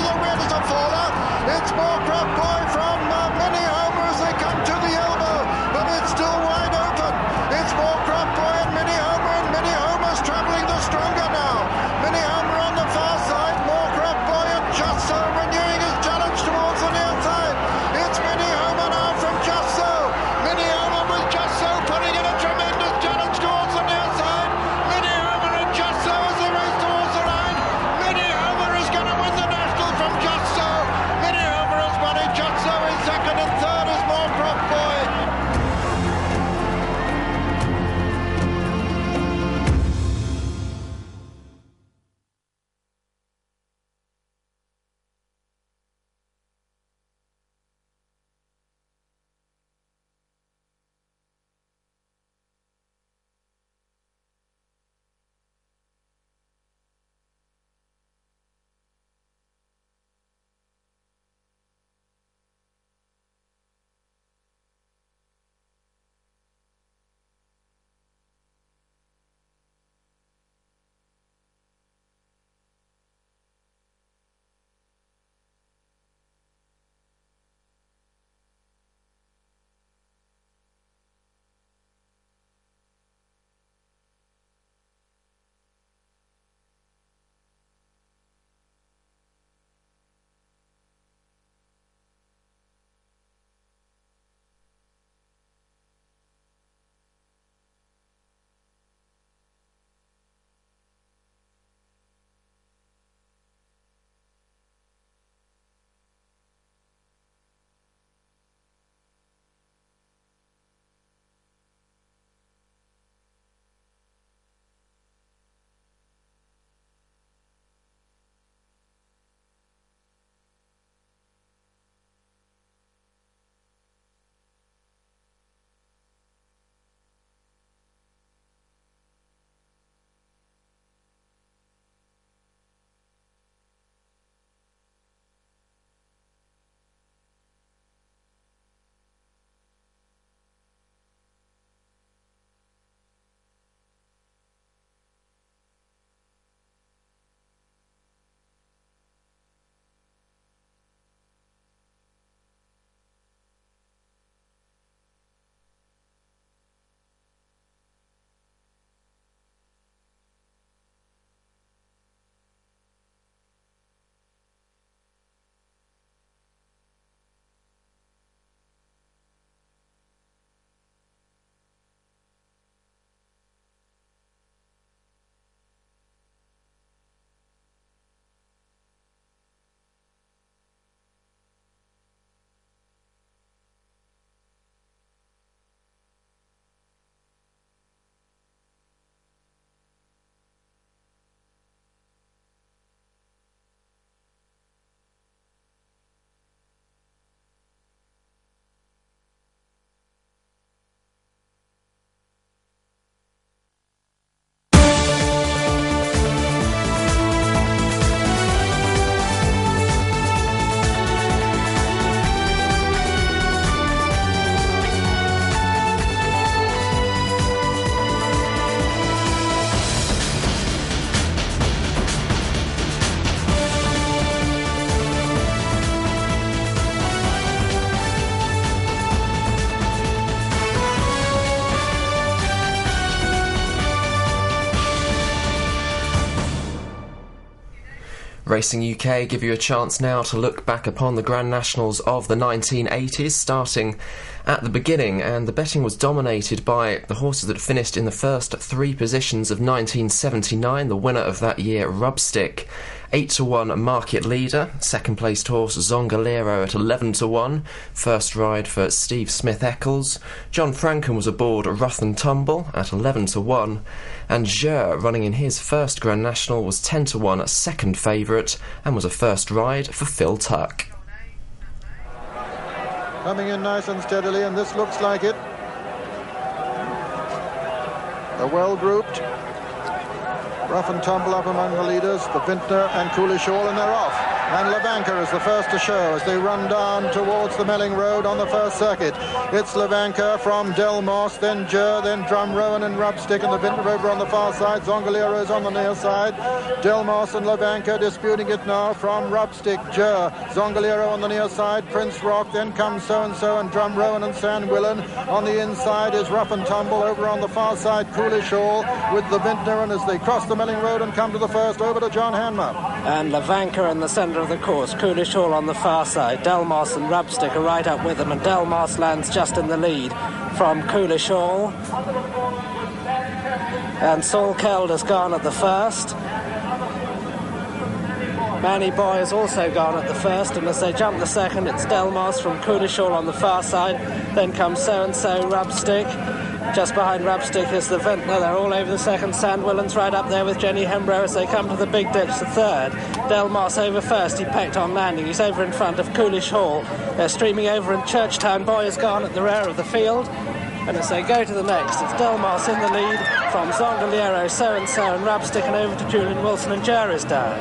Racing UK give you a chance now to look back upon the Grand Nationals of the 1980s, starting at the beginning, and the betting was dominated by the horses that finished in the first three positions of 1979. The winner of that year, Rubstick, 8-1 market leader. Second placed horse Zongalero at 11-1. First ride for Steve Smith-Eccles. John Franken was aboard Rough and Tumble at 11-1. And Jur, running in his first Grand National, was 10-1 second favourite and was a first ride for Phil Tuck. Coming in nice and steadily, and this looks like it. They're well grouped. Rough and Tumble up among the leaders, the Vintner and Coolish All, and they're off. And Levanka is the first to show as they run down towards the Melling Road on the first circuit. It's Levanka from Delmos, then Jur, then Drum Rowan and Rubstick, and the Vintner over on the far side. Zongalero is on the near side. Delmos and Levanka disputing it now from Rubstick, Jur, Zongalero on the near side, Prince Rock, then comes So-and-so and Drum Rowan and San Willen. On the inside is Rough and Tumble, over on the far side Coolish All with the Vintner, and as they cross the Melling Road and come to the first, over to John Hanmer. And Levanka in the centre of the course, Coolish All on the far side. Delmos and Rubstick are right up with them, and Delmos lands just in the lead from Coolish All. And Saul Keld has gone at the first. Manny Boy has also gone at the first, and as they jump the second, it's Delmos from Coolish All on the far side. Then comes So-and-so, Rubstick. Just behind Rubstick is the Vintner. They're all over the second. Sandwillen's right up there with Jenny Hembrow as they come to the big ditch, the third. Delmos over first. He pecked on landing. He's over in front of Coolish Hall. They're streaming over in Churchtown. Boy has gone at the rear of the field. And as they go to the next, it's Delmos in the lead from Zongalero, So-and-so, and Rubstick, and over to Julian Wilson, and Jur is down.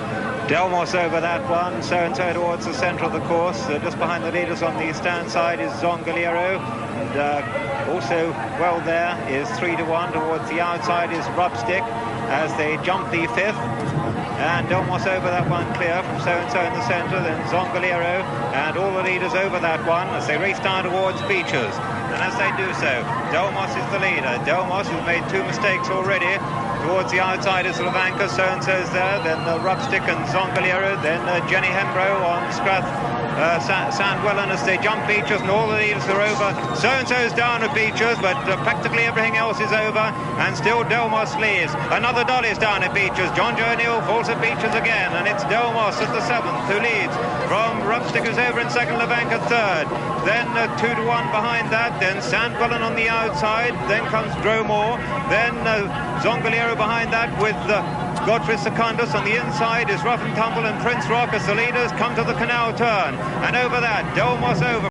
Delmos over that one, So-and-so towards the centre of the course. Just behind the leaders on the stand side is Zongalero. And also well there is 3-1. Towards the outside is Rubstick as they jump the fifth. And Delmos over that one clear from So-and-so in the centre, then Zongalero and all the leaders over that one as they race down towards Beechers. And as they do so, Delmos is the leader. Delmos, who's made two mistakes already. Towards the outside is Levanka, So-and-so's there, then Rubstick and Zongalero, then Jenny Hembrow on Strath Sandwellan as they jump Beechers, and all the leaders are over. So-and-so's down at Beechers, but practically everything else is over, and still Delmos leads. Another Dolly's down at Beechers. John Joe Neal falls at Beechers again, and it's Delmos at the seventh who leads from Rubstick, who's over in second, Levanka third. Then 2-1 behind that, then Sandwellan on the outside, then comes Dromore, then Zongalero behind that with Godfrey Secundus. On the inside is Rough and Tumble and Prince Rock as the leaders come to the canal turn. And over that, Delmos over.